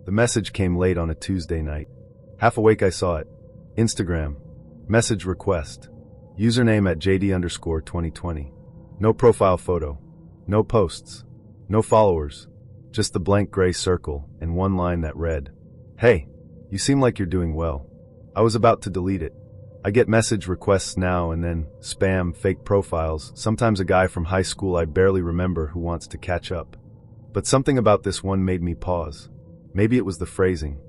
The message came late on a Tuesday night. Half awake I saw it. Instagram. Message request. Username at JD_2020. No profile photo. No posts. No followers. Just the blank gray circle and one line that read, "Hey, you seem like you're doing well." I was about to delete it. I get message requests now and then, spam, fake profiles, sometimes a guy from high school I barely remember who wants to catch up. But something about this one made me pause. Maybe it was the phrasing.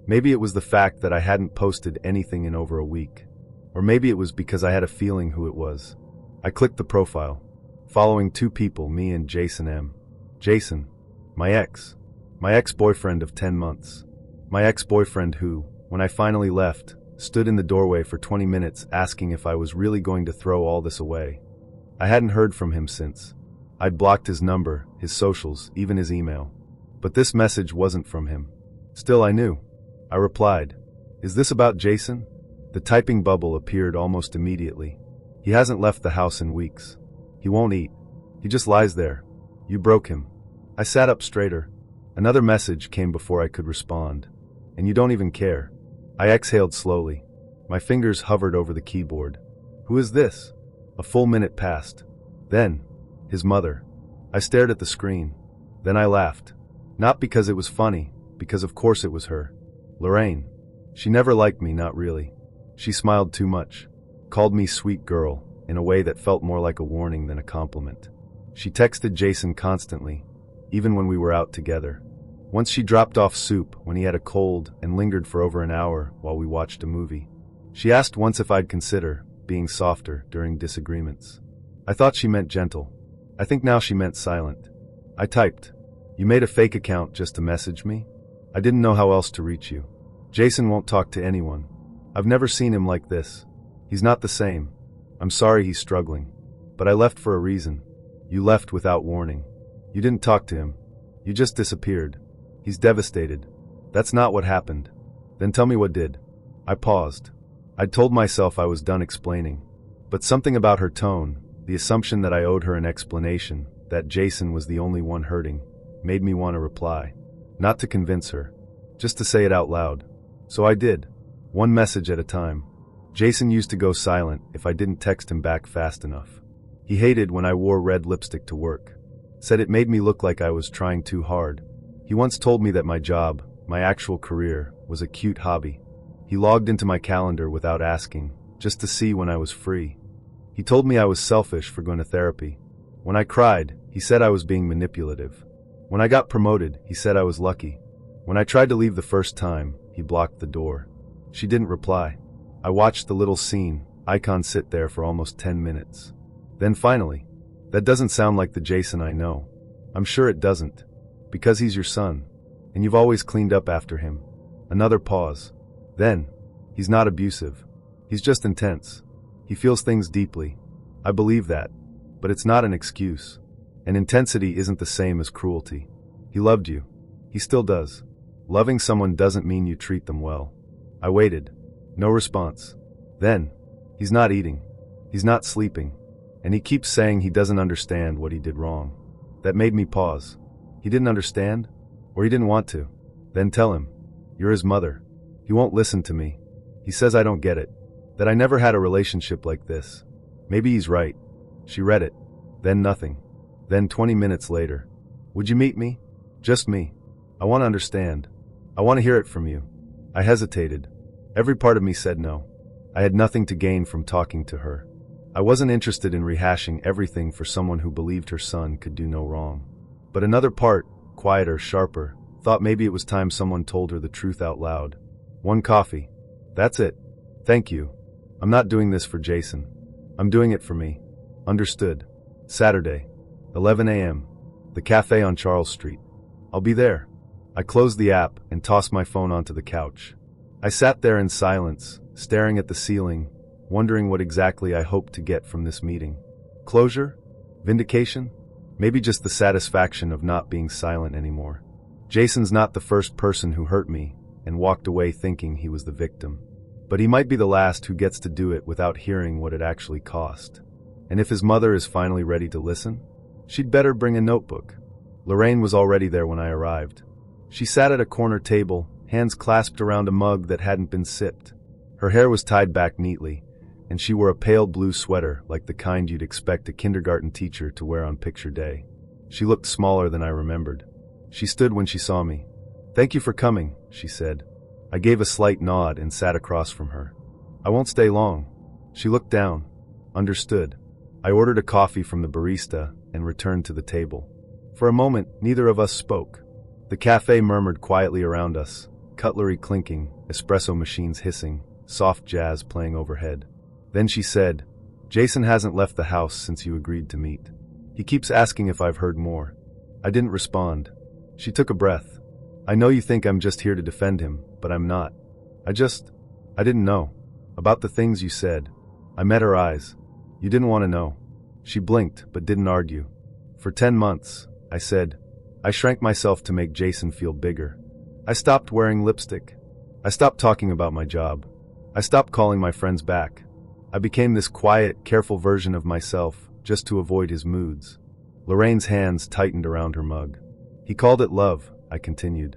Maybe it was the fact that I hadn't posted anything in over a week. Or maybe it was because I had a feeling who it was. I clicked the profile, following two people, me and Jason M. Jason, my ex-boyfriend of 10 months. My ex-boyfriend who, when I finally left, stood in the doorway for 20 minutes asking if I was really going to throw all this away. I hadn't heard from him since. I'd blocked his number, his socials, even his email. But this message wasn't from him. Still, I knew. I replied, "Is this about Jason?" The typing bubble appeared almost immediately. "He hasn't left the house in weeks. He won't eat. He just lies there. You broke him." I sat up straighter. Another message came before I could respond. "And you don't even care." I exhaled slowly. My fingers hovered over the keyboard. "Who is this?" A full minute passed. Then, his mother. I stared at the screen. Then I laughed. Not because it was funny, because of course it was her. Lorraine. She never liked me, not really. She smiled too much. Called me sweet girl, in a way that felt more like a warning than a compliment. She texted Jason constantly, even when we were out together. Once she dropped off soup when he had a cold and lingered for over an hour while we watched a movie. She asked once if I'd consider being softer during disagreements. I thought she meant gentle. I think now she meant silent. I typed, "You made a fake account just to message me? I didn't know how else to reach you. Jason won't talk to anyone. I've never seen him like this. He's not the same. I'm sorry he's struggling. But I left for a reason. You left without warning. You didn't talk to him. You just disappeared. He's devastated. That's not what happened. Then tell me what did." I paused. I'd told myself I was done explaining. But something about her tone, the assumption that I owed her an explanation, that Jason was the only one hurting, made me want to reply. Not to convince her, just to say it out loud. So I did. One message at a time. Jason used to go silent if I didn't text him back fast enough. He hated when I wore red lipstick to work. Said it made me look like I was trying too hard. He once told me that my job, my actual career, was a cute hobby. He logged into my calendar without asking, just to see when I was free. He told me I was selfish for going to therapy. When I cried, he said I was being manipulative. When I got promoted, he said I was lucky. When I tried to leave the first time, he blocked the door. She didn't reply. I watched the little scene, icon sit there for almost 10 minutes. Then finally, "That doesn't sound like the Jason I know." "I'm sure it doesn't. Because he's your son. And you've always cleaned up after him." Another pause. Then, "He's not abusive. He's just intense. He feels things deeply. I believe that. But it's not an excuse. And intensity isn't the same as cruelty. He loved you. He still does. Loving someone doesn't mean you treat them well." I waited. No response. Then, "He's not eating. He's not sleeping. And he keeps saying he doesn't understand what he did wrong." That made me pause. He didn't understand? Or he didn't want to? Then tell him. You're his mother. He won't listen to me. He says I don't get it. That I never had a relationship like this. Maybe he's right. She read it. Then nothing. Then 20 minutes later. "Would you meet me? Just me. I want to understand. I want to hear it from you." I hesitated. Every part of me said no. I had nothing to gain from talking to her. I wasn't interested in rehashing everything for someone who believed her son could do no wrong. But another part, quieter, sharper, thought maybe it was time someone told her the truth out loud. "One coffee. That's it. Thank you. I'm not doing this for Jason. I'm doing it for me." Understood. Saturday, 11 a.m. The cafe on Charles Street. "I'll be there." I closed the app and tossed my phone onto the couch. I sat there in silence, staring at the ceiling, wondering what exactly I hoped to get from this meeting. Closure? Vindication? Maybe just the satisfaction of not being silent anymore. Jason's not the first person who hurt me and walked away thinking he was the victim. But he might be the last who gets to do it without hearing what it actually cost. And if his mother is finally ready to listen, she'd better bring a notebook. Lorraine was already there when I arrived. She sat at a corner table, hands clasped around a mug that hadn't been sipped. Her hair was tied back neatly, and she wore a pale blue sweater like the kind you'd expect a kindergarten teacher to wear on picture day. She looked smaller than I remembered. She stood when she saw me. "Thank you for coming," she said. I gave a slight nod and sat across from her. "I won't stay long." She looked down. Understood. I ordered a coffee from the barista and returned to the table. For a moment, neither of us spoke. The cafe murmured quietly around us, cutlery clinking, espresso machines hissing, soft jazz playing overhead. Then she said, "Jason hasn't left the house since you agreed to meet. He keeps asking if I've heard more." I didn't respond. She took a breath. "I know you think I'm just here to defend him, but I'm not. I didn't know. About the things you said." I met her eyes. "You didn't want to know." She blinked, but didn't argue. "For 10 months, I said, I shrank myself to make Jason feel bigger. I stopped wearing lipstick. I stopped talking about my job. I stopped calling my friends back. I became this quiet, careful version of myself, just to avoid his moods." Lorraine's hands tightened around her mug. "He called it love," I continued.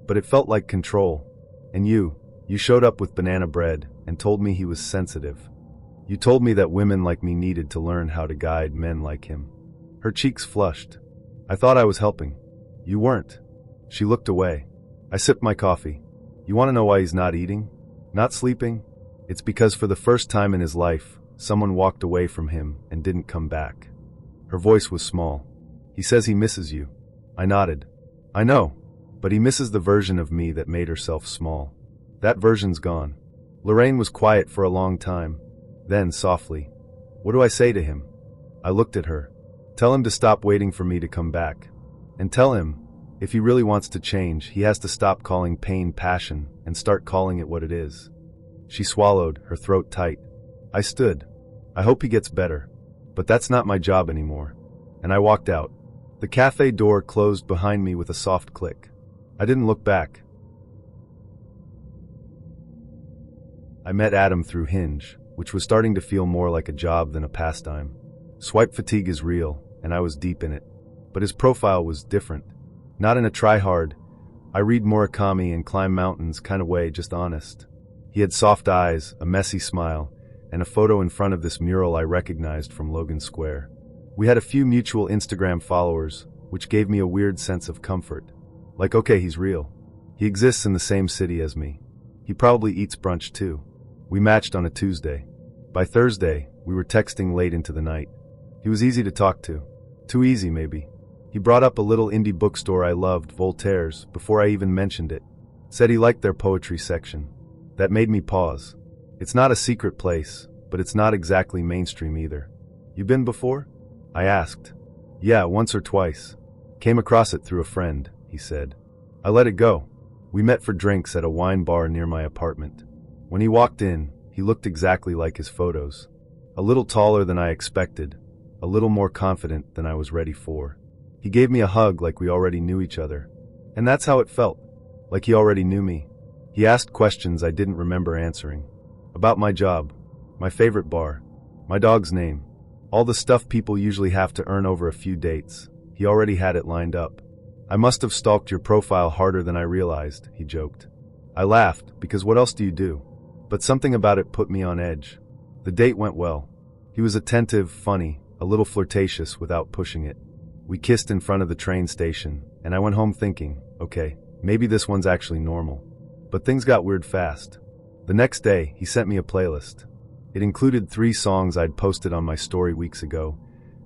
"But it felt like control. And you showed up with banana bread and told me he was sensitive. You told me that women like me needed to learn how to guide men like him." Her cheeks flushed. I thought I was helping. "You weren't." She looked away. I sipped my coffee. "You want to know why he's not eating? Not sleeping? It's because for the first time in his life, someone walked away from him and didn't come back." Her voice was small. "He says he misses you." I nodded. "I know, but he misses the version of me that made herself small. That version's gone." Lorraine was quiet for a long time. Then, softly, "What do I say to him?" I looked at her. "Tell him to stop waiting for me to come back. And tell him, if he really wants to change, he has to stop calling pain passion and start calling it what it is." She swallowed, her throat tight. I stood. "I hope he gets better. But that's not my job anymore." And I walked out. The cafe door closed behind me with a soft click. I didn't look back. I met Adam through Hinge, which was starting to feel more like a job than a pastime. Swipe fatigue is real, and I was deep in it. But his profile was different. Not in a try-hard, I read Murakami and climb mountains kind of way, just honest. He had soft eyes, a messy smile, and a photo in front of this mural I recognized from Logan Square. We had a few mutual Instagram followers, which gave me a weird sense of comfort. Like, okay, he's real. He exists in the same city as me. He probably eats brunch too. We matched on a Tuesday. By Thursday, we were texting late into the night. He was easy to talk to. Too easy, maybe. He brought up a little indie bookstore I loved, Voltaire's, before I even mentioned it. Said he liked their poetry section. That made me pause. It's not a secret place, but it's not exactly mainstream either. "You been before?" I asked. "Yeah, once or twice. Came across it through a friend," he said. I let it go. We met for drinks at a wine bar near my apartment. When he walked in, he looked exactly like his photos. A little taller than I expected, a little more confident than I was ready for. He gave me a hug like we already knew each other. And that's how it felt, like he already knew me. He asked questions I didn't remember answering. About my job, my favorite bar, my dog's name, all the stuff people usually have to earn over a few dates. He already had it lined up. "I must have stalked your profile harder than I realized," he joked. I laughed, because what else do you do? But something about it put me on edge. The date went well. He was attentive, funny, a little flirtatious without pushing it. We kissed in front of the train station, and I went home thinking, okay, maybe this one's actually normal. But things got weird fast. The next day, he sent me a playlist. It included 3 songs I'd posted on my story weeks ago,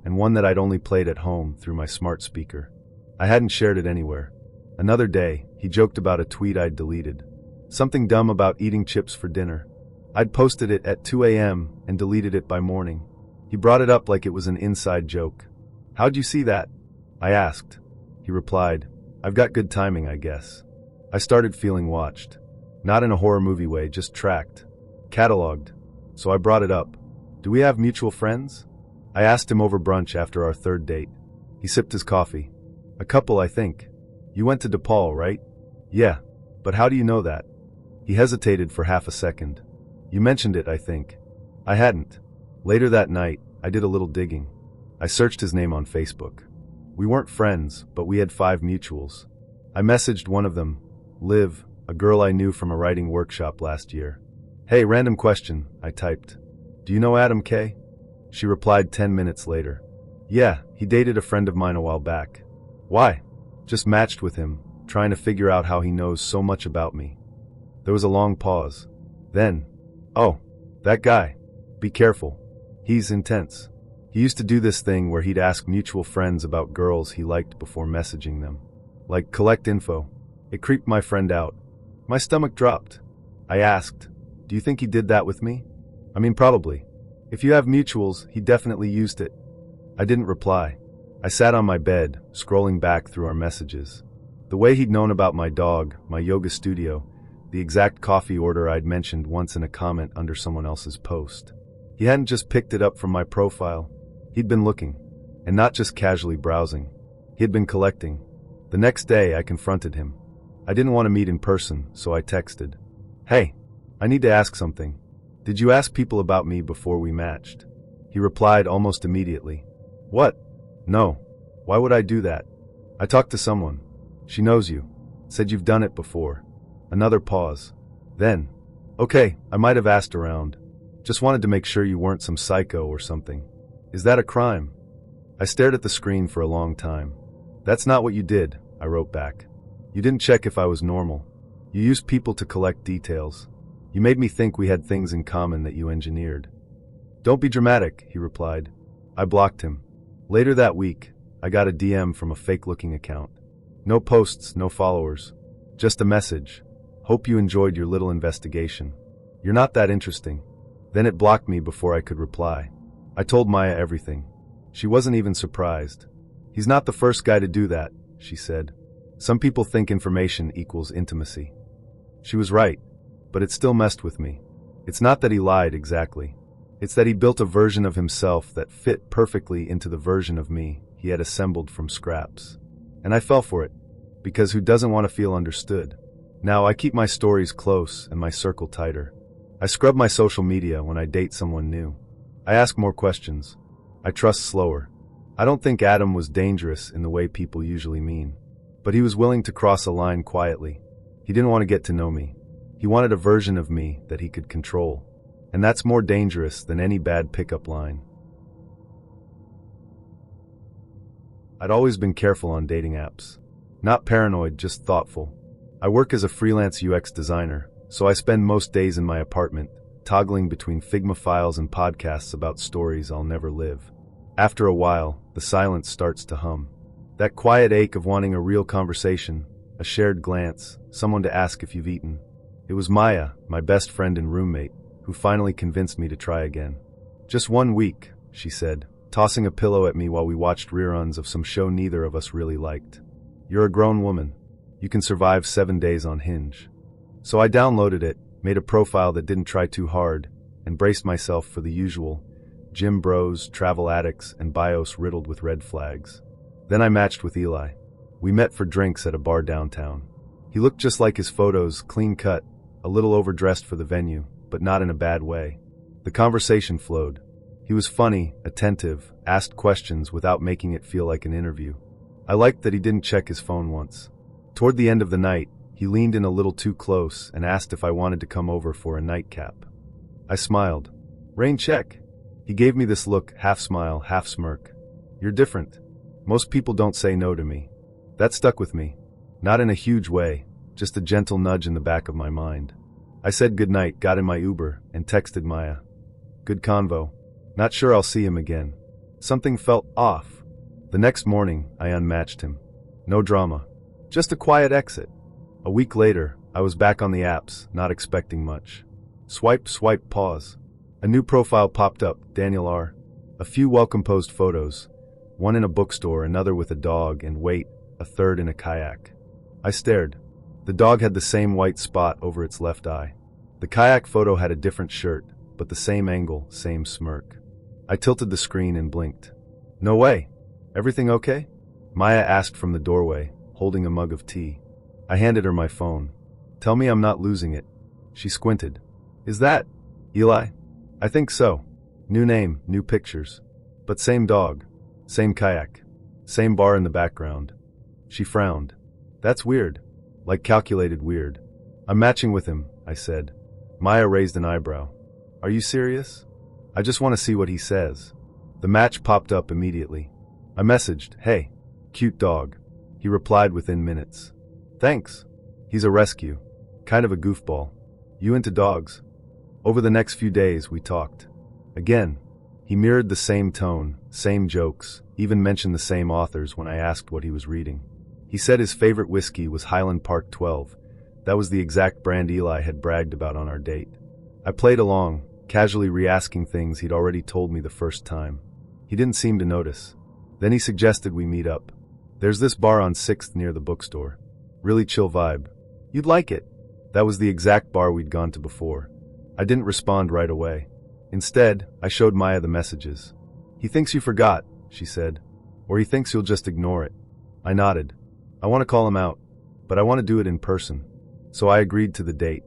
and one that I'd only played at home through my smart speaker. I hadn't shared it anywhere. Another day, he joked about a tweet I'd deleted. Something dumb about eating chips for dinner. I'd posted it at 2 a.m. and deleted it by morning. He brought it up like it was an inside joke. "How'd you see that?" I asked. He replied, "I've got good timing, I guess." I started feeling watched. Not in a horror movie way, just tracked. Cataloged. So I brought it up. "Do we have mutual friends?" I asked him over brunch after our 3rd date. He sipped his coffee. "A couple, I think. You went to DePaul, right?" "Yeah. But how do you know that?" He hesitated for half a second. "You mentioned it, I think." I hadn't. Later that night, I did a little digging. I searched his name on Facebook. We weren't friends, but we had 5 mutuals. I messaged one of them, Liv, a girl I knew from a writing workshop last year. Hey, random question, I typed. Do you know Adam K? She replied 10 minutes later. Yeah, he dated a friend of mine a while back. Why? Just matched with him, trying to figure out how he knows so much about me. There was a long pause. Then, oh, that guy. Be careful. He's intense. He used to do this thing where he'd ask mutual friends about girls he liked before messaging them. Like, collect info. It creeped my friend out. My stomach dropped. I asked, do you think he did that with me? I mean, probably. If you have mutuals, he definitely used it. I didn't reply. I sat on my bed, scrolling back through our messages. The way he'd known about my dog, my yoga studio, the exact coffee order I'd mentioned once in a comment under someone else's post. He hadn't just picked it up from my profile. He'd been looking, and not just casually browsing. He had been collecting. The next day, I confronted him. I didn't want to meet in person, so I texted. Hey, I need to ask something. Did you ask people about me before we matched? He replied almost immediately. What? No. Why would I do that? I talked to someone. She knows you. Said you've done it before. Another pause. Then, okay, I might have asked around. Just wanted to make sure you weren't some psycho or something. Is that a crime? I stared at the screen for a long time. That's not what you did, I wrote back. You didn't check if I was normal. You used people to collect details. You made me think we had things in common that you engineered. Don't be dramatic, he replied. I blocked him. Later that week, I got a DM from a fake-looking account. No posts, no followers. Just a message. Hope you enjoyed your little investigation. You're not that interesting. Then it blocked me before I could reply. I told Maya everything. She wasn't even surprised. He's not the first guy to do that, she said. Some people think information equals intimacy. She was right, but it still messed with me. It's not that he lied exactly. It's that he built a version of himself that fit perfectly into the version of me he had assembled from scraps. And I fell for it, because who doesn't want to feel understood? Now I keep my stories close and my circle tighter. I scrub my social media when I date someone new. I ask more questions. I trust slower. I don't think Adam was dangerous in the way people usually mean. But he was willing to cross a line quietly. He didn't want to get to know me. He wanted a version of me that he could control. And that's more dangerous than any bad pickup line. I'd always been careful on dating apps. Not paranoid, just thoughtful. I work as a freelance UX designer, so I spend most days in my apartment, toggling between Figma files and podcasts about stories I'll never live. After a while, the silence starts to hum. That quiet ache of wanting a real conversation, a shared glance, someone to ask if you've eaten. It was Maya, my best friend and roommate, who finally convinced me to try again. Just 1 week, she said, tossing a pillow at me while we watched reruns of some show neither of us really liked. You're a grown woman. You can survive 7 days on Hinge. So I downloaded it, made a profile that didn't try too hard, and braced myself for the usual: gym bros, travel addicts, and bios riddled with red flags. Then I matched with Eli. We met for drinks at a bar downtown. He looked just like his photos, clean cut, a little overdressed for the venue, but not in a bad way. The conversation flowed. He was funny, attentive, asked questions without making it feel like an interview. I liked that he didn't check his phone once. Toward the end of the night, he leaned in a little too close and asked if I wanted to come over for a nightcap. I smiled. Rain check. He gave me this look, half smile, half smirk. You're different. Most people don't say no to me. That stuck with me. Not in a huge way, just a gentle nudge in the back of my mind. I said goodnight, got in my Uber, and texted Maya. Good convo. Not sure I'll see him again. Something felt off. The next morning, I unmatched him. No drama. Just a quiet exit. A week later, I was back on the apps, not expecting much. Swipe, swipe, pause. A new profile popped up, Daniel R. A few well-composed photos. One in a bookstore, another with a dog, and wait, a third in a kayak. I stared. The dog had the same white spot over its left eye. The kayak photo had a different shirt, but the same angle, same smirk. I tilted the screen and blinked. No way. Everything okay? Maya asked from the doorway, holding a mug of tea. I handed her my phone. Tell me I'm not losing it. She squinted. Is that Eli? I think so. New name, new pictures. But same dog. Same kayak. Same bar in the background. She frowned. That's weird. Like calculated weird. I'm matching with him, I said. Maya raised an eyebrow. Are you serious? I just want to see what he says. The match popped up immediately. I messaged, hey, cute dog. He replied within minutes. Thanks. He's a rescue. Kind of a goofball. You into dogs? Over the next few days, we talked. Again, he mirrored the same tone, same jokes, even mentioned the same authors when I asked what he was reading. He said his favorite whiskey was Highland Park 12. That was the exact brand Eli had bragged about on our date. I played along, casually re-asking things he'd already told me the first time. He didn't seem to notice. Then he suggested we meet up. There's this bar on 6th near the bookstore. Really chill vibe. You'd like it. That was the exact bar we'd gone to before. I didn't respond right away. Instead, I showed Maya the messages. He thinks you forgot, she said. Or he thinks you'll just ignore it. I nodded. I want to call him out, but I want to do it in person. So I agreed to the date.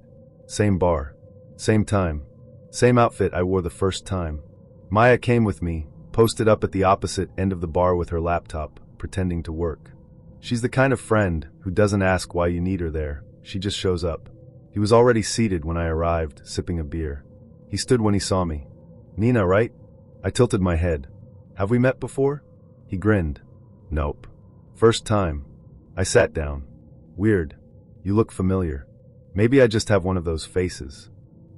Same bar. Same time. Same outfit I wore the first time. Maya came with me, posted up at the opposite end of the bar with her laptop, pretending to work. She's the kind of friend who doesn't ask why you need her there. She just shows up. He was already seated when I arrived, sipping a beer. He stood when he saw me. Nina, right? I tilted my head. Have we met before? He grinned. Nope. First time. I sat down. Weird. You look familiar. Maybe I just have one of those faces.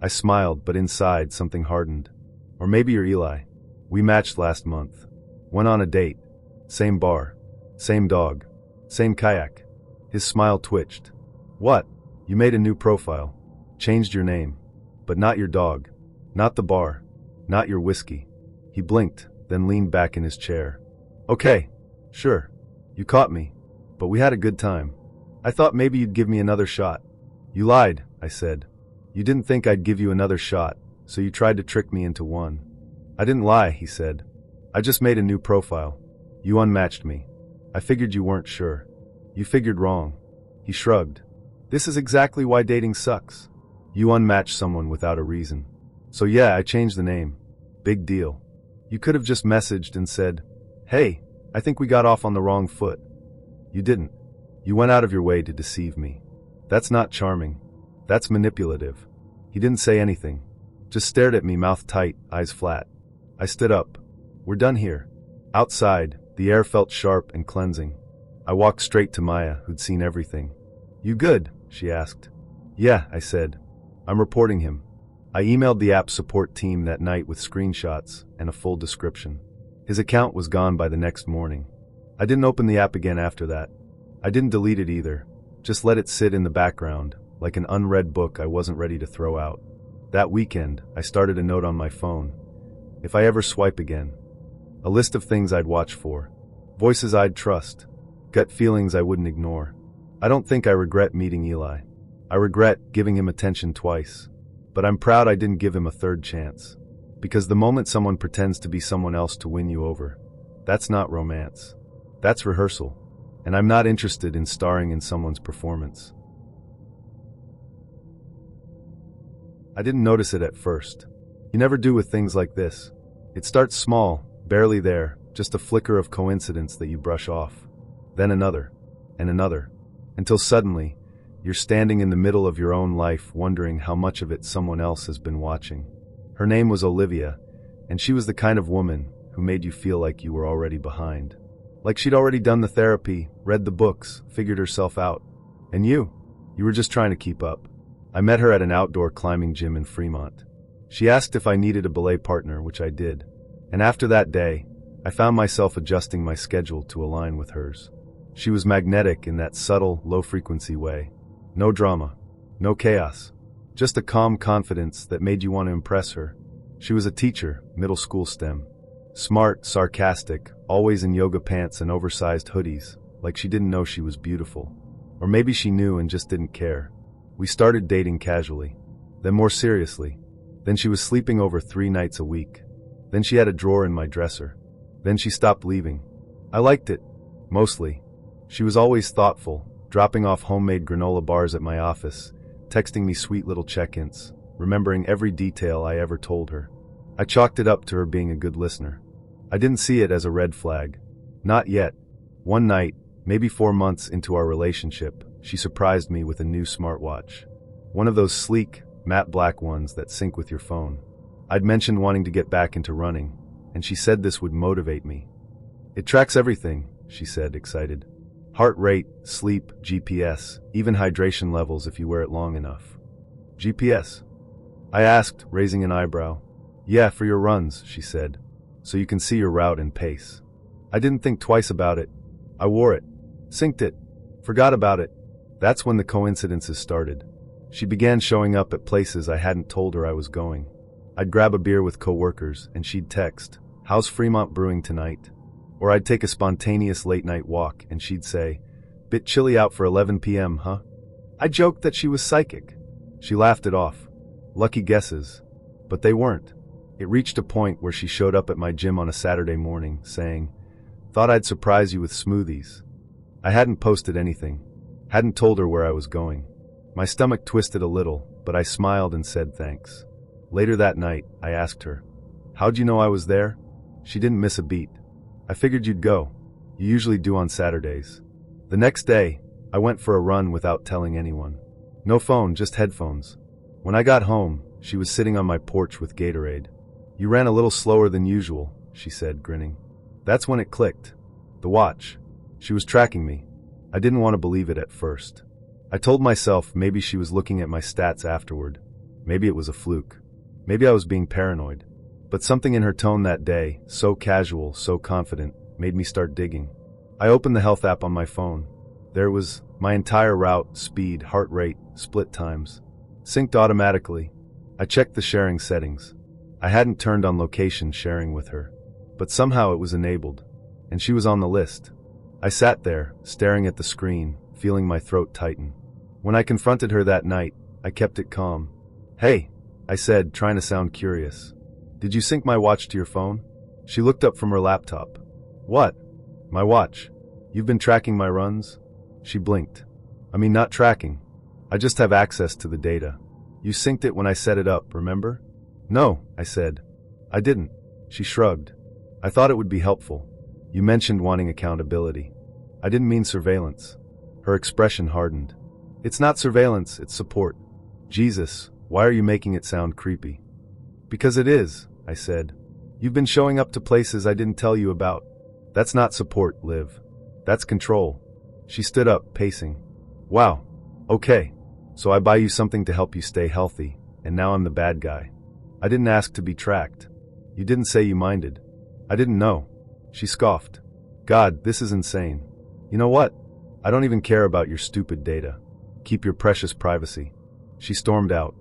I smiled, but inside something hardened. Or maybe you're Eli. We matched last month. Went on a date. Same bar. Same dog. Same kayak. His smile twitched. What? You made a new profile. Changed your name. But not your dog. Not the bar. Not your whiskey. He blinked, then leaned back in his chair. Okay. Sure. You caught me. But we had a good time. I thought maybe you'd give me another shot. You lied, I said. You didn't think I'd give you another shot, so you tried to trick me into one. I didn't lie, he said. I just made a new profile. You unmatched me. I figured you weren't sure. You figured wrong. He shrugged. This is exactly why dating sucks. You unmatch someone without a reason. So yeah, I changed the name. Big deal. You could have just messaged and said, hey, I think we got off on the wrong foot. You didn't. You went out of your way to deceive me. That's not charming. That's manipulative. He didn't say anything. Just stared at me, mouth tight, eyes flat. I stood up. We're done here. Outside, the air felt sharp and cleansing. I walked straight to Maya, who'd seen everything. You good? She asked. Yeah, I said. I'm reporting him. I emailed the app support team that night with screenshots and a full description. His account was gone by the next morning. I didn't open the app again after that. I didn't delete it either. Just let it sit in the background, like an unread book I wasn't ready to throw out. That weekend, I started a note on my phone. If I ever swipe again. A list of things I'd watch for. Voices I'd trust. Gut feelings I wouldn't ignore. I don't think I regret meeting Eli. I regret giving him attention twice. But I'm proud I didn't give him a third chance. Because the moment someone pretends to be someone else to win you over, that's not romance. That's rehearsal. And I'm not interested in starring in someone's performance. I didn't notice it at first. You never do with things like this. It starts small, barely there, just a flicker of coincidence that you brush off. Then another, and another, until suddenly, you're standing in the middle of your own life wondering how much of it someone else has been watching. Her name was Olivia, and she was the kind of woman who made you feel like you were already behind. Like she'd already done the therapy, read the books, figured herself out. And you were just trying to keep up. I met her at an outdoor climbing gym in Fremont. She asked if I needed a belay partner, which I did. And after that day, I found myself adjusting my schedule to align with hers. She was magnetic in that subtle, low-frequency way. No drama. No chaos. Just a calm confidence that made you want to impress her. She was a teacher, middle school STEM. Smart, sarcastic, always in yoga pants and oversized hoodies, like she didn't know she was beautiful. Or maybe she knew and just didn't care. We started dating casually. Then more seriously. Then she was sleeping over 3 nights a week. Then she had a drawer in my dresser. Then she stopped leaving. I liked it. Mostly. She was always thoughtful, dropping off homemade granola bars at my office, texting me sweet little check-ins, remembering every detail I ever told her. I chalked it up to her being a good listener. I didn't see it as a red flag. Not yet. One night, Maybe 4 months into our relationship, she surprised me with a new smartwatch. One of those sleek, matte black ones that sync with your phone. I'd mentioned wanting to get back into running, and she said this would motivate me. It tracks everything, she said, excited. Heart rate, sleep, GPS, even hydration levels if you wear it long enough. GPS? I asked, raising an eyebrow. Yeah, for your runs, she said, so you can see your route and pace. I didn't think twice about it. I wore it, synced it, forgot about it. That's when the coincidences started. She began showing up at places I hadn't told her I was going. I'd grab a beer with coworkers and she'd text, "How's Fremont brewing tonight?" Or I'd take a spontaneous late-night walk and she'd say, "Bit chilly out for 11 p.m., huh?" I joked that she was psychic. She laughed it off. Lucky guesses. But they weren't. It reached a point where she showed up at my gym on a Saturday morning, saying, "Thought I'd surprise you with smoothies." I hadn't posted anything. Hadn't told her where I was going. My stomach twisted a little, but I smiled and said thanks. Later that night, I asked her, "How'd you know I was there?" She didn't miss a beat. "I figured you'd go. You usually do on Saturdays." The next day, I went for a run without telling anyone. No phone, just headphones. When I got home, she was sitting on my porch with Gatorade. "You ran a little slower than usual," she said, grinning. That's when it clicked. The watch. She was tracking me. I didn't want to believe it at first. I told myself maybe she was looking at my stats afterward. Maybe it was a fluke. Maybe I was being paranoid. But something in her tone that day, so casual, so confident, made me start digging. I opened the health app on my phone. There was my entire route, speed, heart rate, split times. Synced automatically. I checked the sharing settings. I hadn't turned on location sharing with her. But somehow it was enabled. And she was on the list. I sat there, staring at the screen, feeling my throat tighten. When I confronted her that night, I kept it calm. "Hey," I said, trying to sound curious. "Did you sync my watch to your phone?" She looked up from her laptop. "What?" "My watch. You've been tracking my runs?" She blinked. "I mean, not tracking. I just have access to the data. You synced it when I set it up, remember?" "No," I said. "I didn't." She shrugged. "I thought it would be helpful. You mentioned wanting accountability. I didn't mean surveillance." Her expression hardened. "It's not surveillance, it's support." "Jesus, why are you making it sound creepy?" "Because it is," I said. "You've been showing up to places I didn't tell you about. That's not support, Liv. That's control." She stood up, pacing. "Wow. Okay. So I buy you something to help you stay healthy, and now I'm the bad guy. I didn't ask to be tracked. You didn't say you minded." "I didn't know." She scoffed. "God, this is insane. You know what? I don't even care about your stupid data. Keep your precious privacy." She stormed out.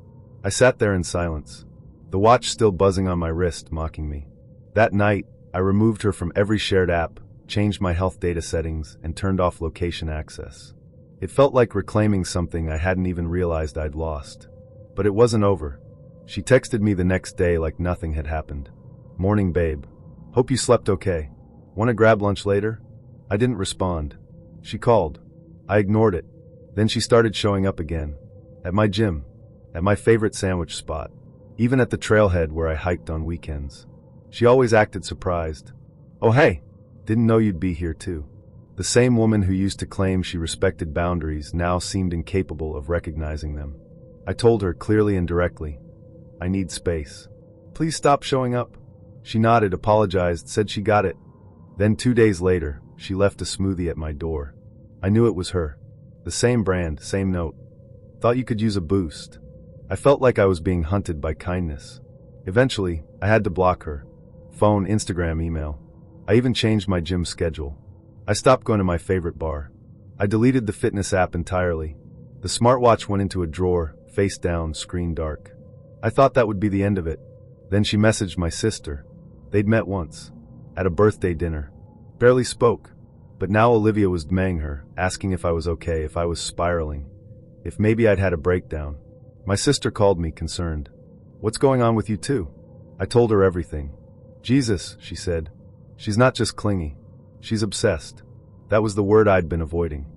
I sat there in silence, the watch still buzzing on my wrist, mocking me. That night, I removed her from every shared app, changed my health data settings, and turned off location access. It felt like reclaiming something I hadn't even realized I'd lost. But it wasn't over. She texted me the next day like nothing had happened. "Morning, babe. Hope you slept okay. Want to grab lunch later?" I didn't respond. She called. I ignored it. Then she started showing up again. At my gym. At my favorite sandwich spot. Even at the trailhead where I hiked on weekends. She always acted surprised. "Oh hey, didn't know you'd be here too." The same woman who used to claim she respected boundaries now seemed incapable of recognizing them. I told her clearly and directly, "I need space. Please stop showing up." She nodded, apologized, said she got it. Then 2 days later, she left a smoothie at my door. I knew it was her. The same brand, same note. Thought you could use a boost. I felt like I was being hunted by kindness. Eventually, I had to block her. Phone, Instagram, email. I even changed my gym schedule. I stopped going to my favorite bar. I deleted the fitness app entirely. The smartwatch went into a drawer, face down, screen dark. I thought that would be the end of it. Then she messaged my sister. They'd met once. At a birthday dinner. Barely spoke. But now Olivia was DMing her, asking if I was okay, if I was spiraling. If maybe I'd had a breakdown. My sister called me, concerned. "What's going on with you two?" I told her everything. "Jesus," she said. "She's not just clingy. She's obsessed." That was the word I'd been avoiding.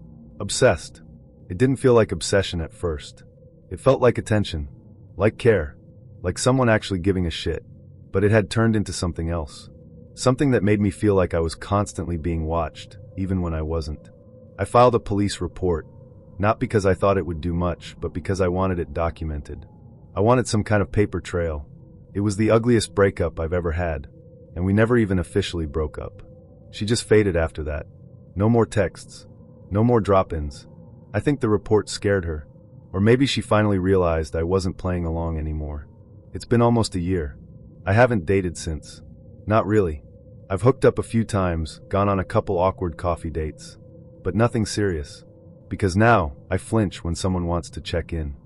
Obsessed. It didn't feel like obsession at first. It felt like attention. Like care. Like someone actually giving a shit. But it had turned into something else. Something that made me feel like I was constantly being watched, even when I wasn't. I filed a police report, not because I thought it would do much, but because I wanted it documented. I wanted some kind of paper trail. It was the ugliest breakup I've ever had, and we never even officially broke up. She just faded after that. No more texts. No more drop-ins. I think the report scared her. Or maybe she finally realized I wasn't playing along anymore. It's been almost a year. I haven't dated since. Not really. I've hooked up a few times, gone on a couple awkward coffee dates. But nothing serious. Because now, I flinch when someone wants to check in.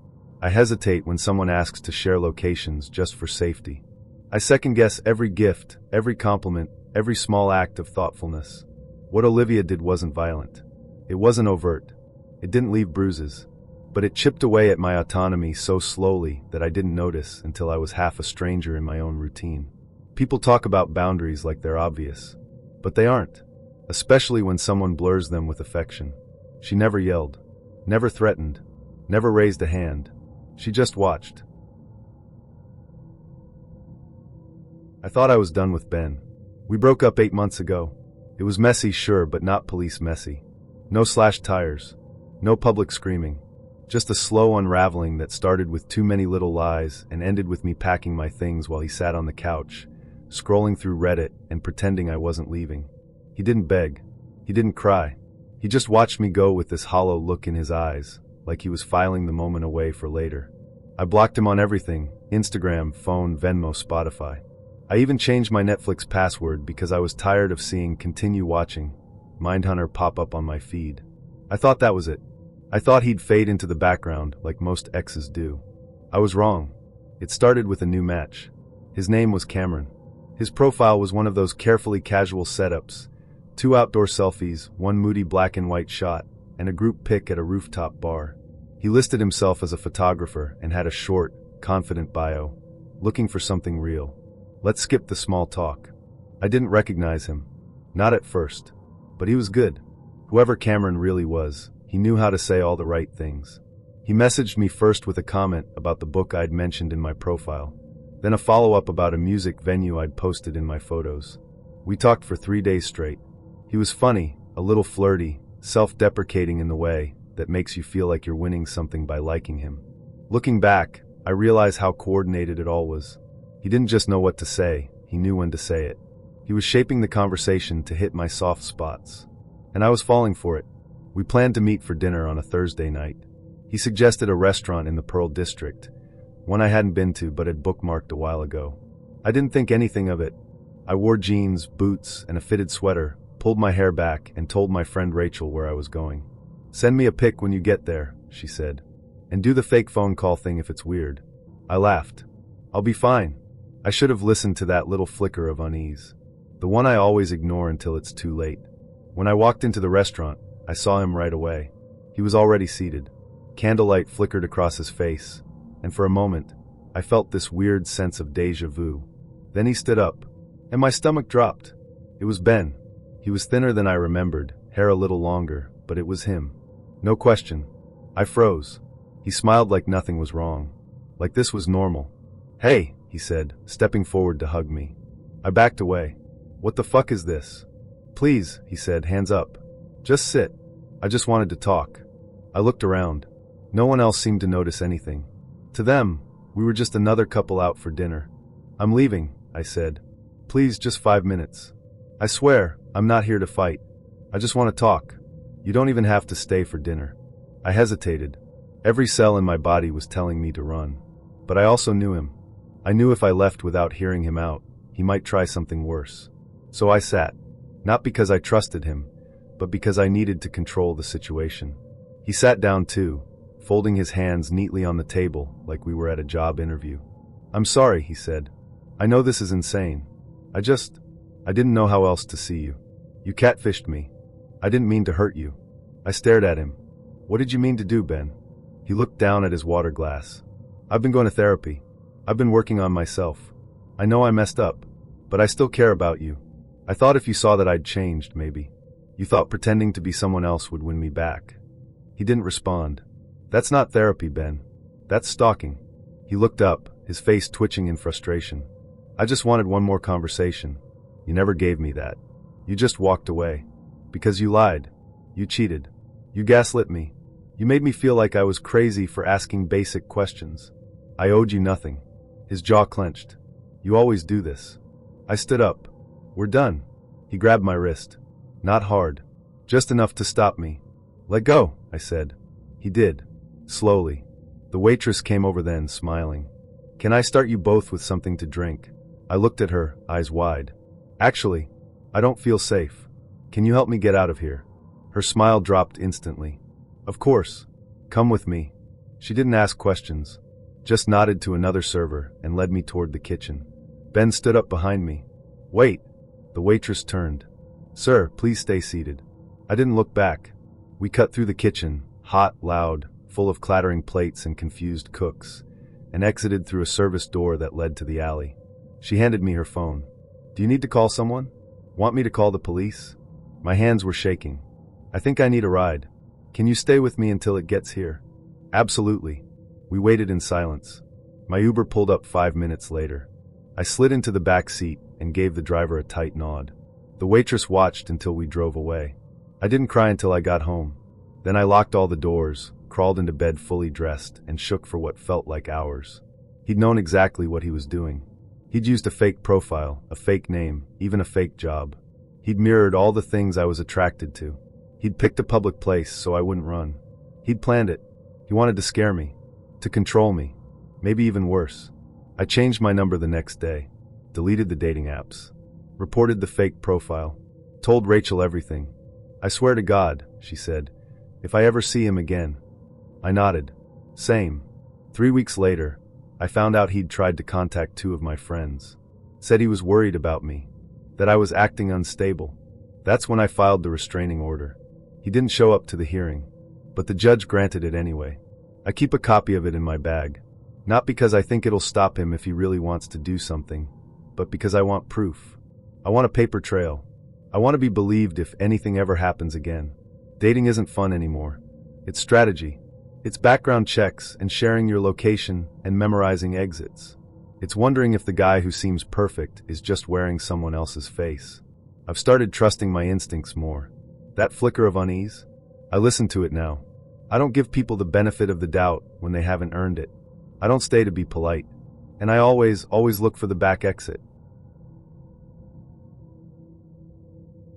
I hesitate when someone asks to share locations just for safety. I second-guess every gift, every compliment, every small act of thoughtfulness. What Olivia did wasn't violent. It wasn't overt. It didn't leave bruises. But it chipped away at my autonomy so slowly that I didn't notice until I was half a stranger in my own routine. People talk about boundaries like they're obvious. But they aren't. Especially when someone blurs them with affection. She never yelled. Never threatened. Never raised a hand. She just watched. I thought I was done with Ben. We broke up 8 months ago. It was messy, sure, but not police messy. No slashed tires. No public screaming. Just a slow unraveling that started with too many little lies and ended with me packing my things while he sat on the couch, scrolling through Reddit and pretending I wasn't leaving. He didn't beg. He didn't cry. He just watched me go with this hollow look in his eyes, like he was filing the moment away for later. I blocked him on everything: Instagram, phone, Venmo, Spotify. I even changed my Netflix password because I was tired of seeing "continue watching" Mindhunter pop up on my feed. I thought that was it. I thought he'd fade into the background like most exes do. I was wrong. It started with a new match. His name was Cameron. His profile was one of those carefully casual setups: 2 outdoor selfies, 1 moody black and white shot, and a group pic at a rooftop bar. He listed himself as a photographer and had a short, confident bio, looking for something real. Let's skip the small talk. I didn't recognize him. Not at first. But he was good. Whoever Cameron really was, he knew how to say all the right things. He messaged me first with a comment about the book I'd mentioned in my profile, then a follow-up about a music venue I'd posted in my photos. We talked for 3 days straight. He was funny, a little flirty, self-deprecating in the way that makes you feel like you're winning something by liking him. Looking back, I realize how coordinated it all was. He didn't just know what to say, he knew when to say it. He was shaping the conversation to hit my soft spots. And I was falling for it. We planned to meet for dinner on a Thursday night. He suggested a restaurant in the Pearl District, one I hadn't been to but had bookmarked a while ago. I didn't think anything of it. I wore jeans, boots, and a fitted sweater, pulled my hair back, and told my friend Rachel where I was going. "Send me a pic when you get there," she said. "And do the fake phone call thing if it's weird." I laughed. "I'll be fine." I should have listened to that little flicker of unease. The one I always ignore until it's too late. When I walked into the restaurant, I saw him right away. He was already seated. Candlelight flickered across his face, and for a moment, I felt this weird sense of déjà vu. Then he stood up, and my stomach dropped. It was Ben. He was thinner than I remembered, hair a little longer, but it was him. No question. I froze. He smiled like nothing was wrong. Like this was normal. "Hey," he said, stepping forward to hug me. I backed away. "What the fuck is this?" "Please," he said, hands up. "Just sit. I just wanted to talk." I looked around. No one else seemed to notice anything. To them, we were just another couple out for dinner. "I'm leaving," I said. "Please, just 5 minutes. I swear, I'm not here to fight. I just want to talk. You don't even have to stay for dinner." I hesitated. Every cell in my body was telling me to run. But I also knew him. I knew if I left without hearing him out, he might try something worse. So I sat. Not because I trusted him, but because I needed to control the situation. He sat down too, folding his hands neatly on the table like we were at a job interview. "I'm sorry," he said. "I know this is insane. I didn't know how else to see you. You catfished me. I didn't mean to hurt you." I stared at him. "What did you mean to do, Ben?" He looked down at his water glass. "I've been going to therapy. I've been working on myself. I know I messed up, but I still care about you. I thought if you saw that I'd changed, maybe. You thought pretending to be someone else would win me back." He didn't respond. "That's not therapy, Ben. That's stalking." He looked up, his face twitching in frustration. "I just wanted one more conversation. You never gave me that. You just walked away. Because you lied. You cheated. You gaslit me. You made me feel like I was crazy for asking basic questions. I owed you nothing. His jaw clenched. You always do this. I stood up. We're done. He grabbed my wrist. Not hard. Just enough to stop me. Let go, I said. He did. Slowly. The waitress came over then, smiling. Can I start you both with something to drink? I looked at her, eyes wide. Actually, I don't feel safe. Can you help me get out of here? Her smile dropped instantly. Of course. Come with me. She didn't ask questions, just nodded to another server and led me toward the kitchen. Ben stood up behind me. Wait. The waitress turned. Sir, please stay seated. I didn't look back. We cut through the kitchen, hot, loud, full of clattering plates and confused cooks, and exited through a service door that led to the alley. She handed me her phone. Do you need to call someone? Want me to call the police? My hands were shaking. I think I need a ride. Can you stay with me until it gets here? Absolutely. We waited in silence. My Uber pulled up 5 minutes later. I slid into the back seat and gave the driver a tight nod. The waitress watched until we drove away. I didn't cry until I got home. Then I locked all the doors, crawled into bed fully dressed, and shook for what felt like hours. He'd known exactly what he was doing. He'd used a fake profile, a fake name, even a fake job. He'd mirrored all the things I was attracted to. He'd picked a public place so I wouldn't run. He'd planned it. He wanted to scare me, to control me, maybe even worse. I changed my number the next day, deleted the dating apps, reported the fake profile, told Rachel everything. I swear to God, she said, if I ever see him again. I nodded. Same. 3 weeks later, I found out he'd tried to contact 2 of my friends. Said he was worried about me, that I was acting unstable. That's when I filed the restraining order. He didn't show up to the hearing, but the judge granted it anyway. I keep a copy of it in my bag, not because I think it'll stop him if he really wants to do something, but because I want proof. I want a paper trail. I want to be believed if anything ever happens again. Dating isn't fun anymore. It's strategy. It's background checks and sharing your location and memorizing exits. It's wondering if the guy who seems perfect is just wearing someone else's face. I've started trusting my instincts more. That flicker of unease? I listen to it now. I don't give people the benefit of the doubt when they haven't earned it. I don't stay to be polite. And I always look for the back exit.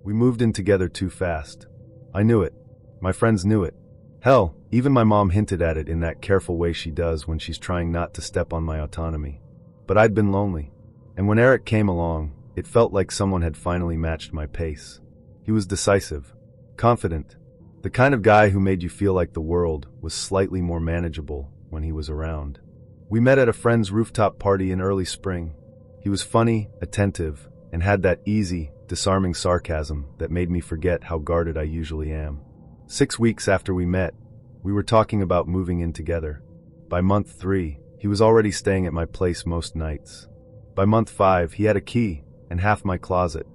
We moved in together too fast. I knew it. My friends knew it. Hell, even my mom hinted at it in that careful way she does when she's trying not to step on my autonomy. But I'd been lonely. And when Eric came along, it felt like someone had finally matched my pace. He was decisive, confident, the kind of guy who made you feel like the world was slightly more manageable when he was around. We met at a friend's rooftop party in early spring. He was funny, attentive, and had that easy, disarming sarcasm that made me forget how guarded I usually am. 6 weeks after we met, we were talking about moving in together. By month 3, he was already staying at my place most nights. By month 5, he had a key and half my closet.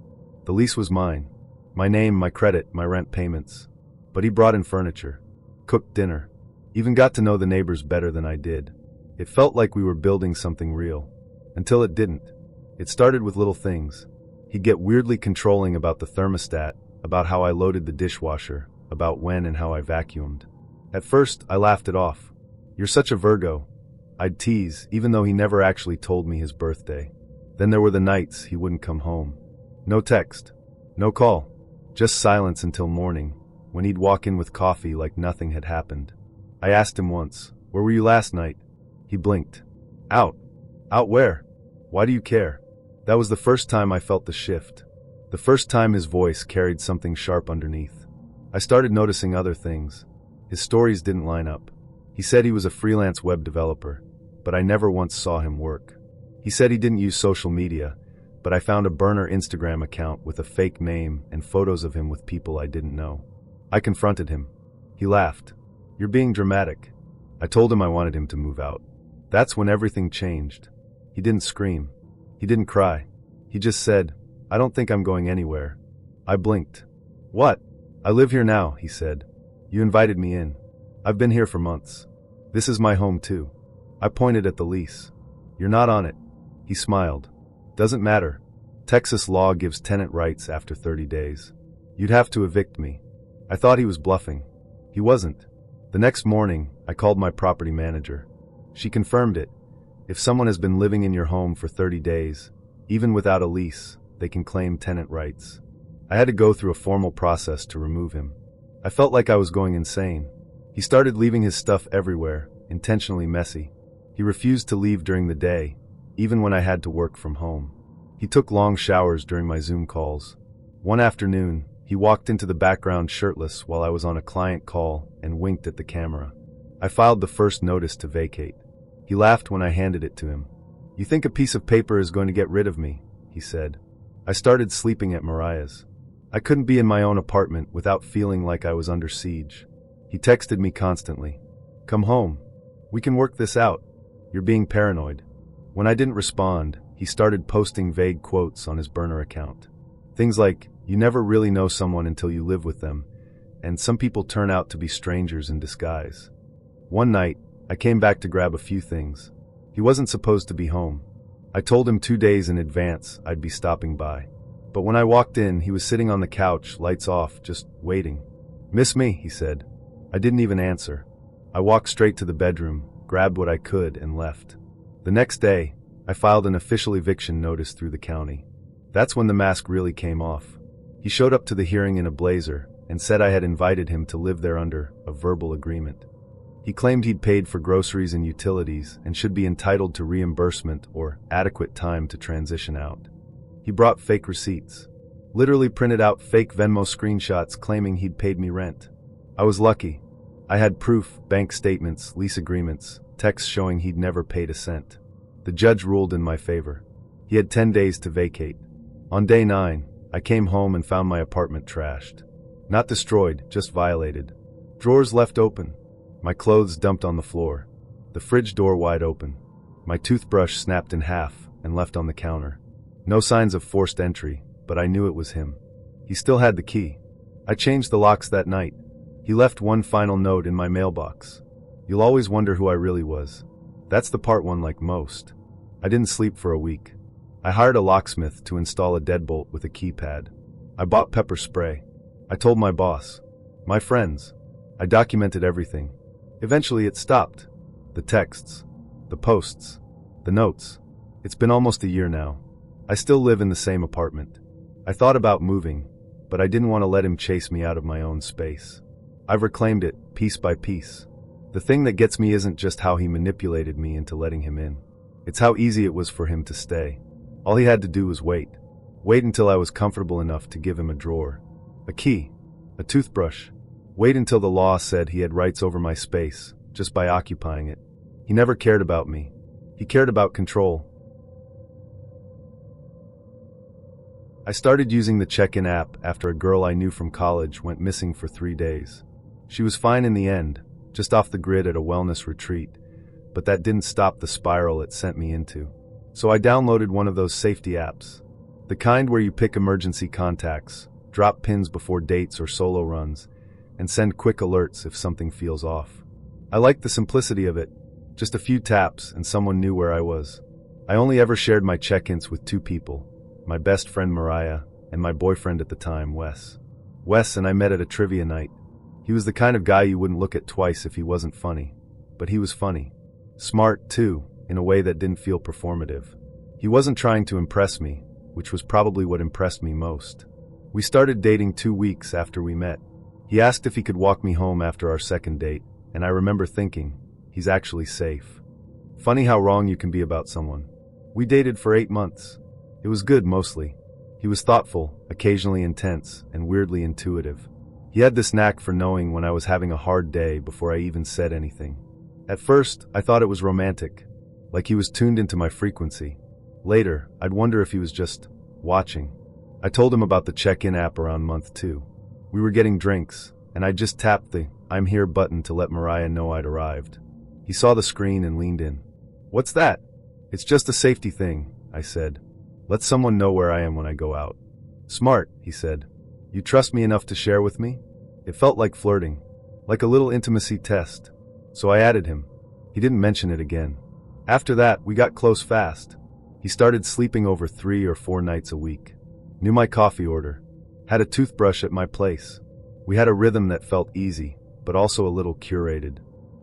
The lease was mine. My name, my credit, my rent payments. But he brought in furniture, cooked dinner, even got to know the neighbors better than I did. It felt like we were building something real. Until it didn't. It started with little things. He'd get weirdly controlling about the thermostat, about how I loaded the dishwasher, about when and how I vacuumed. At first, I laughed it off. You're such a Virgo. I'd tease, even though he never actually told me his birthday. Then there were the nights he wouldn't come home. No text. No call. Just silence until morning, when he'd walk in with coffee like nothing had happened. I asked him once, "Where were you last night?" He blinked. Out. Out where? Why do you care? That was the first time I felt the shift. The first time his voice carried something sharp underneath. I started noticing other things. His stories didn't line up. He said he was a freelance web developer, but I never once saw him work. He said he didn't use social media, but I found a burner Instagram account with a fake name and photos of him with people I didn't know. I confronted him. He laughed. "You're being dramatic." I told him I wanted him to move out. That's when everything changed. He didn't scream. He didn't cry. He just said, "I don't think I'm going anywhere." I blinked. "What?" "I live here now," he said. "You invited me in. I've been here for months. This is my home too." I pointed at the lease. "You're not on it." He smiled. "Doesn't matter. Texas law gives tenant rights after 30 days. You'd have to evict me." I thought he was bluffing. He wasn't. The next morning, I called my property manager. She confirmed it. If someone has been living in your home for 30 days, even without a lease, they can claim tenant rights. I had to go through a formal process to remove him. I felt like I was going insane. He started leaving his stuff everywhere, intentionally messy. He refused to leave during the day, even when I had to work from home. He took long showers during my Zoom calls. One afternoon, he walked into the background shirtless while I was on a client call and winked at the camera. I filed the first notice to vacate. He laughed when I handed it to him. "You think a piece of paper is going to get rid of me?" he said. I started sleeping at Mariah's. I couldn't be in my own apartment without feeling like I was under siege. He texted me constantly. "Come home. We can work this out. You're being paranoid." When I didn't respond, he started posting vague quotes on his burner account. Things like, "You never really know someone until you live with them," and "Some people turn out to be strangers in disguise." One night, I came back to grab a few things. He wasn't supposed to be home. I told him 2 days in advance I'd be stopping by. But when I walked in, he was sitting on the couch, lights off, just waiting. "Miss me?" he said. I didn't even answer. I walked straight to the bedroom, grabbed what I could, and left. The next day, I filed an official eviction notice through the county. That's when the mask really came off. He showed up to the hearing in a blazer and said I had invited him to live there under a verbal agreement. He claimed he'd paid for groceries and utilities and should be entitled to reimbursement or adequate time to transition out. He brought fake receipts. Literally printed out fake Venmo screenshots claiming he'd paid me rent. I was lucky. I had proof, bank statements, lease agreements, texts showing he'd never paid a cent. The judge ruled in my favor. He had 10 days to vacate. On day 9, I came home and found my apartment trashed. Not destroyed, just violated. Drawers left open. My clothes dumped on the floor. The fridge door wide open. My toothbrush snapped in half and left on the counter. No signs of forced entry, but I knew it was him. He still had the key. I changed the locks that night. He left one final note in my mailbox. "You'll always wonder who I really was." That's the part one like most. I didn't sleep for a week. I hired a locksmith to install a deadbolt with a keypad. I bought pepper spray. I told my boss. My friends. I documented everything. Eventually it stopped. The texts. The posts. The notes. It's been almost a year now. I still live in the same apartment. I thought about moving, but I didn't want to let him chase me out of my own space. I've reclaimed it, piece by piece. The thing that gets me isn't just how he manipulated me into letting him in. It's how easy it was for him to stay. All he had to do was wait. Wait until I was comfortable enough to give him a drawer, a key, a toothbrush. Wait until the law said he had rights over my space, just by occupying it. He never cared about me. He cared about control. I started using the check-in app after a girl I knew from college went missing for 3 days. She was fine in the end, just off the grid at a wellness retreat, but that didn't stop the spiral it sent me into. So I downloaded one of those safety apps. The kind where you pick emergency contacts, drop pins before dates or solo runs, and send quick alerts if something feels off. I liked the simplicity of it. Just a few taps and someone knew where I was. I only ever shared my check-ins with 2 people, my best friend Mariah and my boyfriend at the time, Wes. Wes and I met at a trivia night. He was the kind of guy you wouldn't look at twice if he wasn't funny. But he was funny. Smart, too, in a way that didn't feel performative. He wasn't trying to impress me, which was probably what impressed me most. We started dating 2 weeks after we met. He asked if he could walk me home after our second date, and I remember thinking, he's actually safe. Funny how wrong you can be about someone. We dated for 8 months. It was good mostly. He was thoughtful, occasionally intense, and weirdly intuitive. He had this knack for knowing when I was having a hard day before I even said anything. At first, I thought it was romantic, like he was tuned into my frequency. Later, I'd wonder if he was just watching. I told him about the check-in app around month 2. We were getting drinks, and I just tapped the "I'm here" button to let Mariah know I'd arrived. He saw the screen and leaned in. "What's that?" "It's just a safety thing," I said. "Let someone know where I am when I go out." "Smart," he said. "You trust me enough to share with me?" It felt like flirting, like a little intimacy test. So I added him. He didn't mention it again. After that, we got close fast. He started sleeping over 3 or 4 nights a week. Knew my coffee order. Had a toothbrush at my place. We had a rhythm that felt easy, but also a little curated.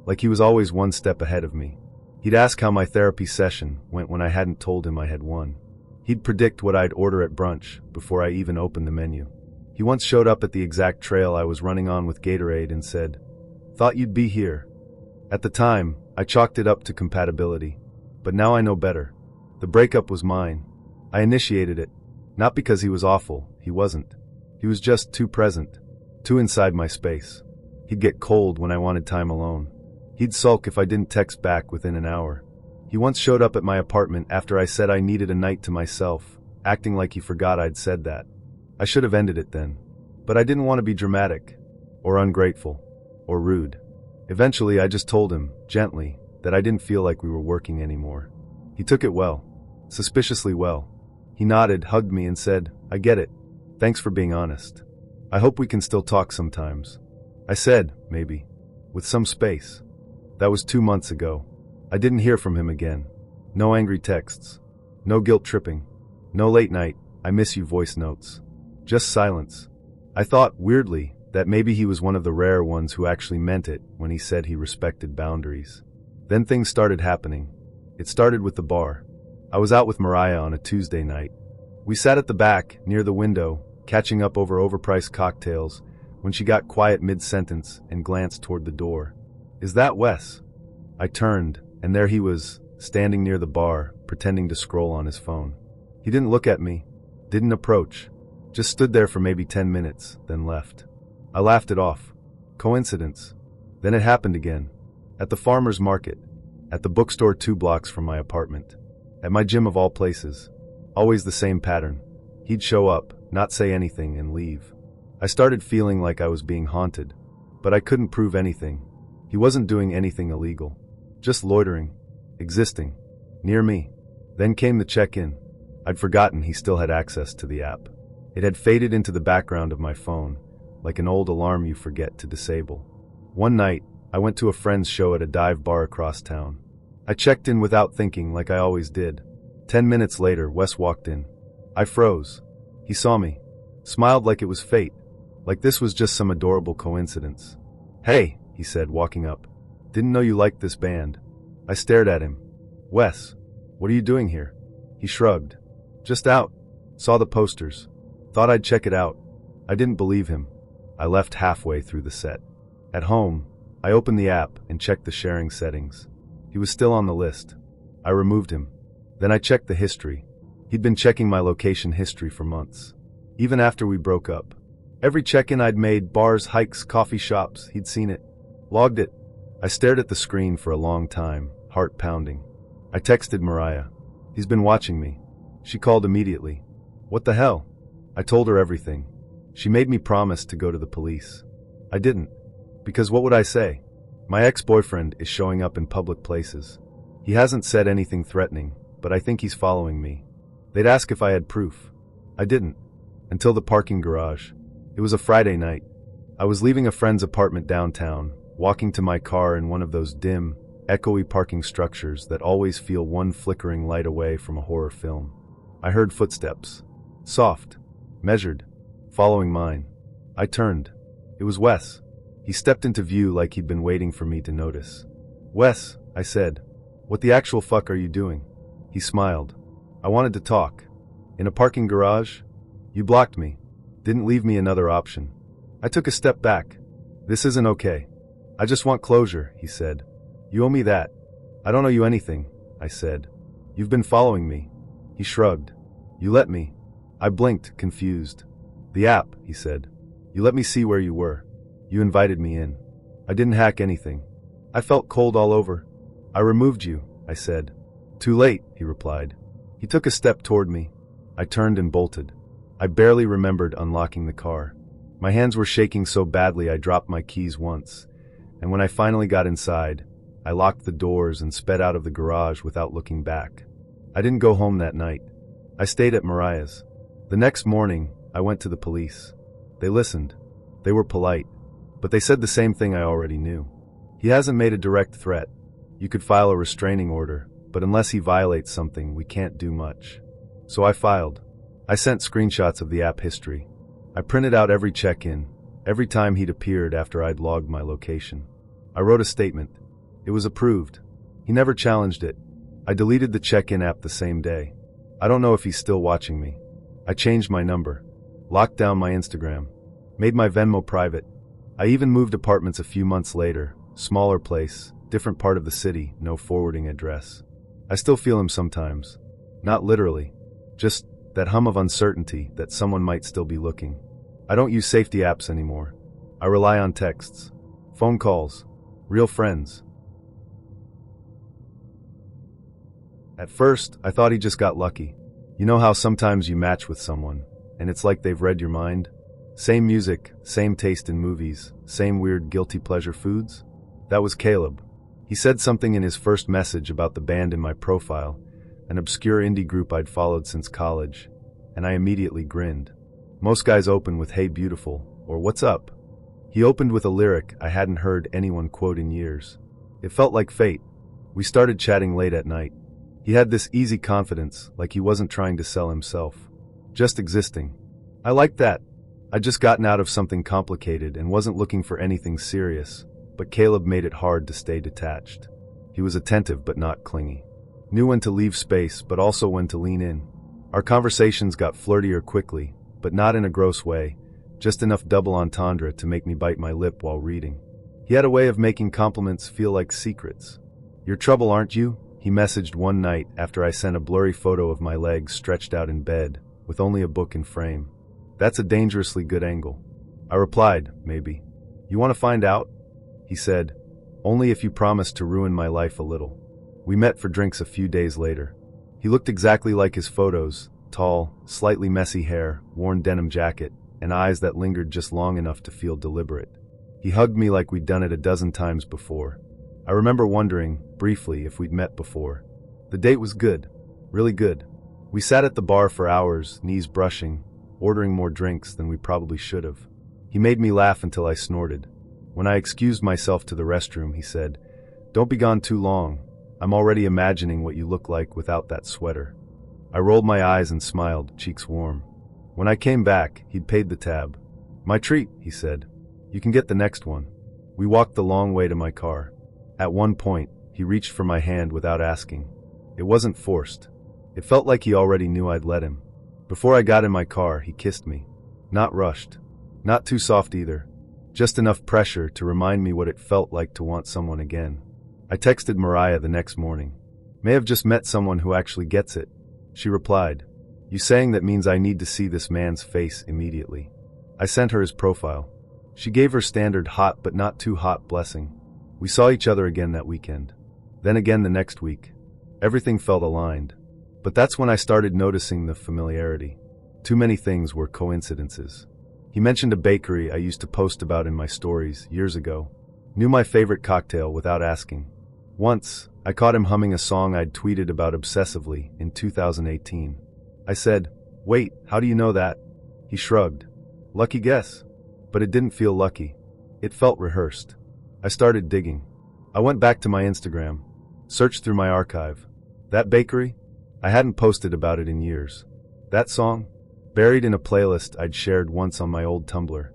Like he was always one step ahead of me. He'd ask how my therapy session went when I hadn't told him I had one. He'd predict what I'd order at brunch before I even opened the menu. He once showed up at the exact trail I was running on with Gatorade and said, "Thought you'd be here." At the time, I chalked it up to compatibility. But now I know better. The breakup was mine. I initiated it. Not because he was awful, he wasn't. He was just too present. Too inside my space. He'd get cold when I wanted time alone. He'd sulk if I didn't text back within an hour. He once showed up at my apartment after I said I needed a night to myself, acting like he forgot I'd said that. I should have ended it then. But I didn't want to be dramatic, or ungrateful, or rude. Eventually I just told him, gently, that I didn't feel like we were working anymore. He took it well. Suspiciously well. He nodded, hugged me, and said, "I get it. Thanks for being honest. I hope we can still talk sometimes." I said, maybe. With some space. That was 2 months ago. I didn't hear from him again. No angry texts. No guilt tripping. No late night, "I miss you" voice notes. Just silence. I thought, weirdly, that maybe he was one of the rare ones who actually meant it when he said he respected boundaries. Then things started happening. It started with the bar. I was out with Mariah on a Tuesday night. We sat at the back, near the window, catching up over overpriced cocktails, when she got quiet mid-sentence and glanced toward the door. "Is that Wes?" I turned, and there he was, standing near the bar, pretending to scroll on his phone. He didn't look at me, didn't approach, just stood there for maybe 10 minutes, then left. I laughed it off. Coincidence. Then it happened again. At the farmer's market. At the bookstore 2 blocks from my apartment. At my gym of all places. Always the same pattern. He'd show up, not say anything, and leave. I started feeling like I was being haunted. But I couldn't prove anything. He wasn't doing anything illegal. Just loitering. Existing. Near me. Then came the check-in. I'd forgotten he still had access to the app. It had faded into the background of my phone, like an old alarm you forget to disable. One night, I went to a friend's show at a dive bar across town. I checked in without thinking, like I always did. 10 minutes later, Wes walked in. I froze. He saw me. Smiled like it was fate. Like this was just some adorable coincidence. "Hey," he said, walking up. "Didn't know you liked this band." I stared at him. "Wes, what are you doing here?" He shrugged. "Just out. Saw the posters. Thought I'd check it out." I didn't believe him. I left halfway through the set. At home, I opened the app and checked the sharing settings. He was still on the list. I removed him. Then I checked the history. He'd been checking my location history for months. Even after we broke up. Every check-in I'd made, bars, hikes, coffee shops, he'd seen it. Logged it. I stared at the screen for a long time, heart pounding. I texted Mariah. "He's been watching me." She called immediately. "What the hell?" I told her everything. She made me promise to go to the police. I didn't. Because what would I say? My ex-boyfriend is showing up in public places. He hasn't said anything threatening, but I think he's following me. They'd ask if I had proof. I didn't. Until the parking garage. It was a Friday night. I was leaving a friend's apartment downtown, walking to my car in one of those dim, echoey parking structures that always feel one flickering light away from a horror film. I heard footsteps. Soft. Measured. Following mine. I turned. It was Wes. He stepped into view like he'd been waiting for me to notice. "Wes," I said. "What the actual fuck are you doing?" He smiled. "I wanted to talk." "In a parking garage?" "You blocked me. Didn't leave me another option." I took a step back. "This isn't okay." "I just want closure," he said. "You owe me that." "I don't owe you anything," I said. "You've been following me." He shrugged. "You let me." I blinked, confused. "The app," he said. "You let me see where you were. You invited me in." "I didn't hack anything." I felt cold all over. "I removed you," I said. "Too late," he replied. He took a step toward me. I turned and bolted. I barely remembered unlocking the car. My hands were shaking so badly I dropped my keys once, and when I finally got inside, I locked the doors and sped out of the garage without looking back. I didn't go home that night. I stayed at Mariah's. The next morning, I went to the police. They listened. They were polite. But they said the same thing I already knew. He hasn't made a direct threat. You could file a restraining order, but unless he violates something, we can't do much. So I filed. I sent screenshots of the app history. I printed out every check-in, every time he'd appeared after I'd logged my location. I wrote a statement. It was approved. He never challenged it. I deleted the check-in app the same day. I don't know if he's still watching me. I changed my number, locked down my Instagram, made my Venmo private. I even moved apartments a few months later, smaller place, different part of the city, no forwarding address. I still feel him sometimes. Not literally. Just that hum of uncertainty that someone might still be looking. I don't use safety apps anymore. I rely on texts, phone calls, real friends. At first, I thought he just got lucky. You know how sometimes you match with someone, and it's like they've read your mind? Same music, same taste in movies, same weird guilty pleasure foods? That was Caleb. He said something in his first message about the band in my profile, an obscure indie group I'd followed since college, and I immediately grinned. Most guys open with "Hey beautiful," or "What's up?" He opened with a lyric I hadn't heard anyone quote in years. It felt like fate. We started chatting late at night. He had this easy confidence, like he wasn't trying to sell himself. Just existing. I liked that. I'd just gotten out of something complicated and wasn't looking for anything serious, but Caleb made it hard to stay detached. He was attentive but not clingy. Knew when to leave space, but also when to lean in. Our conversations got flirtier quickly, but not in a gross way, just enough double entendre to make me bite my lip while reading. He had a way of making compliments feel like secrets. "You're trouble, aren't you?" he messaged one night after I sent a blurry photo of my legs stretched out in bed, with only a book in frame. "That's a dangerously good angle." I replied, "Maybe." "You want to find out?" He said, "Only if you promise to ruin my life a little." We met for drinks a few days later. He looked exactly like his photos, tall, slightly messy hair, worn denim jacket, and eyes that lingered just long enough to feel deliberate. He hugged me like we'd done it a dozen times before. I remember wondering, briefly, if we'd met before. The date was good. Really good. We sat at the bar for hours, knees brushing, ordering more drinks than we probably should have. He made me laugh until I snorted. When I excused myself to the restroom, he said, "Don't be gone too long. I'm already imagining what you look like without that sweater." I rolled my eyes and smiled, cheeks warm. When I came back, he'd paid the tab. "My treat," he said. "You can get the next one." We walked the long way to my car. At one point, he reached for my hand without asking. It wasn't forced. It felt like he already knew I'd let him. Before I got in my car, he kissed me. Not rushed. Not too soft either. Just enough pressure to remind me what it felt like to want someone again. I texted Mariah the next morning. "May have just met someone who actually gets it." She replied, "You saying that means I need to see this man's face immediately." I sent her his profile. She gave her standard hot but not too hot blessing. We saw each other again that weekend. Then again the next week. Everything felt aligned. But that's when I started noticing the familiarity. Too many things were coincidences. He mentioned a bakery I used to post about in my stories years ago. Knew my favorite cocktail without asking. Once, I caught him humming a song I'd tweeted about obsessively in 2018. I said, "Wait, how do you know that?" He shrugged. "Lucky guess." But it didn't feel lucky. It felt rehearsed. I started digging. I went back to my Instagram, searched through my archive. That bakery? I hadn't posted about it in years. That song? Buried in a playlist I'd shared once on my old Tumblr.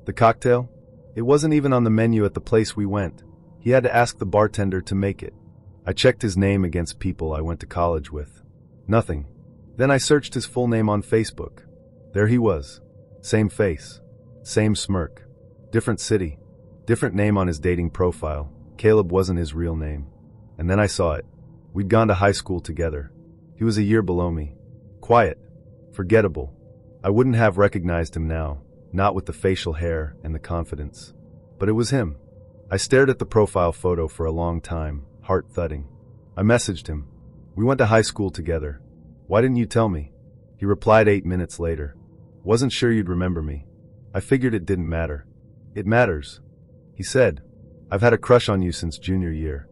The cocktail? It wasn't even on the menu at the place we went. He had to ask the bartender to make it. I checked his name against people I went to college with. Nothing. Then I searched his full name on Facebook. There he was. Same face. Same smirk. Different city. Different name on his dating profile. Caleb wasn't his real name. And then I saw it. We'd gone to high school together. He was a year below me. Quiet. Forgettable. I wouldn't have recognized him now, not with the facial hair and the confidence. But it was him. I stared at the profile photo for a long time, heart thudding. I messaged him. "We went to high school together. Why didn't you tell me?" He replied 8 minutes later. "Wasn't sure you'd remember me." I figured it didn't matter. "It matters." He said, "I've had a crush on you since junior year."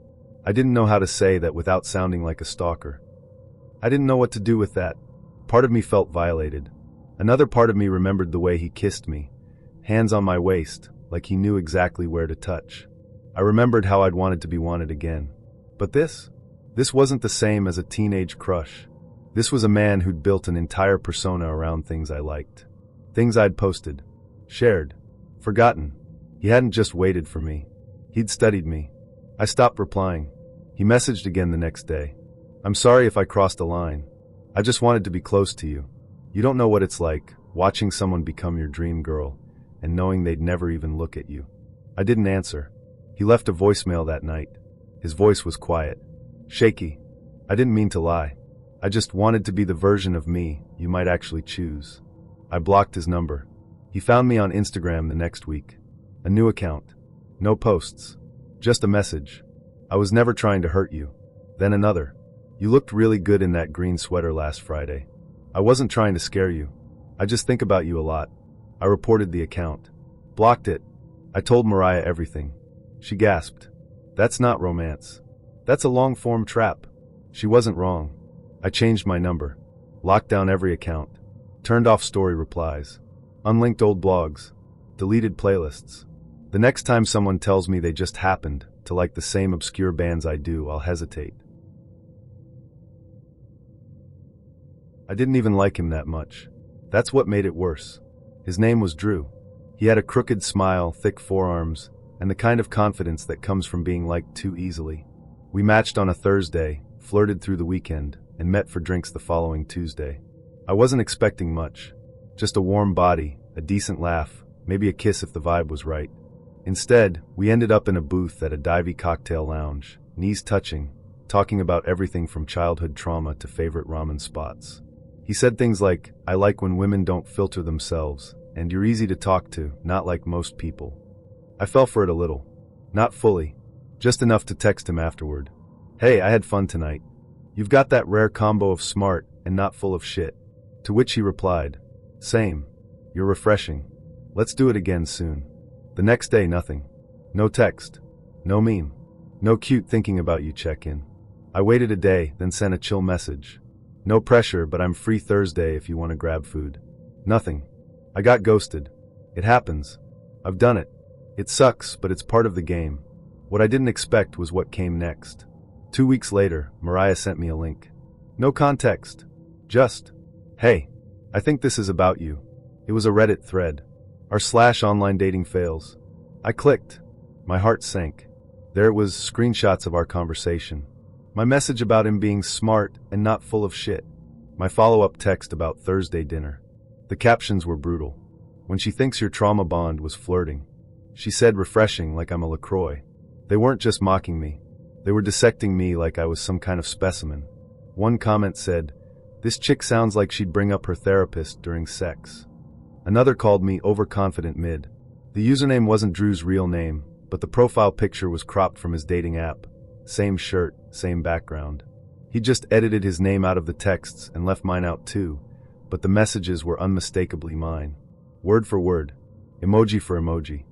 I didn't know how to say that without sounding like a stalker. I didn't know what to do with that. Part of me felt violated. Another part of me remembered the way he kissed me, hands on my waist, like he knew exactly where to touch. I remembered how I'd wanted to be wanted again. But this wasn't the same as a teenage crush. This was a man who'd built an entire persona around things I liked. Things I'd posted, shared, Forgotten. He hadn't just waited for me. He'd studied me. I stopped replying. He messaged again the next day. I'm sorry if I crossed a line. I just wanted to be close to you. You don't know what it's like, watching someone become your dream girl, and knowing they'd never even look at you. I didn't answer. He left a voicemail that night. His voice was quiet. Shaky. I didn't mean to lie. I just wanted to be the version of me you might actually choose. I blocked his number. He found me on Instagram the next week. A new account. No posts. Just a message. I was never trying to hurt you. Then another. You looked really good in that green sweater last Friday. I wasn't trying to scare you. I just think about you a lot. I reported the account. Blocked it. I told Mariah everything. She gasped. That's not romance. That's a long-form trap. She wasn't wrong. I changed my number. Locked down every account. Turned off story replies. Unlinked old blogs. Deleted playlists. The next time someone tells me they just happened to like the same obscure bands I do, I'll hesitate. I didn't even like him that much. That's what made it worse. His name was Drew. He had a crooked smile, thick forearms, and the kind of confidence that comes from being liked too easily. We matched on a Thursday, flirted through the weekend, and met for drinks the following Tuesday. I wasn't expecting much. Just a warm body, a decent laugh, maybe a kiss if the vibe was right. Instead, we ended up in a booth at a divey cocktail lounge, knees touching, talking about everything from childhood trauma to favorite ramen spots. He said things like, I like when women don't filter themselves, and you're easy to talk to, not like most people. I fell for it a little. Not fully. Just enough to text him afterward. Hey, I had fun tonight. You've got that rare combo of smart and not full of shit. To which he replied, same. You're refreshing. Let's do it again soon. The next day, nothing. No text. No meme. No cute thinking about you check-in. I waited a day, then sent a chill message. No pressure, but I'm free Thursday if you want to grab food. Nothing. I got ghosted. It happens. I've done it. It sucks, but it's part of the game. What I didn't expect was what came next. 2 weeks later, Mariah sent me a link. No context. Just, hey, I think this is about you. It was a Reddit thread. r/online dating fails. I clicked. My heart sank. There it was, screenshots of our conversation. My message about him being smart and not full of shit. My follow-up text about Thursday dinner. The captions were brutal. When she thinks your trauma bond was flirting. She said refreshing like I'm a LaCroix. They weren't just mocking me. They were dissecting me like I was some kind of specimen. One comment said, this chick sounds like she'd bring up her therapist during sex. Another called me overconfident mid. The username wasn't Drew's real name, but the profile picture was cropped from his dating app. Same shirt, same background. He just edited his name out of the texts and left mine out too, but the messages were unmistakably mine. Word for word. Emoji for emoji.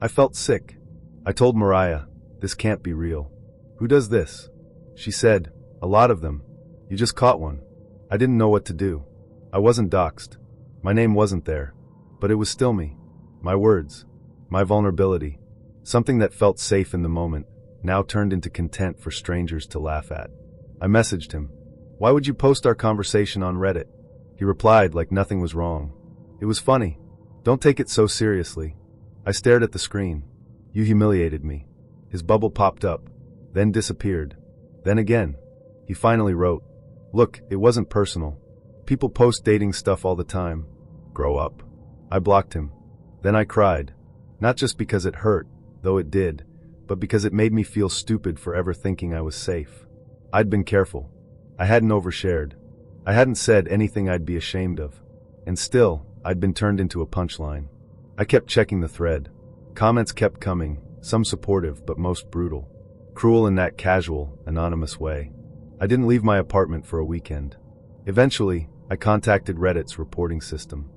I felt sick. I told Mariah, this can't be real. Who does this? She said, a lot of them. You just caught one. I didn't know what to do. I wasn't doxxed. My name wasn't there. But it was still me. My words. My vulnerability. Something that felt safe in the moment, now turned into content for strangers to laugh at. I messaged him. Why would you post our conversation on Reddit? He replied like nothing was wrong. It was funny. Don't take it so seriously. I stared at the screen. You humiliated me. His bubble popped up, then disappeared. Then again. He finally wrote, look, it wasn't personal. People post dating stuff all the time. Grow up. I blocked him. Then I cried. Not just because it hurt, though it did, but because it made me feel stupid for ever thinking I was safe. I'd been careful. I hadn't overshared. I hadn't said anything I'd be ashamed of. And still, I'd been turned into a punchline. I kept checking the thread. Comments kept coming, some supportive but most brutal. Cruel in that casual, anonymous way. I didn't leave my apartment for a weekend. Eventually, I contacted Reddit's reporting system.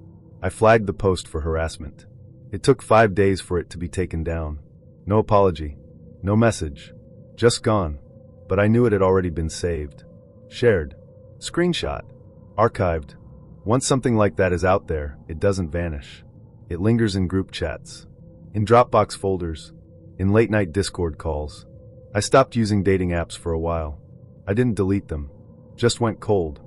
I flagged the post for harassment. It took 5 days for it to be taken down. No apology. No message. Just gone. But I knew it had already been saved. Shared. Screenshot. Archived. Once something like that is out there, it doesn't vanish. It lingers in group chats. In Dropbox folders. In late-night Discord calls. I stopped using dating apps for a while. I didn't delete them. Just went cold.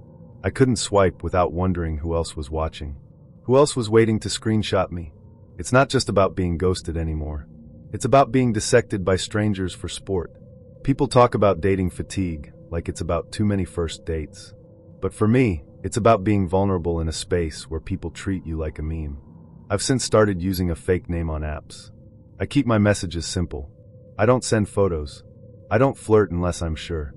I couldn't swipe without wondering who else was watching. Who else was waiting to screenshot me? It's not just about being ghosted anymore. It's about being dissected by strangers for sport. People talk about dating fatigue, like it's about too many first dates. But for me, it's about being vulnerable in a space where people treat you like a meme. I've since started using a fake name on apps. I keep my messages simple. I don't send photos. I don't flirt unless I'm sure.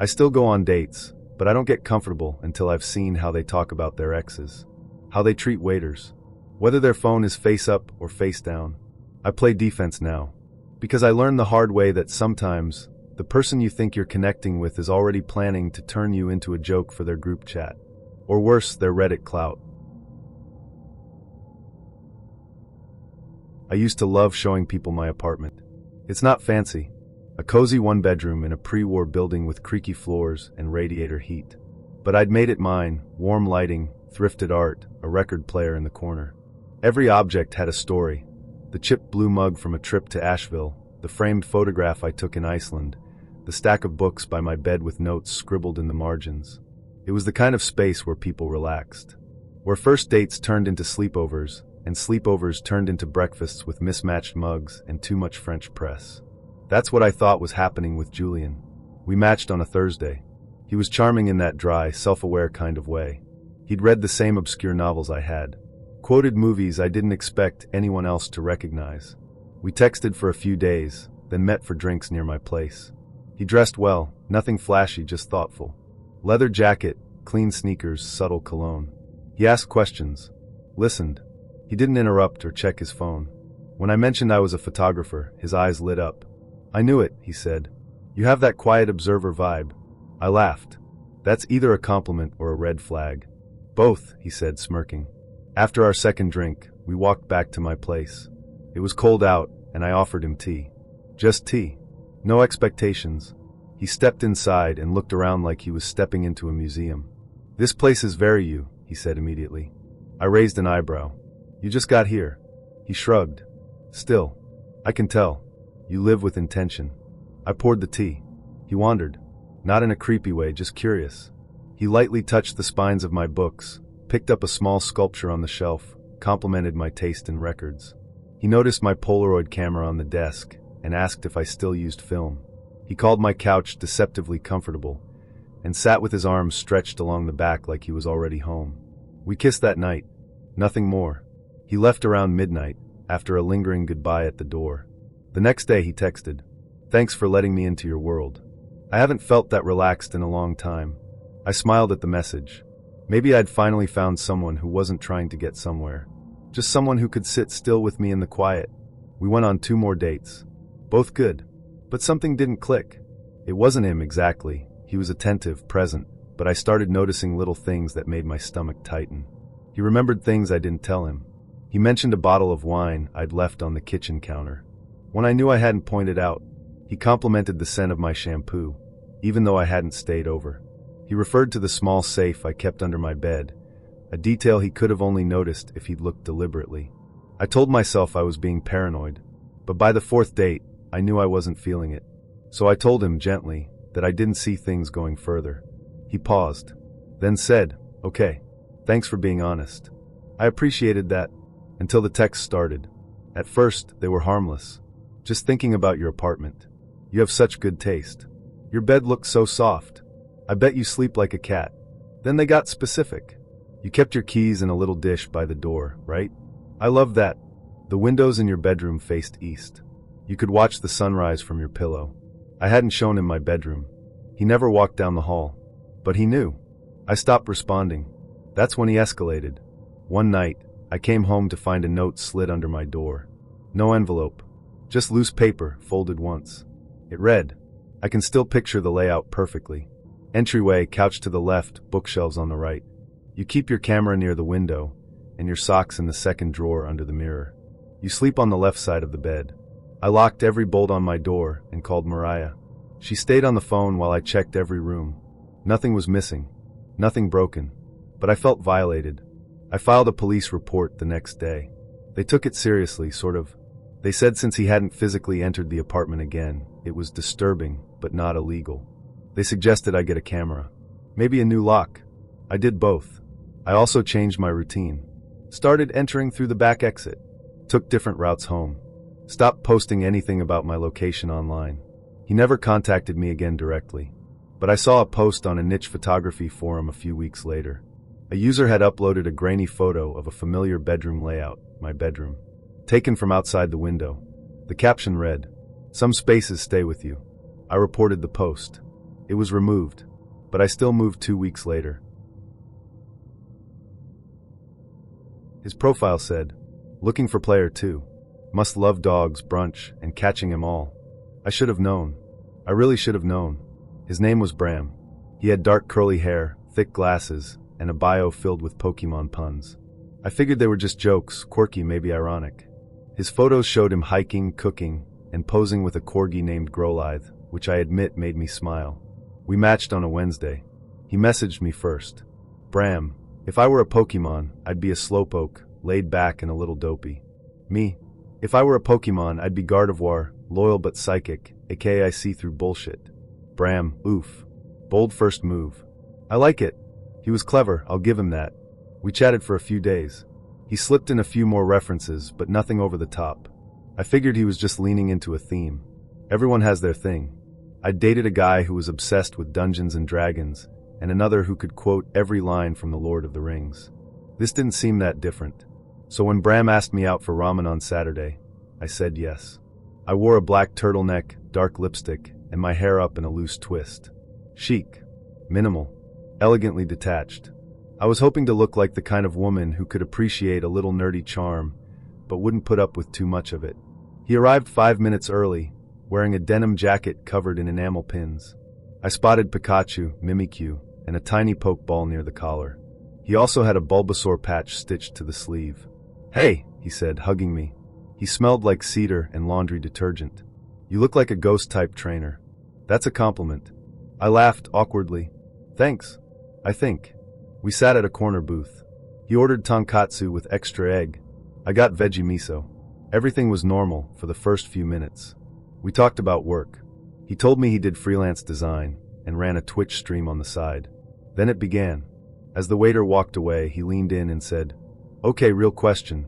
I still go on dates, but I don't get comfortable until I've seen how they talk about their exes, how they treat waiters, whether their phone is face up or face down. I play defense now, because I learned the hard way that sometimes the person you think you're connecting with is already planning to turn you into a joke for their group chat, or worse, their Reddit clout. I used to love showing people my apartment. It's not fancy. A cozy one-bedroom in a pre-war building with creaky floors and radiator heat. But I'd made it mine: warm lighting, thrifted art, a record player in the corner. Every object had a story. The chipped blue mug from a trip to Asheville, the framed photograph I took in Iceland, the stack of books by my bed with notes scribbled in the margins. It was the kind of space where people relaxed, where first dates turned into sleepovers, and sleepovers turned into breakfasts with mismatched mugs and too much French press. That's what I thought was happening with Julian. We matched on a Thursday. He was charming in that dry, self-aware kind of way. He'd read the same obscure novels I had, quoted movies I didn't expect anyone else to recognize. We texted for a few days, then met for drinks near my place. He dressed well, nothing flashy, just thoughtful. Leather jacket, clean sneakers, subtle cologne. He asked questions, listened. He didn't interrupt or check his phone. When I mentioned I was a photographer, his eyes lit up. "I knew it," he said. "You have that quiet observer vibe." I laughed. "That's either a compliment or a red flag." "Both," he said, smirking. After our second drink, we walked back to my place. It was cold out, and I offered him tea. Just tea. No expectations. He stepped inside and looked around like he was stepping into a museum. "This place is very you," he said immediately. I raised an eyebrow. "You just got here." He shrugged. "Still, I can tell. You live with intention." I poured the tea. He wondered. Not in a creepy way, just curious. He lightly touched the spines of my books, picked up a small sculpture on the shelf, complimented my taste in records. He noticed my Polaroid camera on the desk and asked if I still used film. He called my couch deceptively comfortable and sat with his arms stretched along the back like he was already home. We kissed that night. Nothing more. He left around midnight, after a lingering goodbye at the door. The next day he texted, "Thanks for letting me into your world." I haven't felt that relaxed in a long time. I smiled at the message. Maybe I'd finally found someone who wasn't trying to get somewhere. Just someone who could sit still with me in the quiet. We went on 2 more dates. Both good. But something didn't click. It wasn't him exactly. He was attentive, present, but I started noticing little things that made my stomach tighten. He remembered things I didn't tell him. He mentioned a bottle of wine I'd left on the kitchen counter. When I knew I hadn't pointed out, he complimented the scent of my shampoo, even though I hadn't stayed over. He referred to the small safe I kept under my bed, a detail he could have only noticed if he'd looked deliberately. I told myself I was being paranoid, but by the 4th date, I knew I wasn't feeling it. So I told him gently that I didn't see things going further. He paused, then said, "Okay, thanks for being honest." I appreciated that, until the texts started. At first, they were harmless. "Just thinking about your apartment. You have such good taste. Your bed looks so soft. I bet you sleep like a cat." Then they got specific. "You kept your keys in a little dish by the door, right? I love that. The windows in your bedroom faced east. You could watch the sunrise from your pillow." I hadn't shown him my bedroom. He never walked down the hall. But he knew. I stopped responding. That's when he escalated. One night, I came home to find a note slid under my door. No envelope. Just loose paper, folded once. It read. I can still picture the layout perfectly. Entryway, couch to the left, bookshelves on the right. You keep your camera near the window, and your socks in the second drawer under the mirror. You sleep on the left side of the bed. I locked every bolt on my door and called Mariah. She stayed on the phone while I checked every room. Nothing was missing. Nothing broken. But I felt violated. I filed a police report the next day. They took it seriously, sort of. They said since he hadn't physically entered the apartment again, it was disturbing, but not illegal. They suggested I get a camera. Maybe a new lock. I did both. I also changed my routine. Started entering through the back exit. Took different routes home. Stopped posting anything about my location online. He never contacted me again directly. But I saw a post on a niche photography forum a few weeks later. A user had uploaded a grainy photo of a familiar bedroom layout, my bedroom, taken from outside the window. The caption read, "Some spaces stay with you." I reported the post. It was removed, but I still moved 2 weeks later. His profile said, "Looking for player 2. Must love dogs, brunch, and catching 'em all." I should have known. I really should have known. His name was Bram. He had dark curly hair, thick glasses, and a bio filled with Pokemon puns. I figured they were just jokes, quirky, maybe ironic. His photos showed him hiking, cooking, and posing with a corgi named Growlithe, which I admit made me smile. We matched on a Wednesday. He messaged me first. "Bram, if I were a Pokemon, I'd be a Slowpoke, laid back and a little dopey." Me? If I were a Pokemon, I'd be Gardevoir, loyal but psychic, aka I see through bullshit. Bram, oof. Bold first move. I like it. He was clever, I'll give him that. We chatted for a few days. He slipped in a few more references, but nothing over the top. I figured he was just leaning into a theme. Everyone has their thing. I dated a guy who was obsessed with Dungeons and Dragons, and another who could quote every line from The Lord of the Rings. This didn't seem that different. So when Bram asked me out for ramen on Saturday, I said yes. I wore a black turtleneck, dark lipstick, and my hair up in a loose twist. Chic. Minimal. Elegantly detached. I was hoping to look like the kind of woman who could appreciate a little nerdy charm, but wouldn't put up with too much of it. He arrived 5 minutes early, wearing a denim jacket covered in enamel pins. I spotted Pikachu, Mimikyu, and a tiny Pokeball near the collar. He also had a Bulbasaur patch stitched to the sleeve. "Hey," he said, hugging me. He smelled like cedar and laundry detergent. "You look like a ghost-type trainer." "That's a compliment." I laughed awkwardly. "Thanks. I think." We sat at a corner booth. He ordered tonkatsu with extra egg. I got veggie miso. Everything was normal for the first few minutes. We talked about work. He told me he did freelance design and ran a Twitch stream on the side. Then it began. As the waiter walked away, he leaned in and said, "Okay, real question.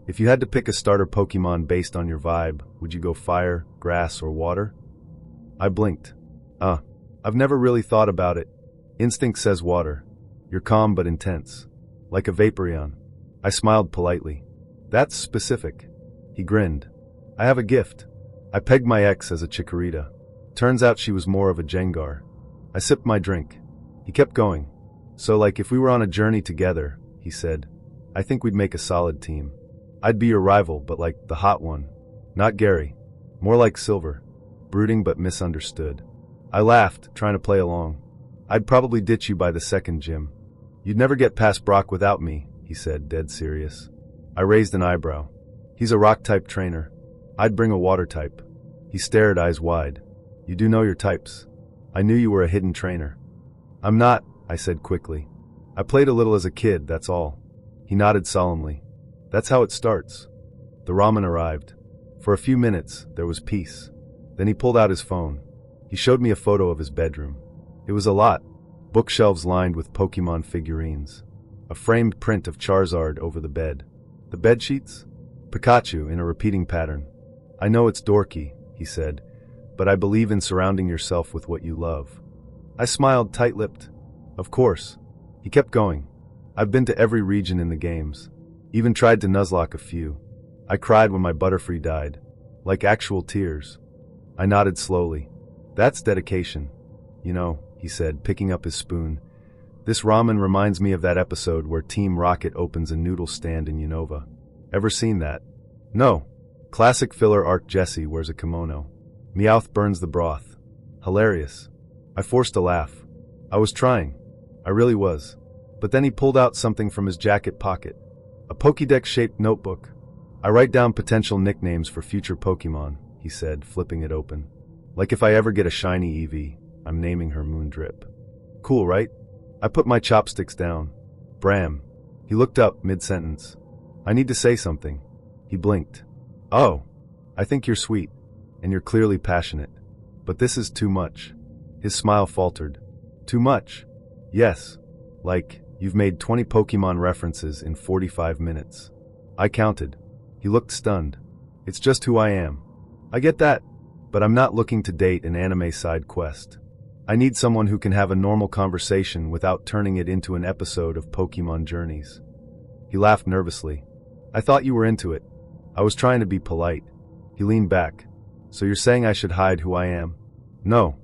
If you had to pick a starter Pokemon based on your vibe, would you go fire, grass, or water?" I blinked. I've never really thought about it. Instinct says water. You're calm but intense. Like a Vaporeon. I smiled politely. "That's specific." He grinned. "I have a gift. I pegged my ex as a Chikorita. Turns out she was more of a Jengar." I sipped my drink. He kept going. "So like if we were on a journey together," he said, "I think we'd make a solid team. I'd be your rival, but like the hot one. Not Gary. More like Silver. Brooding but misunderstood." I laughed, trying to play along. "I'd probably ditch you by the second gym." "You'd never get past Brock without me," he said, dead serious. I raised an eyebrow. "He's a rock-type trainer. I'd bring a water type." He stared, eyes wide. "You do know your types. I knew you were a hidden trainer." "I'm not," I said quickly. "I played a little as a kid, that's all." He nodded solemnly. "That's how it starts." The ramen arrived. For a few minutes, there was peace. Then he pulled out his phone. He showed me a photo of his bedroom. It was a lot. Bookshelves lined with Pokemon figurines. A framed print of Charizard over the bed. The bed sheets? Pikachu in a repeating pattern. "I know it's dorky," he said, "but I believe in surrounding yourself with what you love." I smiled tight-lipped. "Of course." He kept going. "I've been to every region in the games. Even tried to nuzlocke a few. I cried when my Butterfree died. Like actual tears." I nodded slowly. "That's dedication. You know," he said, picking up his spoon. "This ramen reminds me of that episode where Team Rocket opens a noodle stand in Unova. Ever seen that?" "No." Classic filler arc. Jesse wears a kimono. Meowth burns the broth. Hilarious. I forced a laugh. I was trying. I really was. But then he pulled out something from his jacket pocket. A Pokédex-shaped notebook. "I write down potential nicknames for future Pokemon," he said, flipping it open. "Like if I ever get a shiny Eevee, I'm naming her Moondrip." Cool, right? I put my chopsticks down. "Bram." He looked up mid-sentence. "I need to say something." He blinked. "Oh, I think you're sweet, and you're clearly passionate. But this is too much." His smile faltered. "Too much?" "Yes. Like, you've made 20 Pokemon references in 45 minutes. I counted." He looked stunned. It's just who I am. I get that, but I'm not looking to date an anime side quest. I need someone who can have a normal conversation without turning it into an episode of Pokemon Journeys. He laughed nervously. I thought you were into it. I was trying to be polite. He leaned back. So you're saying I should hide who I am? No.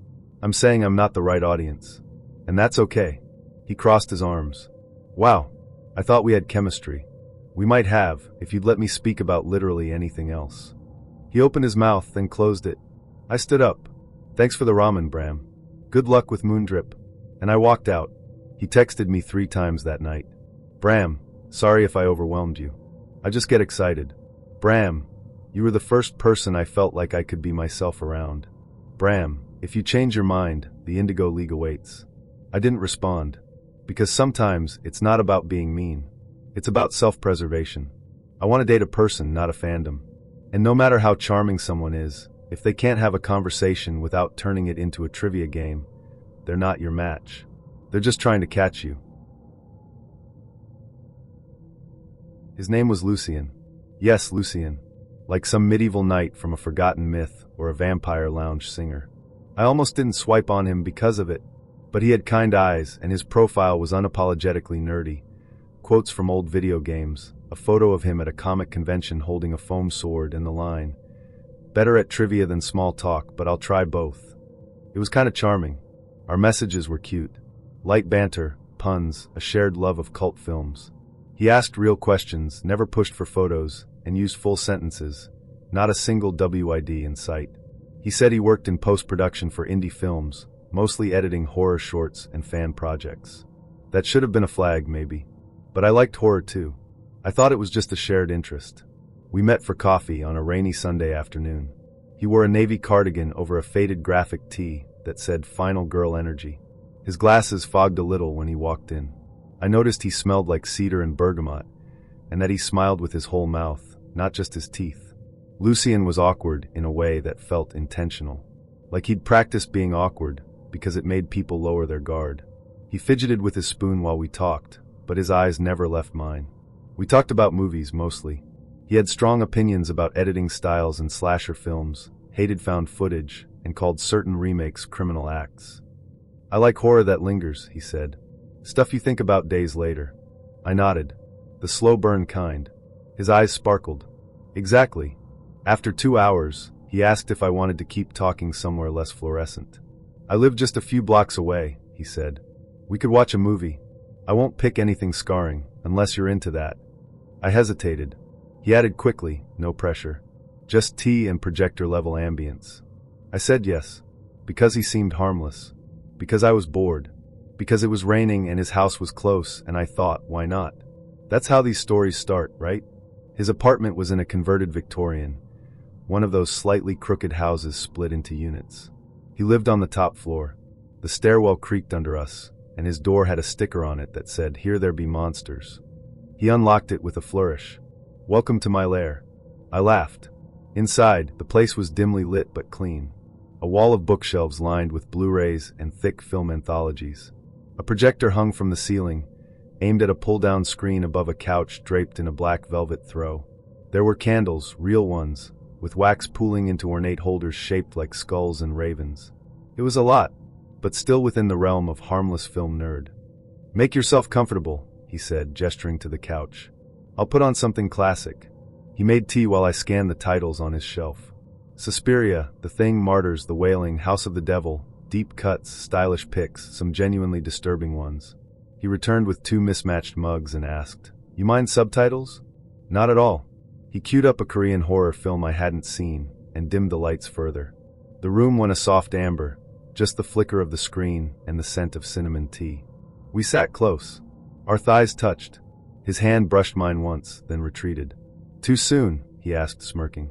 I'm saying I'm not the right audience. And that's okay. He crossed his arms. Wow. I thought we had chemistry. We might have, if you'd let me speak about literally anything else. He opened his mouth, then closed it. I stood up. Thanks for the ramen, Bram. Good luck with Moondrip. And I walked out. He texted me 3 times that night. Bram, sorry if I overwhelmed you. I just get excited. Bram, you were the first person I felt like I could be myself around. Bram, if you change your mind, the Indigo League awaits. I didn't respond. Because sometimes it's not about being mean. It's about self-preservation. I want to date a person, not a fandom. And no matter how charming someone is, if they can't have a conversation without turning it into a trivia game, they're not your match. They're just trying to catch you. His name was Lucien. Yes, Lucien. Like some medieval knight from a forgotten myth or a vampire lounge singer. I almost didn't swipe on him because of it, but he had kind eyes and his profile was unapologetically nerdy. Quotes from old video games, a photo of him at a comic convention holding a foam sword and the line, "Better at trivia than small talk, but I'll try both." It was kind of charming. Our messages were cute. Light banter, puns, a shared love of cult films. He asked real questions, never pushed for photos, and used full sentences. Not a single WID in sight. He said he worked in post-production for indie films, mostly editing horror shorts and fan projects. That should have been a flag, maybe. But I liked horror too. I thought it was just a shared interest. We met for coffee on a rainy Sunday afternoon. He wore a navy cardigan over a faded graphic tee that said Final Girl Energy. His glasses fogged a little when he walked in. I noticed he smelled like cedar and bergamot, and that he smiled with his whole mouth, not just his teeth. Lucien was awkward in a way that felt intentional. Like he'd practiced being awkward because it made people lower their guard. He fidgeted with his spoon while we talked, but his eyes never left mine. We talked about movies mostly. He had strong opinions about editing styles in slasher films, hated found footage, and called certain remakes criminal acts. I like horror that lingers, he said. Stuff you think about days later. I nodded. The slow burn kind. His eyes sparkled. Exactly. After 2 hours, he asked if I wanted to keep talking somewhere less fluorescent. I live just a few blocks away, he said. We could watch a movie. I won't pick anything scarring, unless you're into that. I hesitated. He added quickly, no pressure. Just tea and projector-level ambience. I said yes. Because he seemed harmless. Because I was bored. Because it was raining and his house was close, and I thought, why not? That's how these stories start, right? His apartment was in a converted Victorian, one of those slightly crooked houses split into units. He lived on the top floor. The stairwell creaked under us, and his door had a sticker on it that said, "Here there be monsters." He unlocked it with a flourish. "Welcome to my lair." I laughed. Inside, the place was dimly lit but clean. A wall of bookshelves lined with Blu-rays and thick film anthologies. A projector hung from the ceiling, aimed at a pull-down screen above a couch draped in a black velvet throw. There were candles, real ones, with wax pooling into ornate holders shaped like skulls and ravens. It was a lot, but still within the realm of harmless film nerd. "Make yourself comfortable," he said, gesturing to the couch. "I'll put on something classic." He made tea while I scanned the titles on his shelf. Suspiria, The Thing, Martyrs, The Wailing, House of the Devil, deep cuts, stylish picks, some genuinely disturbing ones. He returned with 2 mismatched mugs and asked, "You mind subtitles?" "Not at all." He queued up a Korean horror film I hadn't seen and dimmed the lights further. The room went a soft amber, just the flicker of the screen and the scent of cinnamon tea. We sat close. Our thighs touched. His hand brushed mine once, then retreated. "Too soon?" he asked, smirking.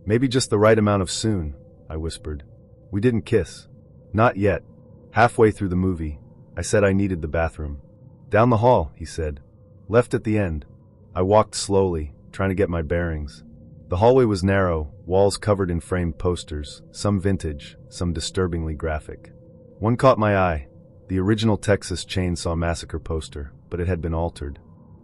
"Maybe just the right amount of soon," I whispered. We didn't kiss. Not yet. Halfway through the movie, I said I needed the bathroom. "Down the hall," he said. "Left at the end." I walked slowly, trying to get my bearings. The hallway was narrow, walls covered in framed posters, some vintage, some disturbingly graphic. One caught my eye, the original Texas Chainsaw Massacre poster, but it had been altered.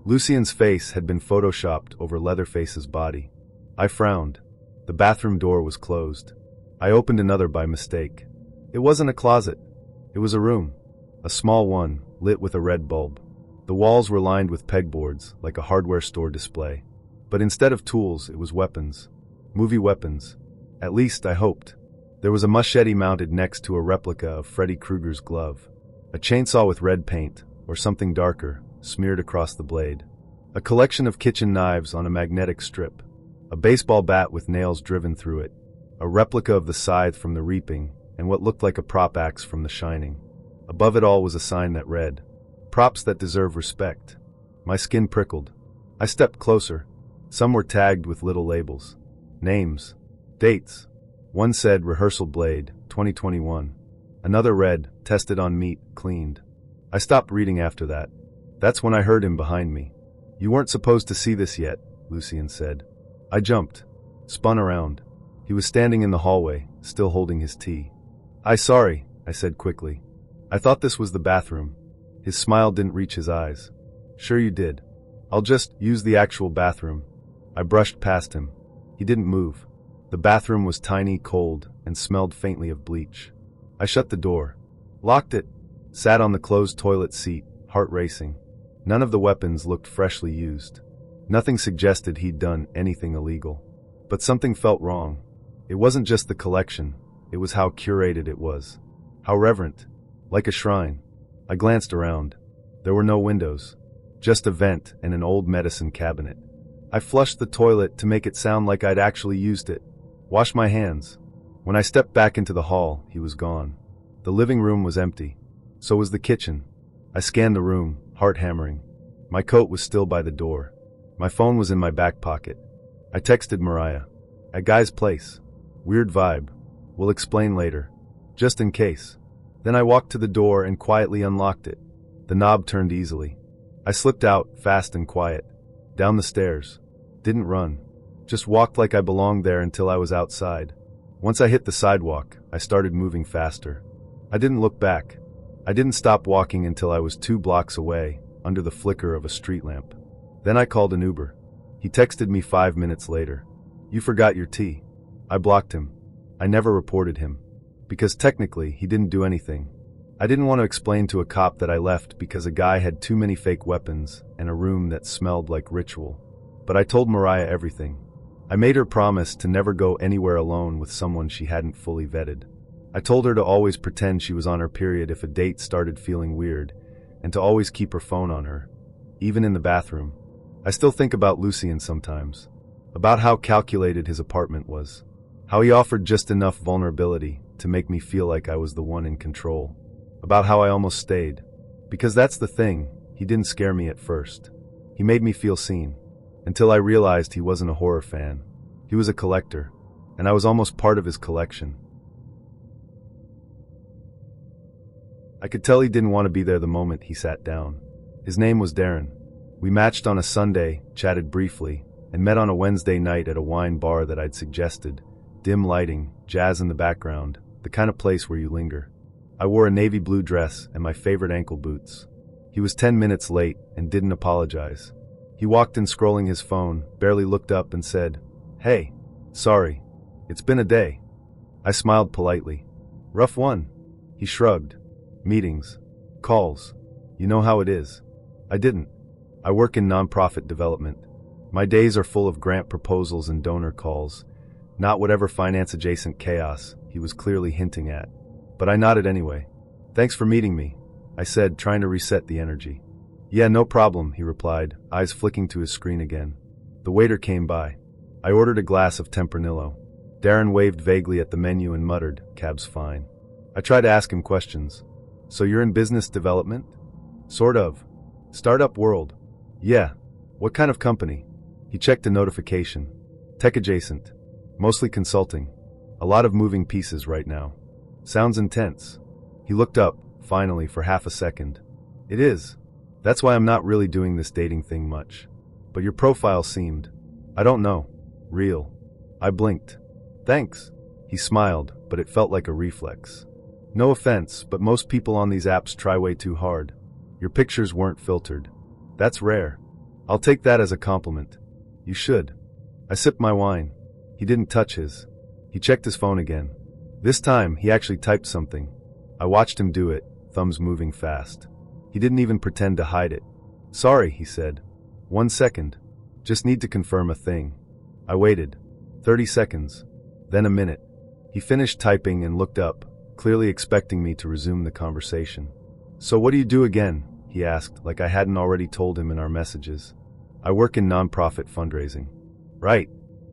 Lucien's face had been photoshopped over Leatherface's body. I frowned. The bathroom door was closed. I opened another by mistake. It wasn't a closet. It was a room. A small one, lit with a red bulb. The walls were lined with pegboards, like a hardware store display. But instead of tools, it was weapons. Movie weapons. At least, I hoped. There was a machete mounted next to a replica of Freddy Krueger's glove. A chainsaw with red paint, or something darker, smeared across the blade. A collection of kitchen knives on a magnetic strip. A baseball bat with nails driven through it. A replica of the scythe from The Reaping, and what looked like a prop axe from The Shining. Above it all was a sign that read, "Props that deserve respect." My skin prickled. I stepped closer. Some were tagged with little labels. Names. Dates. One said Rehearsal Blade, 2021. Another read, Tested on meat, cleaned. I stopped reading after that. That's when I heard him behind me. "You weren't supposed to see this yet," Lucien said. I jumped. Spun around. He was standing in the hallway, still holding his tea. Sorry," I said quickly. "I thought this was the bathroom." His smile didn't reach his eyes. "Sure you did. I'll just use the actual bathroom." I brushed past him. He didn't move. The bathroom was tiny, cold, and smelled faintly of bleach. I shut the door. Locked it. Sat on the closed toilet seat, heart racing. None of the weapons looked freshly used. Nothing suggested he'd done anything illegal. But something felt wrong. It wasn't just the collection. It was how curated it was. How reverent. Like a shrine. I glanced around. There were no windows. Just a vent and an old medicine cabinet. I flushed the toilet to make it sound like I'd actually used it. Washed my hands. When I stepped back into the hall, he was gone. The living room was empty. So was the kitchen. I scanned the room, heart hammering. My coat was still by the door. My phone was in my back pocket. I texted Mariah. "At Guy's place. Weird vibe. We'll explain later. Just in case." Then I walked to the door and quietly unlocked it. The knob turned easily. I slipped out, fast and quiet. Down the stairs. Didn't run. Just walked like I belonged there until I was outside. Once I hit the sidewalk, I started moving faster. I didn't look back. I didn't stop walking until I was 2 blocks away, under the flicker of a street lamp. Then I called an Uber. He texted me 5 minutes later. "You forgot your tea." I blocked him. I never reported him. Because technically, he didn't do anything. I didn't want to explain to a cop that I left because a guy had too many fake weapons and a room that smelled like ritual. But I told Mariah everything. I made her promise to never go anywhere alone with someone she hadn't fully vetted. I told her to always pretend she was on her period if a date started feeling weird, and to always keep her phone on her, even in the bathroom. I still think about Lucien sometimes. About how calculated his apartment was. How he offered just enough vulnerability to make me feel like I was the one in control. About how I almost stayed. Because that's the thing, he didn't scare me at first. He made me feel seen. Until I realized he wasn't a horror fan. He was a collector. And I was almost part of his collection. I could tell he didn't want to be there the moment he sat down. His name was Darren. We matched on a Sunday, chatted briefly, and met on a Wednesday night at a wine bar that I'd suggested. Dim lighting, jazz in the background, the kind of place where you linger. I wore a navy blue dress and my favorite ankle boots. He was 10 minutes late and didn't apologize. He walked in scrolling his phone, barely looked up and said, "Hey, sorry. It's been a day." I smiled politely. "Rough one." He shrugged. "Meetings. Calls. You know how it is." I didn't. I work in nonprofit development. My days are full of grant proposals and donor calls. Not whatever finance-adjacent chaos he was clearly hinting at. But I nodded anyway. "Thanks for meeting me," I said, trying to reset the energy. "Yeah, no problem," he replied, eyes flicking to his screen again. The waiter came by. I ordered a glass of Tempranillo. Darren waved vaguely at the menu and muttered, "Cab's fine." I tried to ask him questions. "So you're in business development?" "Sort of. Startup world." "Yeah. What kind of company?" He checked a notification. "Tech adjacent. Mostly consulting. A lot of moving pieces right now." "Sounds intense." He looked up, finally, for half a second. "It is. That's why I'm not really doing this dating thing much. But your profile seemed, I don't know, real." I blinked. "Thanks." He smiled, but it felt like a reflex. "No offense, but most people on these apps try way too hard. Your pictures weren't filtered. That's rare. I'll take that as a compliment." "You should." I I sipped my wine. He didn't touch his. He checked his phone again. This time, he actually typed something. I watched him do it, thumbs moving fast. He didn't even pretend to hide it. Sorry, he said. 1 second. Just need to confirm a thing. I waited. 30 seconds. Then a minute. He finished typing and looked up, clearly expecting me to resume the conversation. So what do you do again? He asked, like I hadn't already told him in our messages. I work in nonprofit fundraising. Right.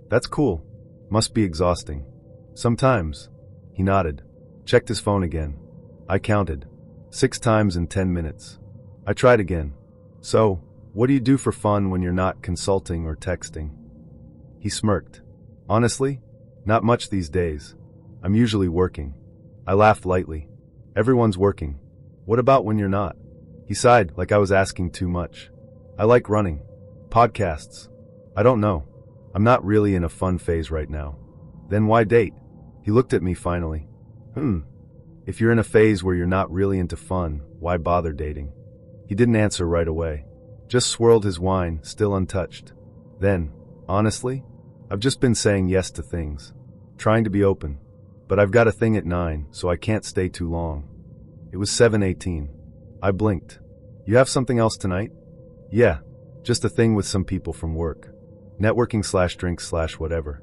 That's cool. Must be exhausting. Sometimes. He nodded. Checked his phone again. I counted. 6 times in 10 minutes. I tried again. So, what do you do for fun when you're not consulting or texting? He smirked. Honestly, not much these days. I'm usually working. I laughed lightly. Everyone's working. What about when you're not? He sighed, like I was asking too much. I like running. Podcasts. I don't know. I'm not really in a fun phase right now. Then why date? He looked at me finally. If you're in a phase where you're not really into fun, why bother dating? He didn't answer right away. Just swirled his wine, still untouched. Then, honestly, I've just been saying yes to things. Trying to be open. But I've got a thing at 9, so I can't stay too long. It was 7:18. I blinked. You have something else tonight? Yeah, just a thing with some people from work. Networking/drinks/whatever.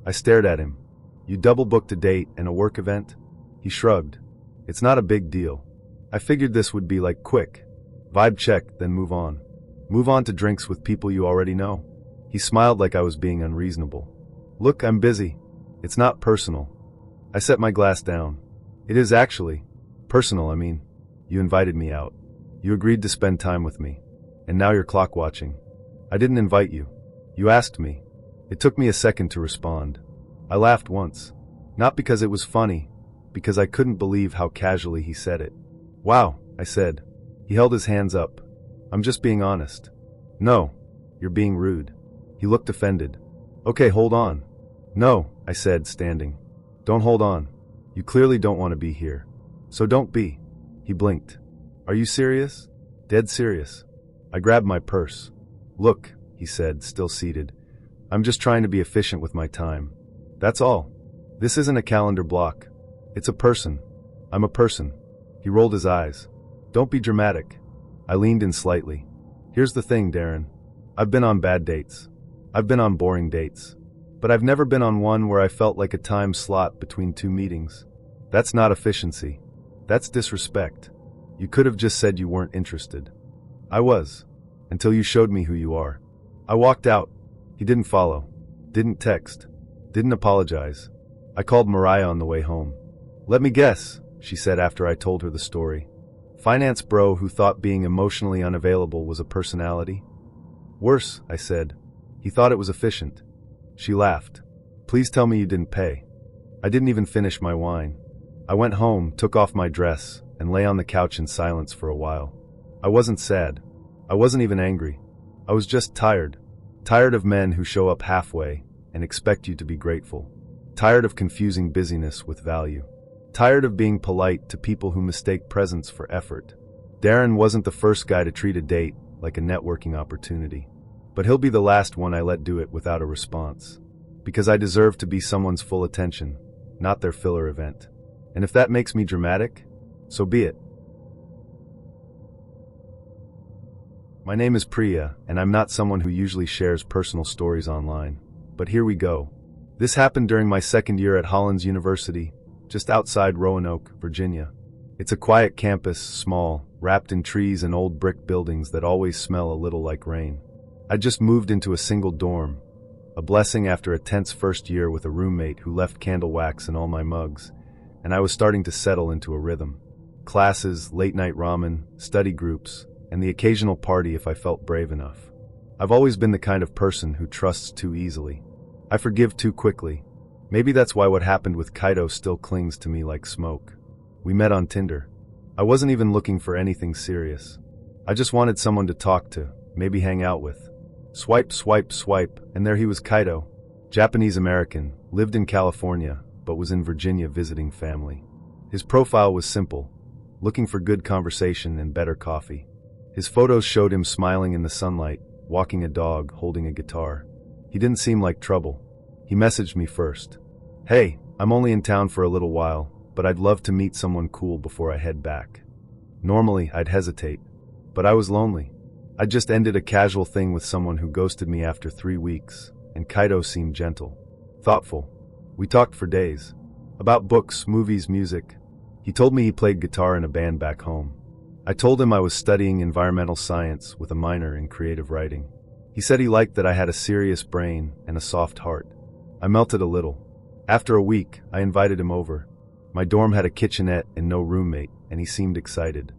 I stared at him. You double booked a date and a work event? He shrugged. It's not a big deal. I figured this would be like quick. Vibe check, then move on. Move on to drinks with people you already know. He smiled like I was being unreasonable. Look, I'm busy. It's not personal. I set my glass down. It is actually. Personal, I mean. You invited me out. You agreed to spend time with me. And now you're clock watching. I didn't invite you. You asked me. It took me a second to respond. I laughed once. Not because it was funny, because I couldn't believe how casually he said it. Wow, I said. He held his hands up. I'm just being honest. No, you're being rude. He looked offended. Okay, hold on. No, I said, standing. Don't hold on. You clearly don't want to be here. So don't be. He blinked. Are you serious? Dead serious. I grabbed my purse. Look, he said, still seated. I'm just trying to be efficient with my time. That's all. This isn't a calendar block. It's a person. I'm a person. He rolled his eyes. Don't be dramatic. I leaned in slightly. Here's the thing, Darren. I've been on bad dates. I've been on boring dates. But I've never been on one where I felt like a time slot between 2 meetings. That's not efficiency. That's disrespect. You could have just said you weren't interested. I was. Until you showed me who you are. I walked out. He didn't follow. Didn't text. Didn't apologize. I called Mariah on the way home. Let me guess, she said after I told her the story. Finance bro who thought being emotionally unavailable was a personality? Worse, I said. He thought it was efficient. She laughed. Please tell me you didn't pay. I didn't even finish my wine. I went home, took off my dress, and lay on the couch in silence for a while. I wasn't sad. I wasn't even angry. I was just tired. Tired of men who show up halfway and expect you to be grateful. Tired of confusing busyness with value. Tired of being polite to people who mistake presence for effort. Darren wasn't the first guy to treat a date like a networking opportunity. But he'll be the last one I let do it without a response. Because I deserve to be someone's full attention, not their filler event. And if that makes me dramatic, so be it. My name is Priya, and I'm not someone who usually shares personal stories online. But here we go. This happened during my second year at Hollins University, just outside Roanoke, Virginia. It's a quiet campus, small, wrapped in trees and old brick buildings that always smell a little like rain. I just moved into a single dorm, a blessing after a tense first year with a roommate who left candle wax in all my mugs, and I was starting to settle into a rhythm. Classes, late-night ramen, study groups, and the occasional party if I felt brave enough. I've always been the kind of person who trusts too easily. I forgive too quickly. Maybe that's why what happened with Kaito still clings to me like smoke. We met on Tinder. I wasn't even looking for anything serious. I just wanted someone to talk to, maybe hang out with. Swipe, swipe, swipe, and there he was, Kaito. Japanese-American, lived in California, but was in Virginia visiting family. His profile was simple, looking for good conversation and better coffee. His photos showed him smiling in the sunlight, walking a dog, holding a guitar. He didn't seem like trouble. He messaged me first. "Hey, I'm only in town for a little while, but I'd love to meet someone cool before I head back." Normally, I'd hesitate, but I was lonely. I'd just ended a casual thing with someone who ghosted me after 3 weeks, and Kaido seemed gentle, thoughtful. We talked for days. About books, movies, music. He told me he played guitar in a band back home. I told him I was studying environmental science with a minor in creative writing. He said he liked that I had a serious brain and a soft heart. I melted a little. After a week, I invited him over. My dorm had a kitchenette and no roommate, and he seemed excited.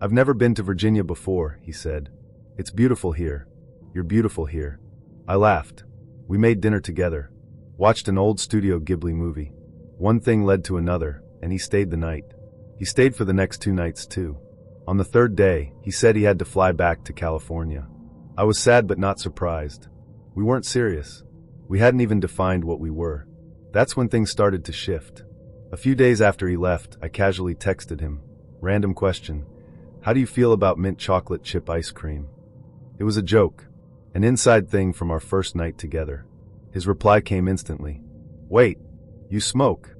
"I've never been to Virginia before," he said. "It's beautiful here. You're beautiful here." I laughed. We made dinner together. Watched an old Studio Ghibli movie. One thing led to another, and he stayed the night. He stayed for the next 2 nights too. On the 3rd day, he said he had to fly back to California. I was sad but not surprised. We weren't serious. We hadn't even defined what we were. That's when things started to shift. A few days after he left, I casually texted him. Random question. "How do you feel about mint chocolate chip ice cream?" It was a joke. An inside thing from our first night together. His reply came instantly. "Wait, you smoke?"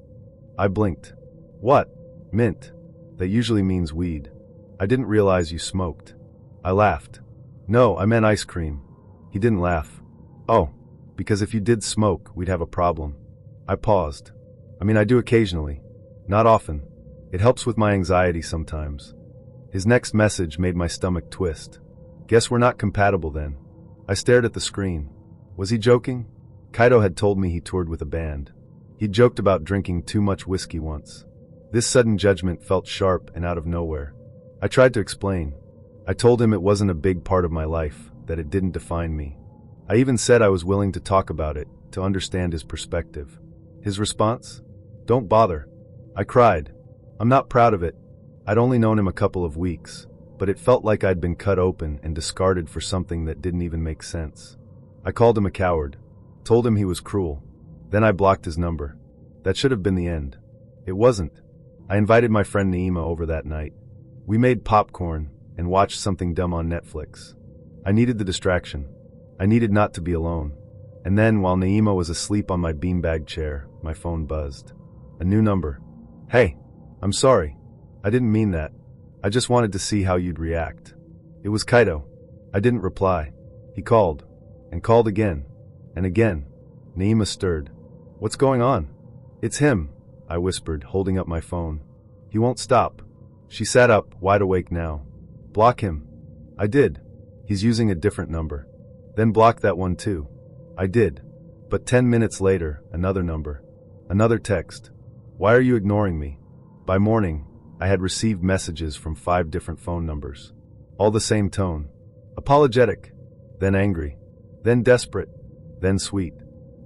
I blinked. "What? Mint? That usually means weed. I didn't realize you smoked." I laughed. "No, I meant ice cream." He didn't laugh. "Oh, because if you did smoke, we'd have a problem." I paused. "I mean, I do occasionally. Not often. It helps with my anxiety sometimes." His next message made my stomach twist. "Guess we're not compatible then." I stared at the screen. Was he joking? Kaido had told me he toured with a band. He'd joked about drinking too much whiskey once. This sudden judgment felt sharp and out of nowhere. I tried to explain. I told him it wasn't a big part of my life, that it didn't define me. I even said I was willing to talk about it, to understand his perspective. His response? "Don't bother." I cried. I'm not proud of it. I'd only known him a couple of weeks, but it felt like I'd been cut open and discarded for something that didn't even make sense. I called him a coward. Told him he was cruel. Then I blocked his number. That should have been the end. It wasn't. I invited my friend Naima over that night. We made popcorn and watched something dumb on Netflix. I needed the distraction. I needed not to be alone. And then, while Naima was asleep on my beanbag chair, my phone buzzed. A new number. "Hey, I'm sorry. I didn't mean that. I just wanted to see how you'd react." It was Kaido. I didn't reply. He called. And called again. And again. Naima stirred. "What's going on?" "It's him," I whispered, holding up my phone. "He won't stop." She sat up, wide awake now. "Block him." I did. "He's using a different number." "Then block that one too." I did. But 10 minutes later, another number. Another text. "Why are you ignoring me?" By morning, I had received messages from 5 different phone numbers. All the same tone. Apologetic. Then angry. Then desperate. Then sweet.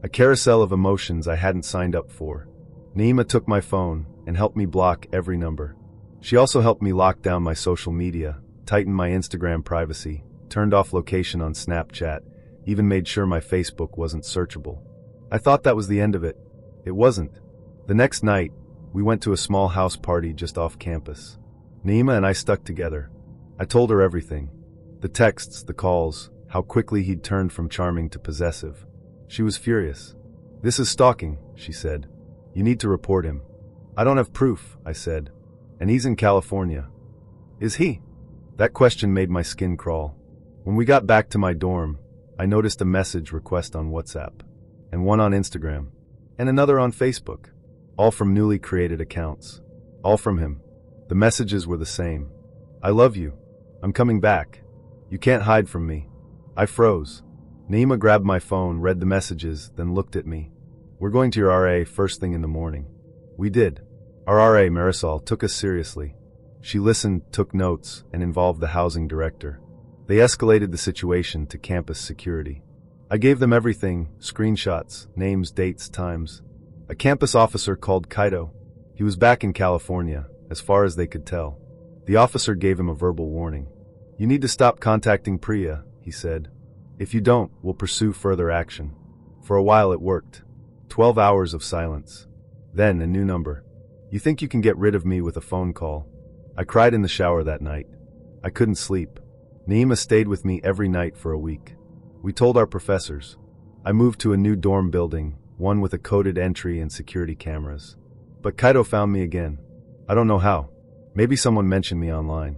A carousel of emotions I hadn't signed up for. Naima took my phone and helped me block every number. She also helped me lock down my social media, tighten my Instagram privacy, turned off location on Snapchat, even made sure my Facebook wasn't searchable. I thought that was the end of it. It wasn't. The next night, we went to a small house party just off campus. Naima and I stuck together. I told her everything. The texts, the calls, how quickly he'd turned from charming to possessive. She was furious. "This is stalking," she said. "You need to report him." "I don't have proof," I said. "And he's in California." "Is he?" That question made my skin crawl. When we got back to my dorm, I noticed a message request on WhatsApp, and one on Instagram, and another on Facebook, all from newly created accounts, all from him. The messages were the same. "I love you. I'm coming back. You can't hide from me." I froze. Naima grabbed my phone, read the messages, then looked at me. "We're going to your RA first thing in the morning." We did. Our RA, Marisol, took us seriously. She listened, took notes, and involved the housing director. They escalated the situation to campus security. I gave them everything, screenshots, names, dates, times. A campus officer called Kaido. He was back in California, as far as they could tell. The officer gave him a verbal warning. "You need to stop contacting Priya," he said. "If you don't, we'll pursue further action." For a while it worked. 12 hours of silence. Then a new number. "You think you can get rid of me with a phone call?" I cried in the shower that night. I couldn't sleep. Naima stayed with me every night for a week. We told our professors. I moved to a new dorm building, one with a coded entry and security cameras. But Kaido found me again. I don't know how. Maybe someone mentioned me online.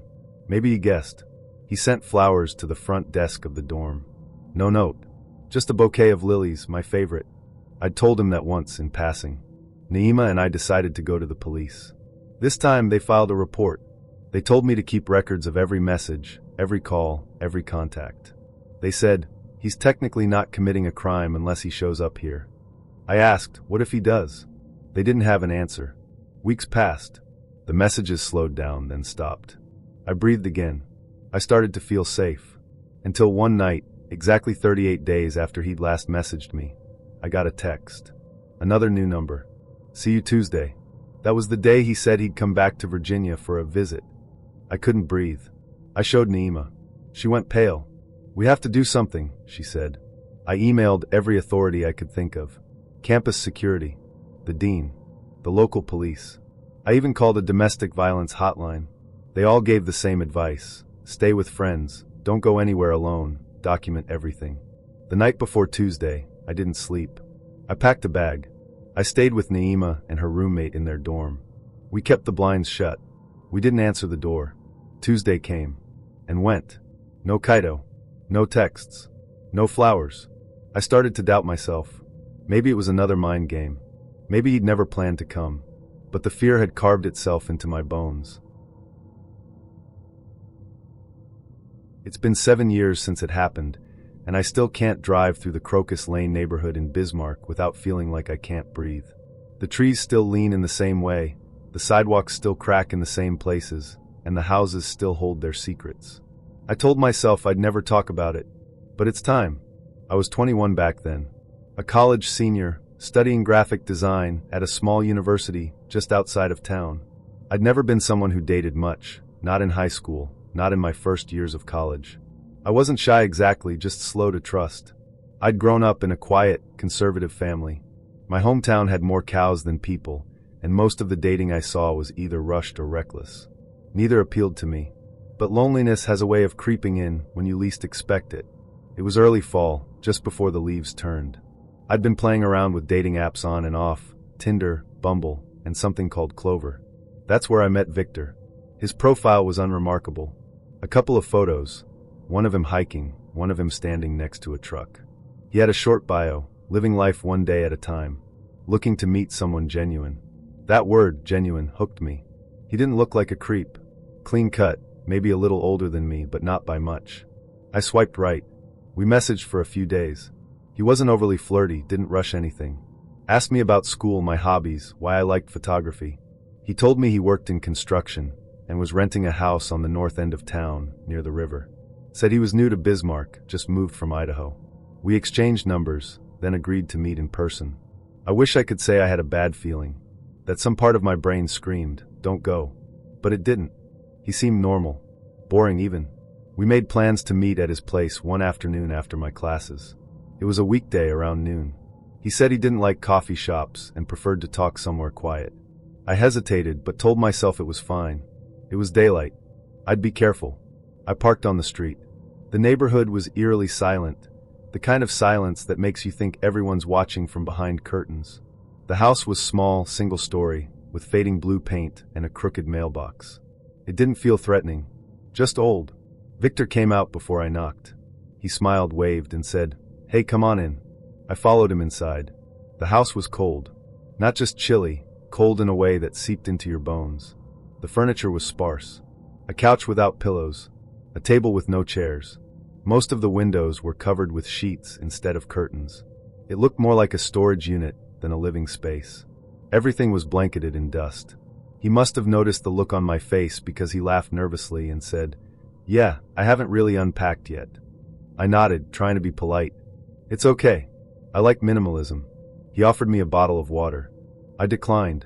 Maybe he guessed. He sent flowers to the front desk of the dorm. No note. Just a bouquet of lilies, my favorite. I'd told him that once in passing. Naima and I decided to go to the police. This time they filed a report. They told me to keep records of every message, every call, every contact. They said, he's technically not committing a crime unless he shows up here. I asked, what if he does? They didn't have an answer. Weeks passed. The messages slowed down, then stopped. I breathed again. I started to feel safe. Until one night, exactly 38 days after he'd last messaged me, I got a text. Another new number. See you Tuesday. That was the day he said he'd come back to Virginia for a visit. I couldn't breathe. I showed Naima. She went pale. We have to do something, she said. I emailed every authority I could think of. Campus security, the dean, the local police. I even called a domestic violence hotline. They all gave the same advice. Stay with friends, don't go anywhere alone, document everything. The night before Tuesday, I didn't sleep. I packed a bag. I stayed with Naima and her roommate in their dorm. We kept the blinds shut. We didn't answer the door. Tuesday came and went. No Kaido. No texts. No flowers. I started to doubt myself. Maybe it was another mind game. Maybe he'd never planned to come. But the fear had carved itself into my bones. It's been 7 years since it happened, and I still can't drive through the Crocus Lane neighborhood in Bismarck without feeling like I can't breathe. The trees still lean in the same way, the sidewalks still crack in the same places, and the houses still hold their secrets. I told myself I'd never talk about it, but it's time. I was 21 back then, a college senior, studying graphic design at a small university just outside of town. I'd never been someone who dated much, not in high school, not in my first years of college. I wasn't shy exactly, just slow to trust. I'd grown up in a quiet, conservative family. My hometown had more cows than people, and most of the dating I saw was either rushed or reckless. Neither appealed to me. But loneliness has a way of creeping in when you least expect it. It was early fall, just before the leaves turned. I'd been playing around with dating apps on and off, Tinder, Bumble, and something called Clover. That's where I met Victor. His profile was unremarkable. A couple of photos, one of him hiking, one of him standing next to a truck. He had a short bio, living life one day at a time, looking to meet someone genuine. That word, genuine, hooked me. He didn't look like a creep. Clean cut, maybe a little older than me, but not by much. I swiped right. We messaged for a few days. He wasn't overly flirty, didn't rush anything. Asked me about school, my hobbies, why I liked photography. He told me he worked in construction and was renting a house on the north end of town, near the river. Said he was new to Bismarck, just moved from Idaho. We exchanged numbers, then agreed to meet in person. I wish I could say I had a bad feeling, that some part of my brain screamed, don't go. But it didn't. He seemed normal, boring even. We made plans to meet at his place one afternoon after my classes. It was a weekday around noon. He said he didn't like coffee shops and preferred to talk somewhere quiet. I hesitated but told myself it was fine. It was daylight. I'd be careful. I parked on the street. The neighborhood was eerily silent, the kind of silence that makes you think everyone's watching from behind curtains. The house was small, single-story, with fading blue paint and a crooked mailbox. It didn't feel threatening, just old. Victor came out before I knocked. He smiled, waved, and said, "Hey, come on in." I followed him inside. The house was cold. Not just chilly, cold in a way that seeped into your bones. The furniture was sparse. A couch without pillows. A table with no chairs. Most of the windows were covered with sheets instead of curtains. It looked more like a storage unit than a living space. Everything was blanketed in dust. He must have noticed the look on my face because he laughed nervously and said, "Yeah, I haven't really unpacked yet." I nodded, trying to be polite. "It's okay. I like minimalism." He offered me a bottle of water. I declined.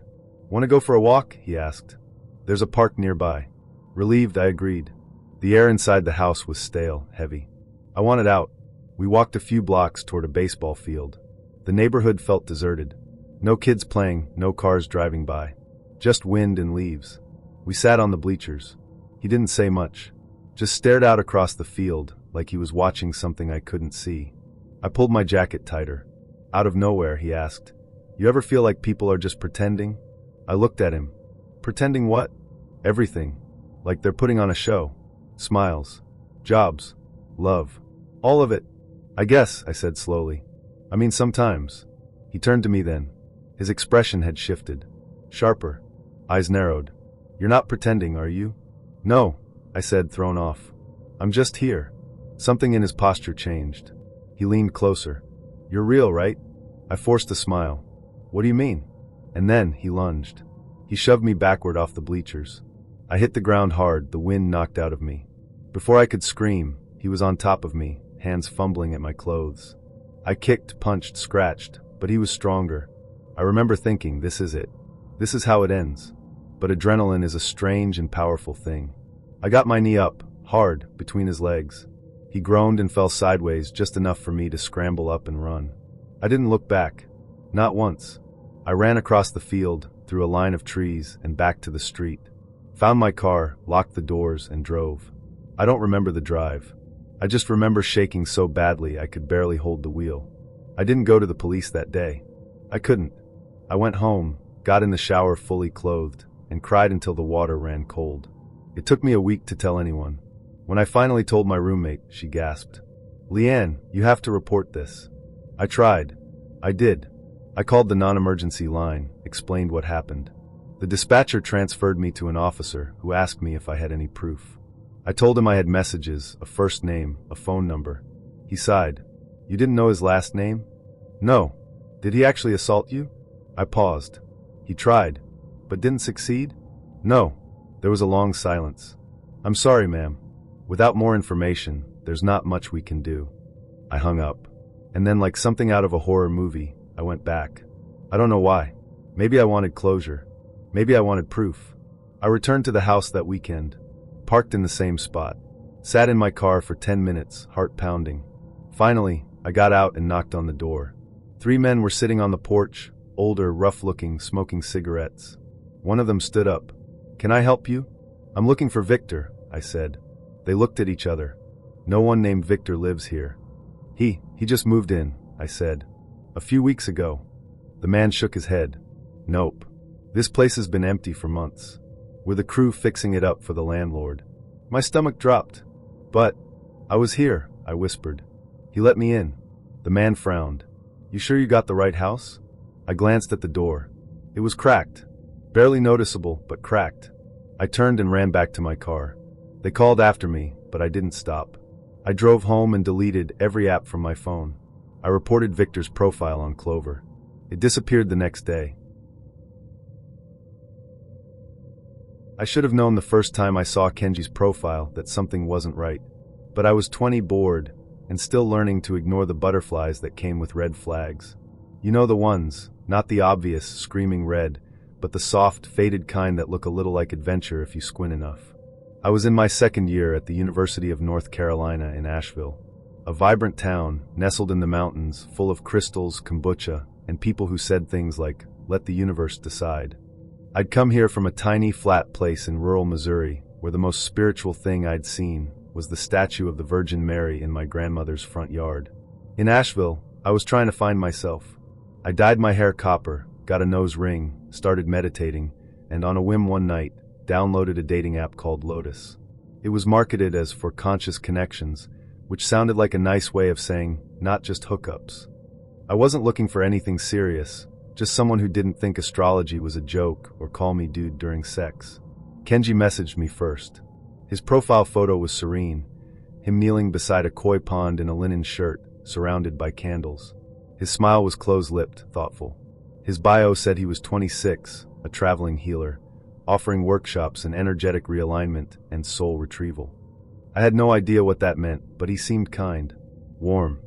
"Want to go for a walk?" he asked. "There's a park nearby." Relieved, I agreed. The air inside the house was stale, heavy. I wanted out. We walked a few blocks toward a baseball field. The neighborhood felt deserted. No kids playing, no cars driving by. Just wind and leaves. We sat on the bleachers. He didn't say much. Just stared out across the field, like he was watching something I couldn't see. I pulled my jacket tighter. Out of nowhere, he asked, "You ever feel like people are just pretending?" I looked at him. Pretending what? Everything. Like they're putting on a show. Smiles. Jobs. Love. All of it. I guess, I said slowly. I mean, sometimes. He turned to me then. His expression had shifted. Sharper. Eyes narrowed. "You're not pretending, are you?" "No," I said, thrown off. "I'm just here." Something in his posture changed. He leaned closer. "You're real, right?" I forced a smile. "What do you mean?" And then he lunged. He shoved me backward off the bleachers. I hit the ground hard, the wind knocked out of me. Before I could scream, he was on top of me, hands fumbling at my clothes. I kicked, punched, scratched, but he was stronger. I remember thinking, this is it. This is how it ends. But adrenaline is a strange and powerful thing. I got my knee up, hard, between his legs. He groaned and fell sideways just enough for me to scramble up and run. I didn't look back. Not once. I ran across the field, through a line of trees, and back to the street. Found my car, locked the doors, and drove. I don't remember the drive. I just remember shaking so badly I could barely hold the wheel. I didn't go to the police that day. I couldn't. I went home, got in the shower fully clothed, and cried until the water ran cold. It took me a week to tell anyone. When I finally told my roommate, she gasped. "Leanne, you have to report this." I tried. I did. I called the non-emergency line, explained what happened. The dispatcher transferred me to an officer who asked me if I had any proof. I told him I had messages, a first name, a phone number. He sighed. "You didn't know his last name?" "No." "Did he actually assault you?" I paused. "He tried, but didn't succeed?" "No." There was a long silence. "I'm sorry, ma'am. Without more information, there's not much we can do." I hung up. And then, like something out of a horror movie, I went back. I don't know why. Maybe I wanted closure. Maybe I wanted proof. I returned to the house that weekend, parked in the same spot, sat in my car for 10 minutes, heart pounding. Finally, I got out and knocked on the door. 3 men were sitting on the porch, older, rough-looking, smoking cigarettes. One of them stood up. "Can I help you?" "I'm looking for Victor," I said. They looked at each other. "No one named Victor lives here." He just moved in," I said. "A few weeks ago." The man shook his head. "Nope. This place has been empty for months. We're the crew fixing it up for the landlord." My stomach dropped. "But I was here," I whispered. He let me in. The man frowned. "You sure you got the right house?" I glanced at the door. It was cracked. Barely noticeable, but cracked. I turned and ran back to my car. They called after me, but I didn't stop. I drove home and deleted every app from my phone. I reported Victor's profile on Clover. It disappeared the next day. I should have known the first time I saw Kenji's profile that something wasn't right. But I was 20, bored, and still learning to ignore the butterflies that came with red flags. You know the ones, not the obvious, screaming red, but the soft, faded kind that look a little like adventure if you squint enough. I was in my second year at the University of North Carolina in Asheville. A vibrant town, nestled in the mountains, full of crystals, kombucha, and people who said things like, "Let the universe decide." I'd come here from a tiny, flat place in rural Missouri, where the most spiritual thing I'd seen was the statue of the Virgin Mary in my grandmother's front yard. In Asheville, I was trying to find myself. I dyed my hair copper, got a nose ring, started meditating, and on a whim one night, downloaded a dating app called Lotus. It was marketed as for conscious connections, which sounded like a nice way of saying, not just hookups. I wasn't looking for anything serious, just someone who didn't think astrology was a joke or call me dude during sex. Kenji messaged me first. His profile photo was serene, him kneeling beside a koi pond in a linen shirt, surrounded by candles. His smile was close-lipped, thoughtful. His bio said he was 26, a traveling healer, offering workshops in energetic realignment and soul retrieval. I had no idea what that meant, but he seemed kind, warm,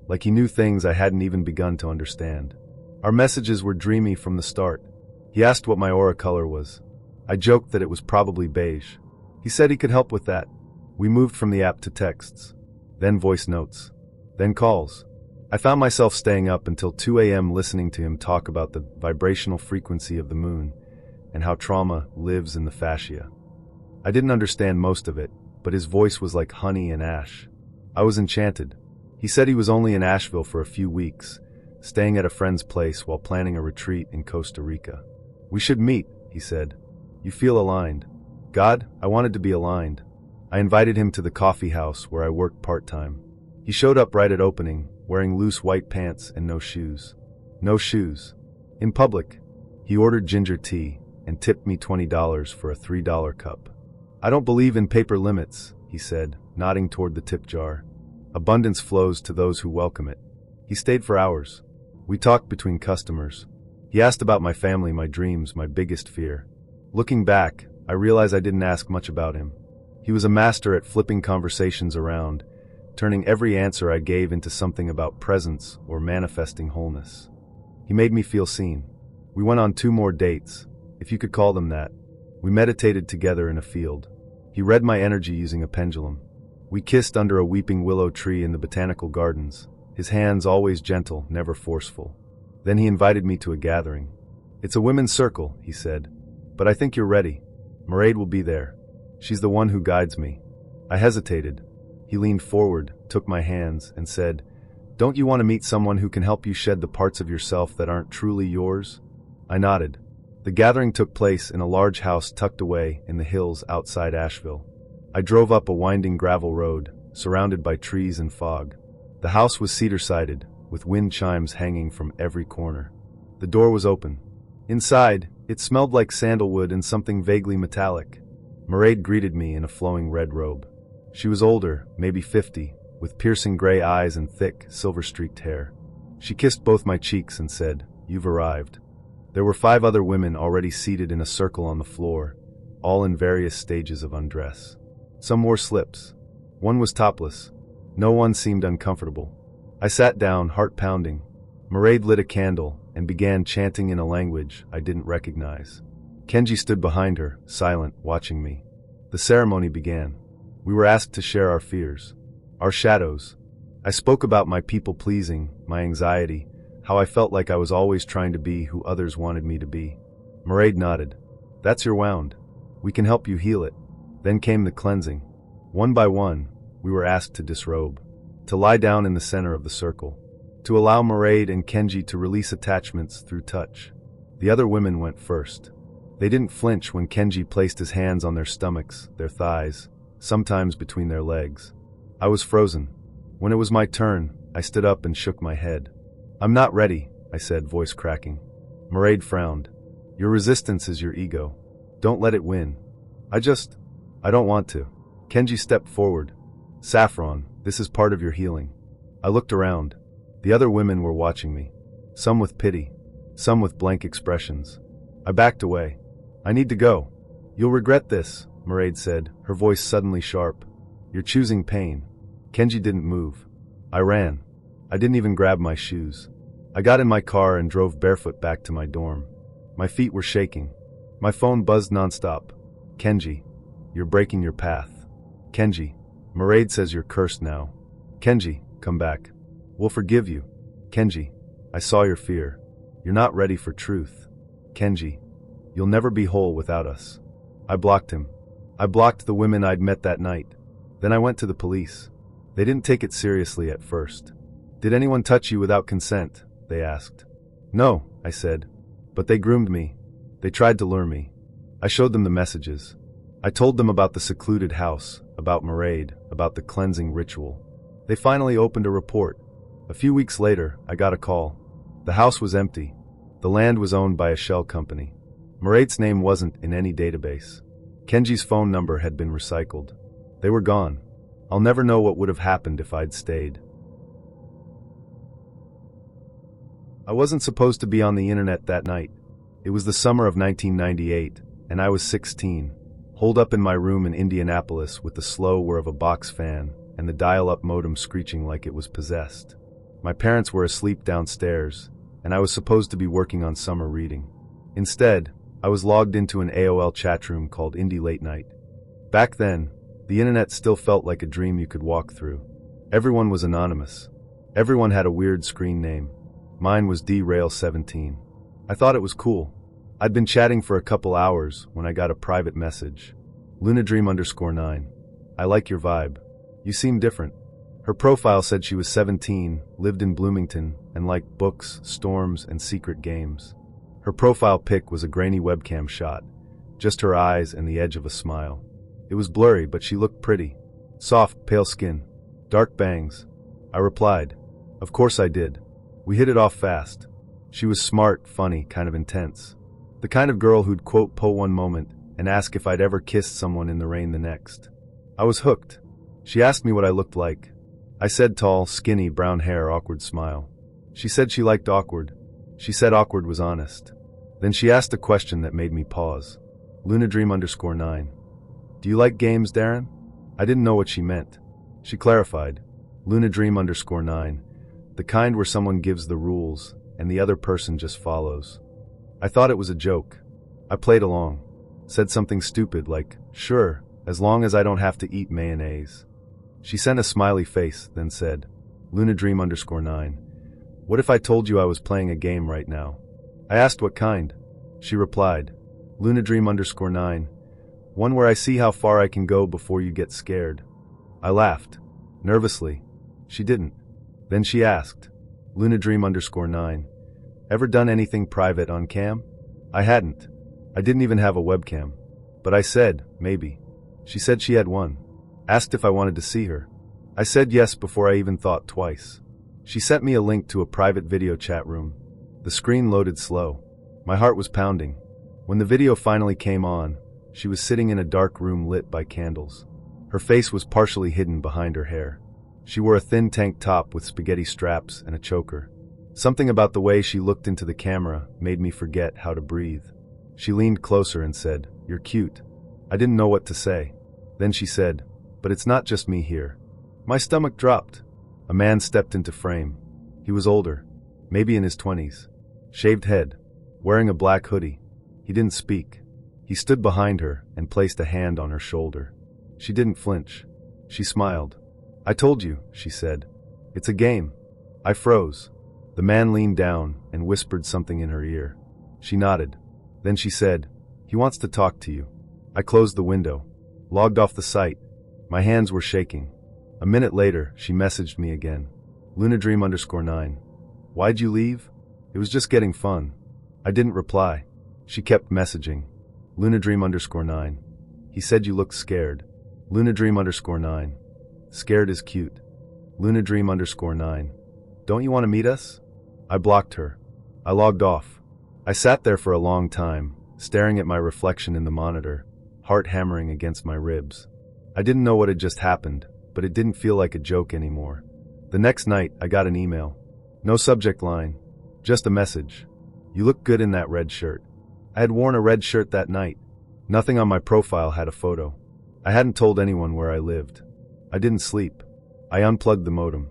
like he knew things I hadn't even begun to understand. Our messages were dreamy from the start. He asked what my aura color was. I joked that it was probably beige. He said he could help with that. We moved from the app to texts, then voice notes, then calls. I found myself staying up until 2 a.m. listening to him talk about the vibrational frequency of the moon and how trauma lives in the fascia. I didn't understand most of it, but his voice was like honey and ash. I was enchanted. He said he was only in Asheville for a few weeks, staying at a friend's place while planning a retreat in Costa Rica. "We should meet," he said. "You feel aligned." God, I wanted to be aligned. I invited him to the coffee house where I worked part-time. He showed up right at opening, wearing loose white pants and no shoes. No shoes. In public. He ordered ginger tea and tipped me $20 for a $3 cup. "I don't believe in paper limits," he said, nodding toward the tip jar. "Abundance flows to those who welcome it." He stayed for hours. We talked between customers. He asked about my family, my dreams, my biggest fear. Looking back, I realize I didn't ask much about him. He was a master at flipping conversations around, turning every answer I gave into something about presence or manifesting wholeness. He made me feel seen. We went on 2 more dates, if you could call them that. We meditated together in a field. He read my energy using a pendulum. We kissed under a weeping willow tree in the botanical gardens, his hands always gentle, never forceful. Then he invited me to a gathering. "It's a women's circle," he said. "But I think you're ready. Mairead will be there. She's the one who guides me." I hesitated. He leaned forward, took my hands, and said, "Don't you want to meet someone who can help you shed the parts of yourself that aren't truly yours?" I nodded. The gathering took place in a large house tucked away in the hills outside Asheville. I drove up a winding gravel road, surrounded by trees and fog. The house was cedar-sided, with wind chimes hanging from every corner. The door was open. Inside, it smelled like sandalwood and something vaguely metallic. Mairead greeted me in a flowing red robe. She was older, maybe 50, with piercing gray eyes and thick, silver-streaked hair. She kissed both my cheeks and said, "You've arrived." There were 5 other women already seated in a circle on the floor, all in various stages of undress. Some wore slips. One was topless. No one seemed uncomfortable. I sat down, heart pounding. Mairead lit a candle and began chanting in a language I didn't recognize. Kenji stood behind her, silent, watching me. The ceremony began. We were asked to share our fears, our shadows. I spoke about my people-pleasing, my anxiety, how I felt like I was always trying to be who others wanted me to be. Mairead nodded. "That's your wound. We can help you heal it." Then came the cleansing. One by one, we were asked to disrobe, to lie down in the center of the circle, to allow Mairead and Kenji to release attachments through touch. The other women went first. They didn't flinch when Kenji placed his hands on their stomachs, their thighs, sometimes between their legs. I was frozen. When it was my turn, I stood up and shook my head. "I'm not ready," I said, voice cracking. Mairead frowned. "Your resistance is your ego. Don't let it win." I don't want to." Kenji stepped forward. "Saffron, this is part of your healing." I looked around. The other women were watching me. Some with pity. Some with blank expressions. I backed away. "I need to go." "You'll regret this," Mairead said, her voice suddenly sharp. "You're choosing pain." Kenji didn't move. I ran. I didn't even grab my shoes. I got in my car and drove barefoot back to my dorm. My feet were shaking. My phone buzzed nonstop. "Kenji, you're breaking your path." "Kenji, Mairead says you're cursed now." "Kenji, come back. We'll forgive you." "Kenji, I saw your fear. You're not ready for truth." "Kenji, you'll never be whole without us." I blocked him. I blocked the women I'd met that night. Then I went to the police. They didn't take it seriously at first. "Did anyone touch you without consent?" they asked. "No," I said. "But they groomed me. They tried to lure me." I showed them the messages. I told them about the secluded house, about Mairead, about the cleansing ritual. They finally opened a report. A few weeks later, I got a call. The house was empty. The land was owned by a shell company. Mairead's name wasn't in any database. Kenji's phone number had been recycled. They were gone. I'll never know what would have happened if I'd stayed. I wasn't supposed to be on the internet that night. It was the summer of 1998, and I was 16, holed up in my room in Indianapolis with the slow whir of a box fan and the dial-up modem screeching like it was possessed. My parents were asleep downstairs, and I was supposed to be working on summer reading. Instead, I was logged into an AOL chat room called Indie Late Night. Back then, the internet still felt like a dream you could walk through. Everyone was anonymous. Everyone had a weird screen name. Mine was Derail17. I thought it was cool. I'd been chatting for a couple hours when I got a private message. Lunadream_9. "I like your vibe. You seem different." Her profile said she was 17, lived in Bloomington, and liked books, storms, and secret games. Her profile pic was a grainy webcam shot, just her eyes and the edge of a smile. It was blurry, but she looked pretty. Soft, pale skin, dark bangs. I replied, "Of course I did." We hit it off fast. She was smart, funny, kind of intense. The kind of girl who'd quote Poe one moment and ask if I'd ever kissed someone in the rain the next. I was hooked. She asked me what I looked like. I said tall, skinny, brown hair, awkward smile. She said she liked awkward. She said awkward was honest. Then she asked a question that made me pause. Lunadream_9. Do you like games, Darren? I didn't know what she meant. She clarified. Lunadream_9. The kind where someone gives the rules and the other person just follows. I thought it was a joke. I played along. Said something stupid like, sure, as long as I don't have to eat mayonnaise. She sent a smiley face, then said, Lunadream_9. What if I told you I was playing a game right now? I asked what kind. She replied, Lunadream_9. One where I see how far I can go before you get scared. I laughed. Nervously. She didn't. Then she asked, Lunadream_9. Ever done anything private on cam? I hadn't. I didn't even have a webcam. But I said, maybe. She said she had one. Asked if I wanted to see her. I said yes before I even thought twice. She sent me a link to a private video chat room. The screen loaded slow. My heart was pounding. When the video finally came on, she was sitting in a dark room lit by candles. Her face was partially hidden behind her hair. She wore a thin tank top with spaghetti straps and a choker. Something about the way she looked into the camera made me forget how to breathe. She leaned closer and said, "You're cute." I didn't know what to say. Then she said, "But it's not just me here." My stomach dropped. A man stepped into frame. He was older, maybe in his 20s. Shaved head, wearing a black hoodie. He didn't speak. He stood behind her and placed a hand on her shoulder. She didn't flinch. She smiled. "I told you," she said. "It's a game." I froze. The man leaned down and whispered something in her ear. She nodded. Then she said, "He wants to talk to you." I closed the window, logged off the site. My hands were shaking. A minute later, she messaged me again. Lunadream_9. Why'd you leave? It was just getting fun. I didn't reply. She kept messaging. Lunadream_9. He said you looked scared. Lunadream_9. Scared is cute. Lunadream_9. Don't you want to meet us? I blocked her. I logged off. I sat there for a long time, staring at my reflection in the monitor, heart hammering against my ribs. I didn't know what had just happened, but it didn't feel like a joke anymore. The next night, I got an email. No subject line, just a message. "You look good in that red shirt." I had worn a red shirt that night. Nothing on my profile had a photo. I hadn't told anyone where I lived. I didn't sleep. I unplugged the modem.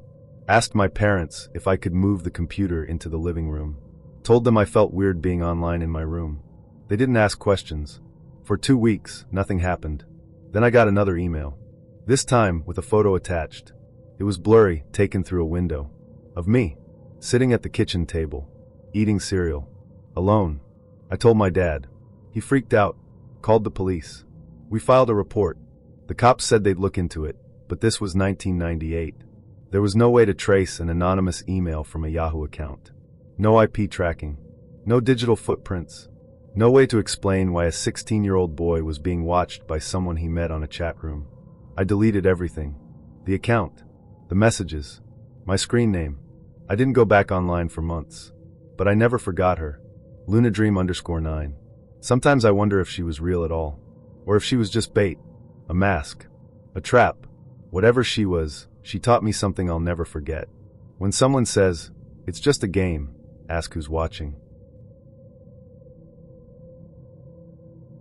Asked my parents if I could move the computer into the living room. Told them I felt weird being online in my room. They didn't ask questions. For 2 weeks, nothing happened. Then I got another email. This time with a photo attached. It was blurry, taken through a window. Of me, sitting at the kitchen table, eating cereal, alone. I told my dad. He freaked out, called the police. We filed a report. The cops said they'd look into it, but this was 1998. There was no way to trace an anonymous email from a Yahoo account. No IP tracking. No digital footprints. No way to explain why a 16-year-old boy was being watched by someone he met on a chat room. I deleted everything. The account. The messages. My screen name. I didn't go back online for months. But I never forgot her. Lunadream_9. Sometimes I wonder if she was real at all. Or if she was just bait. A mask. A trap. Whatever she was, she taught me something I'll never forget. When someone says, "It's just a game," ask who's watching.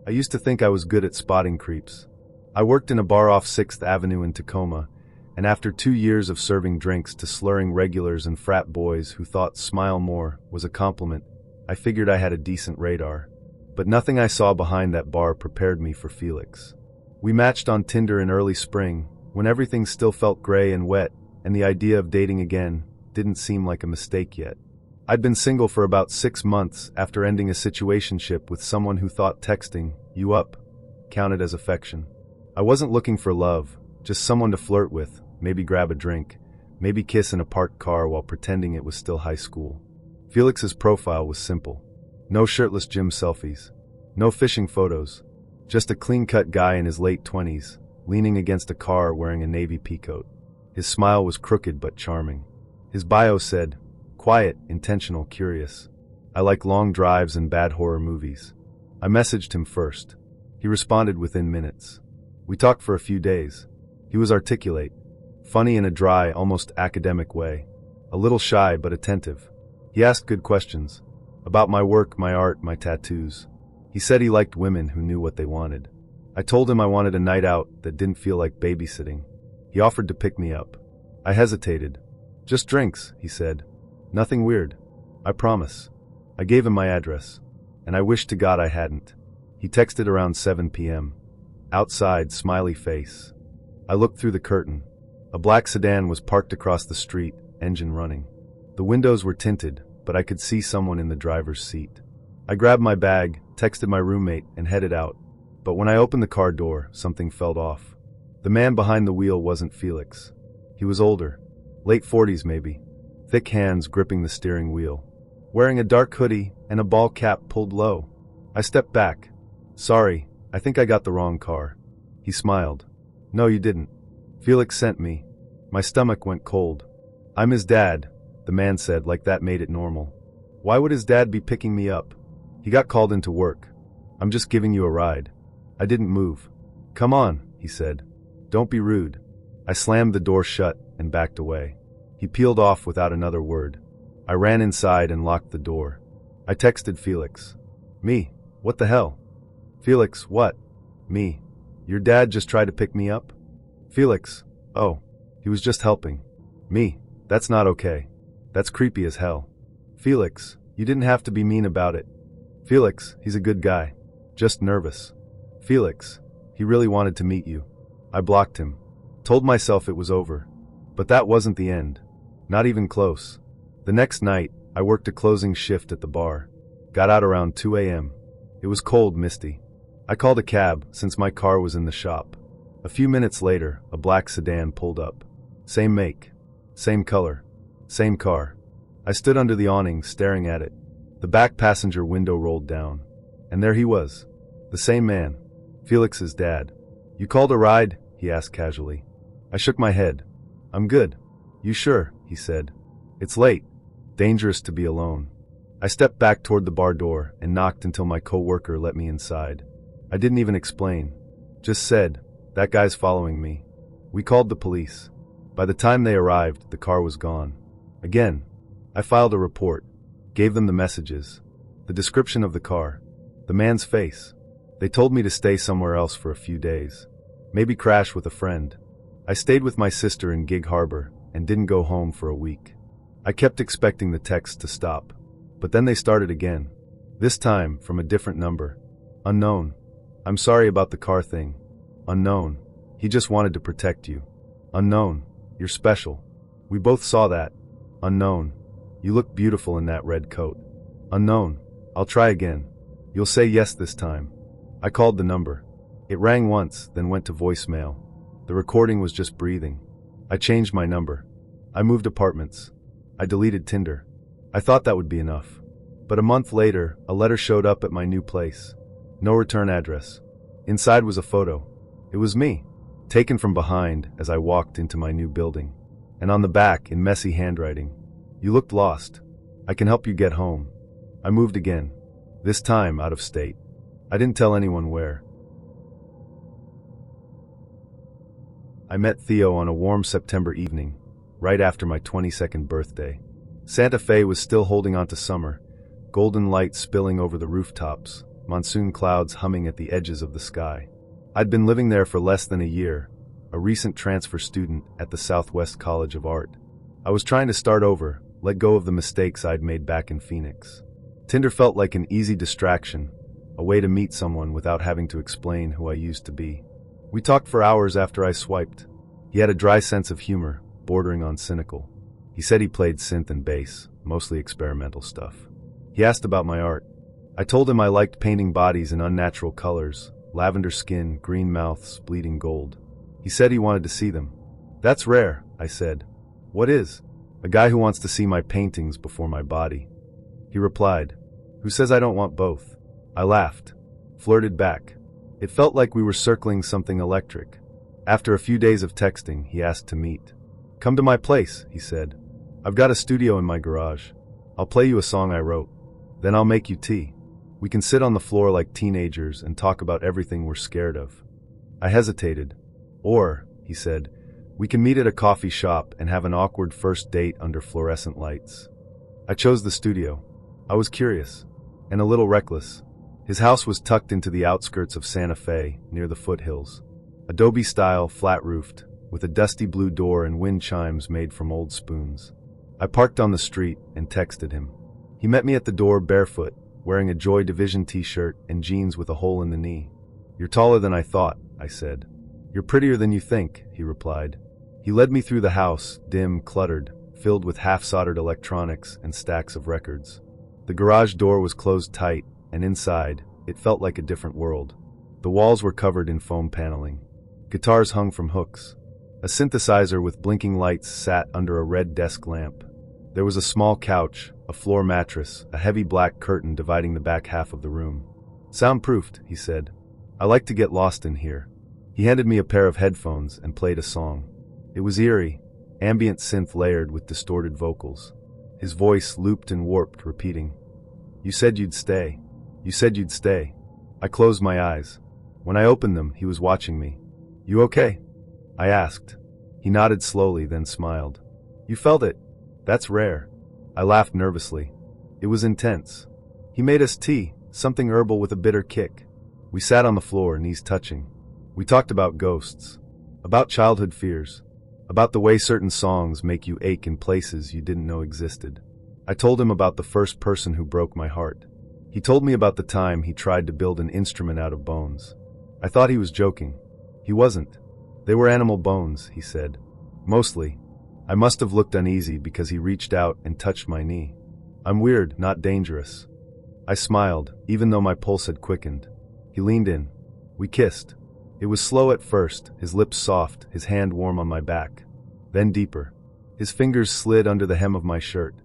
I used to think I was good at spotting creeps. I worked in a bar off 6th Avenue in Tacoma, and after 2 years of serving drinks to slurring regulars and frat boys who thought "smile more" was a compliment, I figured I had a decent radar. But nothing I saw behind that bar prepared me for Felix. We matched on Tinder in early spring, when everything still felt gray and wet, and the idea of dating again didn't seem like a mistake yet. I'd been single for about 6 months after ending a situationship with someone who thought texting, "you up," counted as affection. I wasn't looking for love, just someone to flirt with, maybe grab a drink, maybe kiss in a parked car while pretending it was still high school. Felix's profile was simple. No shirtless gym selfies. No fishing photos. Just a clean-cut guy in his late 20s, leaning against a car wearing a navy peacoat. His smile was crooked but charming. His bio said, quiet, intentional, curious. I like long drives and bad horror movies. I messaged him first. He responded within minutes. We talked for a few days. He was articulate, funny in a dry, almost academic way, a little shy but attentive. He asked good questions about my work, my art, my tattoos. He said he liked women who knew what they wanted. I told him I wanted a night out that didn't feel like babysitting. He offered to pick me up. I hesitated. Just drinks, he said. Nothing weird. I promise. I gave him my address, and I wished to God I hadn't. He texted around 7 p.m. Outside, smiley face. I looked through the curtain. A black sedan was parked across the street, engine running. The windows were tinted, but I could see someone in the driver's seat. I grabbed my bag, texted my roommate, and headed out. But when I opened the car door, something felt off. The man behind the wheel wasn't Felix. He was older, late 40s maybe, thick hands gripping the steering wheel, wearing a dark hoodie and a ball cap pulled low. I stepped back. Sorry, I think I got the wrong car. He smiled. No, you didn't. Felix sent me. My stomach went cold. I'm his dad, the man said, like that made it normal. Why would his dad be picking me up? He got called into work. I'm just giving you a ride. I didn't move. Come on, he said. Don't be rude. I slammed the door shut and backed away. He peeled off without another word. I ran inside and locked the door. I texted Felix. Me? What the hell? Felix, what? Me. Your dad just tried to pick me up? Felix. Oh, he was just helping. Me. That's not okay. That's creepy as hell. Felix, you didn't have to be mean about it. Felix, he's a good guy. Just nervous. Felix, he really wanted to meet you. I blocked him. Told myself it was over. But that wasn't the end. Not even close. The next night, I worked a closing shift at the bar. Got out around 2 a.m. It was cold, misty. I called a cab since my car was in the shop. A few minutes later, a black sedan pulled up. Same make. Same color. Same car. I stood under the awning staring at it. The back passenger window rolled down. And there he was. The same man. Felix's dad. You called a ride? He asked casually. I shook my head. I'm good. You sure? He said. It's late. Dangerous to be alone. I stepped back toward the bar door and knocked until my co-worker let me inside. I didn't even explain. Just said, that guy's following me. We called the police. By the time they arrived, the car was gone. Again, I filed a report. Gave them the messages. The description of the car. The man's face. They told me to stay somewhere else for a few days. Maybe crash with a friend. I stayed with my sister in Gig Harbor and didn't go home for a week. I kept expecting the texts to stop. But then they started again. This time from a different number. Unknown. I'm sorry about the car thing. Unknown. He just wanted to protect you. Unknown. You're special. We both saw that. Unknown. You look beautiful in that red coat. Unknown. I'll try again. You'll say yes this time. I called the number. It rang once, then went to voicemail. The recording was just breathing. I changed my number. I moved apartments. I deleted Tinder. I thought that would be enough. But a month later, a letter showed up at my new place. No return address. Inside was a photo. It was me, taken from behind as I walked into my new building. And on the back, in messy handwriting, you looked lost. I can help you get home. I moved again. This time out of state. I didn't tell anyone where. I met Theo on a warm September evening, right after my 22nd birthday. Santa Fe was still holding on to summer, golden light spilling over the rooftops, monsoon clouds humming at the edges of the sky. I'd been living there for less than a year, a recent transfer student at the Southwest College of Art. I was trying to start over, let go of the mistakes I'd made back in Phoenix. Tinder felt like an easy distraction, a way to meet someone without having to explain who I used to be. We talked for hours after I swiped. He had a dry sense of humor, bordering on cynical. He said he played synth and bass, mostly experimental stuff. He asked about my art. I told him I liked painting bodies in unnatural colors, lavender skin, green mouths, bleeding gold. He said he wanted to see them. That's rare, I said. What is? A guy who wants to see my paintings before my body. He replied, Who says I don't want both? I laughed, flirted back. It felt like we were circling something electric. After a few days of texting, he asked to meet. Come to my place, he said. I've got a studio in my garage. I'll play you a song I wrote. Then I'll make you tea. We can sit on the floor like teenagers and talk about everything we're scared of. I hesitated. Or, he said, we can meet at a coffee shop and have an awkward first date under fluorescent lights. I chose the studio. I was curious, and a little reckless. His house was tucked into the outskirts of Santa Fe, near the foothills. Adobe-style, flat-roofed, with a dusty blue door and wind chimes made from old spoons. I parked on the street and texted him. He met me at the door barefoot, wearing a Joy Division t-shirt and jeans with a hole in the knee. You're taller than I thought, I said. You're prettier than you think, he replied. He led me through the house, dim, cluttered, filled with half-soldered electronics and stacks of records. The garage door was closed tight, and inside, it felt like a different world. The walls were covered in foam paneling. Guitars hung from hooks. A synthesizer with blinking lights sat under a red desk lamp. There was a small couch, a floor mattress, a heavy black curtain dividing the back half of the room. Soundproofed, he said. I like to get lost in here. He handed me a pair of headphones and played a song. It was eerie, ambient synth layered with distorted vocals. His voice looped and warped, repeating, You said you'd stay. You said you'd stay. I closed my eyes. When I opened them, he was watching me. You okay? I asked. He nodded slowly, then smiled. You felt it? That's rare. I laughed nervously. It was intense. He made us tea, something herbal with a bitter kick. We sat on the floor, knees touching. We talked about ghosts, about childhood fears, about the way certain songs make you ache in places you didn't know existed. I told him about the first person who broke my heart. He told me about the time he tried to build an instrument out of bones. I thought he was joking. He wasn't. They were animal bones, he said. Mostly. I must have looked uneasy because he reached out and touched my knee. I'm weird, not dangerous. I smiled, even though my pulse had quickened. He leaned in. We kissed. It was slow at first, his lips soft, his hand warm on my back. Then deeper. His fingers slid under the hem of my shirt.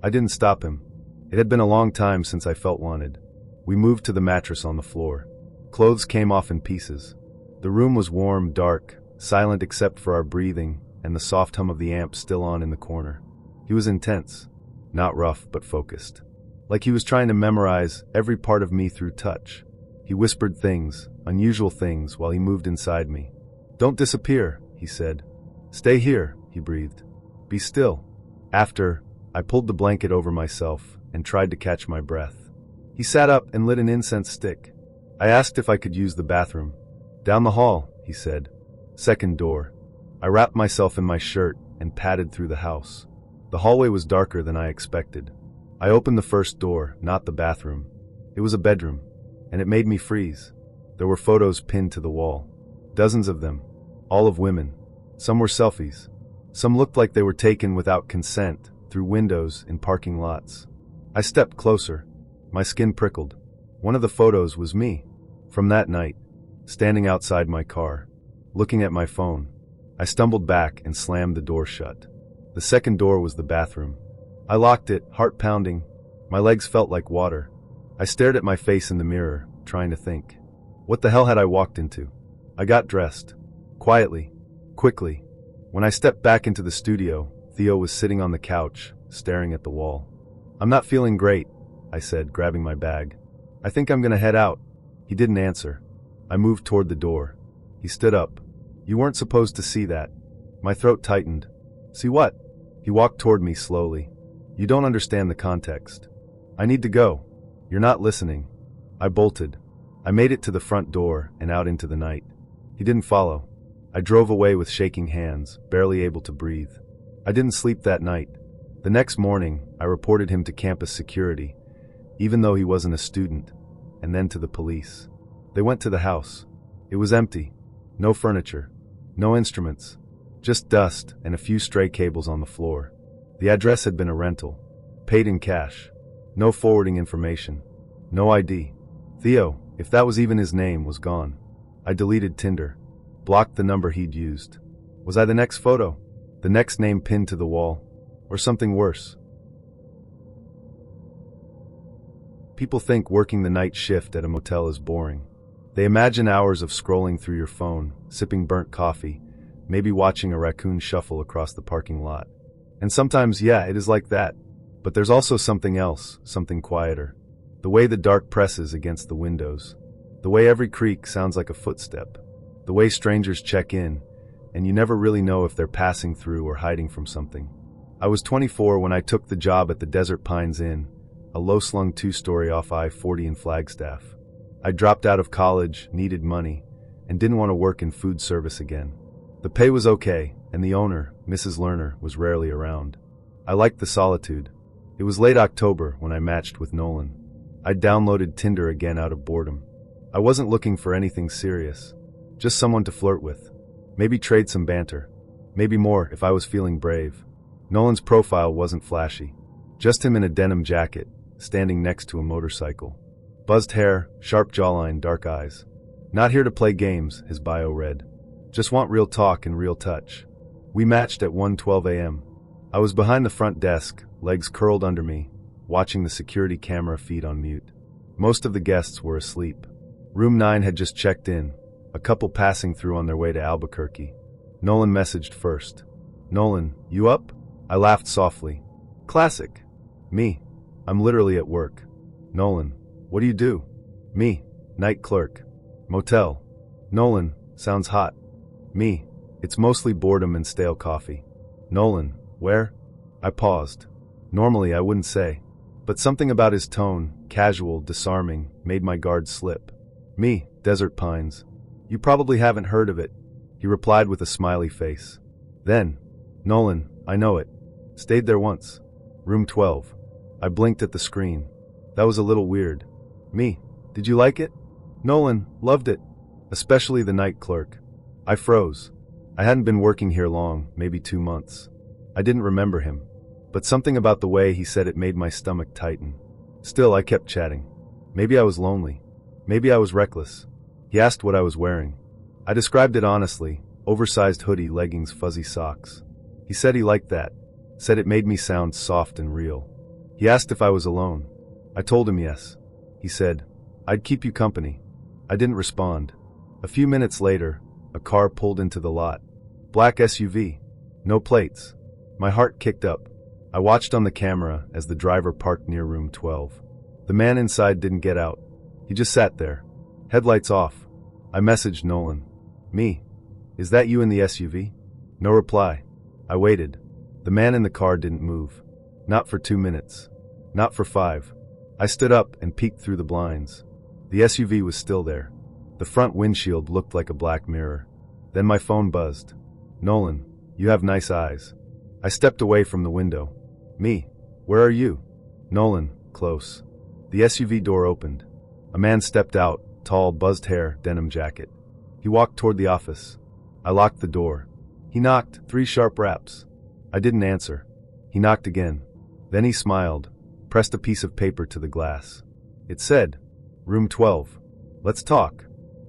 I didn't stop him. It had been a long time since I felt wanted. We moved to the mattress on the floor. Clothes came off in pieces. The room was warm, dark, silent except for our breathing and the soft hum of the amp still on in the corner. He was intense. Not rough, but focused. Like he was trying to memorize every part of me through touch. He whispered things, unusual things, while he moved inside me. Don't disappear, he said. Stay here, he breathed. Be still. After, I pulled the blanket over myself and tried to catch my breath. He sat up and lit an incense stick. I asked if I could use the bathroom. Down the hall, he said. Second door. I wrapped myself in my shirt and padded through the house. The hallway was darker than I expected. I opened the first door, not the bathroom. It was a bedroom, and it made me freeze. There were photos pinned to the wall. Dozens of them, all of women. Some were selfies. Some looked like they were taken without consent, through windows in parking lots. I stepped closer. My skin prickled. One of the photos was me. From that night, standing outside my car, looking at my phone. I stumbled back and slammed the door shut. The second door was the bathroom. I locked it, heart pounding. My legs felt like water. I stared at my face in the mirror, trying to think. What the hell had I walked into? I got dressed. Quietly. Quickly. When I stepped back into the studio, Theo was sitting on the couch, staring at the wall. I'm not feeling great, I said, grabbing my bag. I think I'm gonna head out. He didn't answer. I moved toward the door. He stood up. You weren't supposed to see that. My throat tightened. See what? He walked toward me slowly. You don't understand the context. I need to go. You're not listening. I bolted. I made it to the front door and out into the night. He didn't follow. I drove away with shaking hands, barely able to breathe. I didn't sleep that night. The next morning, I reported him to campus security, even though he wasn't a student, and then to the police. They went to the house. It was empty. No furniture. No instruments. Just dust and a few stray cables on the floor. The address had been a rental. Paid in cash. No forwarding information. No ID. Theo, if that was even his name, was gone. I deleted Tinder. Blocked the number he'd used. Was I the next photo? The next name pinned to the wall. Or something worse. People think working the night shift at a motel is boring. They imagine hours of scrolling through your phone, sipping burnt coffee, maybe watching a raccoon shuffle across the parking lot. And sometimes, yeah, it is like that. But there's also something else, something quieter. The way the dark presses against the windows. The way every creak sounds like a footstep. The way strangers check in, and you never really know if they're passing through or hiding from something. I was 24 when I took the job at the Desert Pines Inn, a low-slung 2-story off I-40 in Flagstaff. I dropped out of college, needed money, and didn't want to work in food service again. The pay was okay, and the owner, Mrs. Lerner, was rarely around. I liked the solitude. It was late October when I matched with Nolan. I downloaded Tinder again out of boredom. I wasn't looking for anything serious. Just someone to flirt with. Maybe trade some banter. Maybe more if I was feeling brave. Nolan's profile wasn't flashy. Just him in a denim jacket, standing next to a motorcycle. Buzzed hair, sharp jawline, dark eyes. Not here to play games, his bio read. Just want real talk and real touch. We matched at 1:12 a.m. I was behind the front desk, legs curled under me, watching the security camera feed on mute. Most of the guests were asleep. Room 9 had just checked in, a couple passing through on their way to Albuquerque. Nolan messaged first. "Nolan, you up?" I laughed softly. "Classic." "Me. I'm literally at work." "Nolan, what do you do?" "Me. Night clerk. Motel." "Nolan, sounds hot." "Me. It's mostly boredom and stale coffee." "Nolan, where?" I paused. Normally I wouldn't say. But something about his tone, casual, disarming, made my guard slip. "Me, Desert Pines. You probably haven't heard of it," he replied with a smiley face. Then, "Nolan, I know it. Stayed there once. Room 12. I blinked at the screen. That was a little weird. "Me, did you like it?" "Nolan, loved it. Especially the night clerk." I froze. I hadn't been working here long, maybe 2 months. I didn't remember him. But something about the way he said it made my stomach tighten. Still, I kept chatting. Maybe I was lonely. Maybe I was reckless. He asked what I was wearing. I described it honestly, oversized hoodie, leggings, fuzzy socks. He said he liked that. Said it made me sound soft and real. He asked if I was alone. I told him yes. He said, "I'd keep you company." I didn't respond. A few minutes later, a car pulled into the lot. Black SUV. No plates. My heart kicked up. I watched on the camera as the driver parked near room 12. The man inside didn't get out. He just sat there. Headlights off. I messaged Nolan. "Me. Is that you in the SUV?" No reply. I waited. The man in the car didn't move. Not for 2 minutes. Not for 5. I stood up and peeked through the blinds. The SUV was still there. The front windshield looked like a black mirror. Then my phone buzzed. "Nolan, you have nice eyes." I stepped away from the window. "Me, where are you?" "Nolan, close." The SUV door opened. A man stepped out, tall, buzzed hair, denim jacket. He walked toward the office. I locked the door. He knocked, 3 sharp raps. I didn't answer. He knocked again. Then he smiled, pressed a piece of paper to the glass. It said, "Room 12. Let's talk."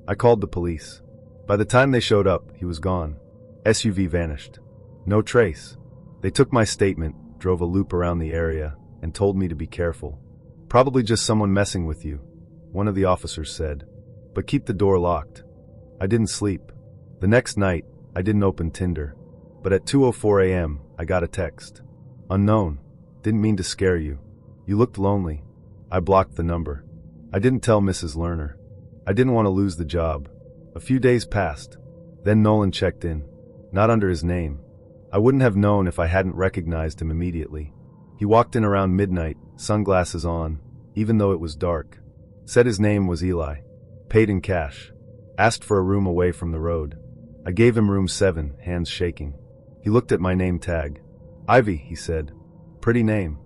I called the police. By the time they showed up, he was gone. SUV vanished. No trace. They took my statement, drove a loop around the area, and told me to be careful. "Probably just someone messing with you," one of the officers said. "But keep the door locked." I didn't sleep. The next night, I didn't open Tinder. But at 2:04 a.m., I got a text. "Unknown. Didn't mean to scare you. You looked lonely." I blocked the number. I didn't tell Mrs. Lerner. I didn't want to lose the job. A few days passed. Then Nolan checked in. Not under his name. I wouldn't have known if I hadn't recognized him immediately. He walked in around midnight, sunglasses on, even though it was dark. Said his name was Eli. Paid in cash. Asked for a room away from the road. I gave him room 7, hands shaking. He looked at my name tag. "Ivy," he said. "Pretty name."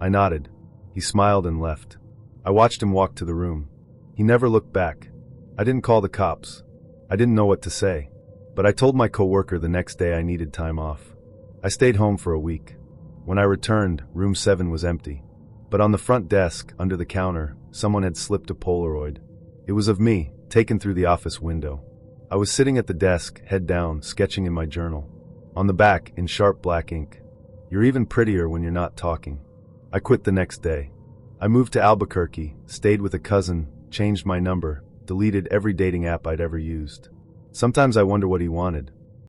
I nodded. He smiled and left. I watched him walk to the room. He never looked back. I didn't call the cops. I didn't know what to say. But I told my coworker the next day I needed time off. I stayed home for a week. When I returned, room 7 was empty. But on the front desk, under the counter, someone had slipped a Polaroid. It was of me, taken through the office window. I was sitting at the desk, head down, sketching in my journal. On the back, in sharp black ink, "You're even prettier when you're not talking." I quit the next day. I moved to Albuquerque, stayed with a cousin, changed my number, deleted every dating app I'd ever used. Sometimes I wonder what he wanted.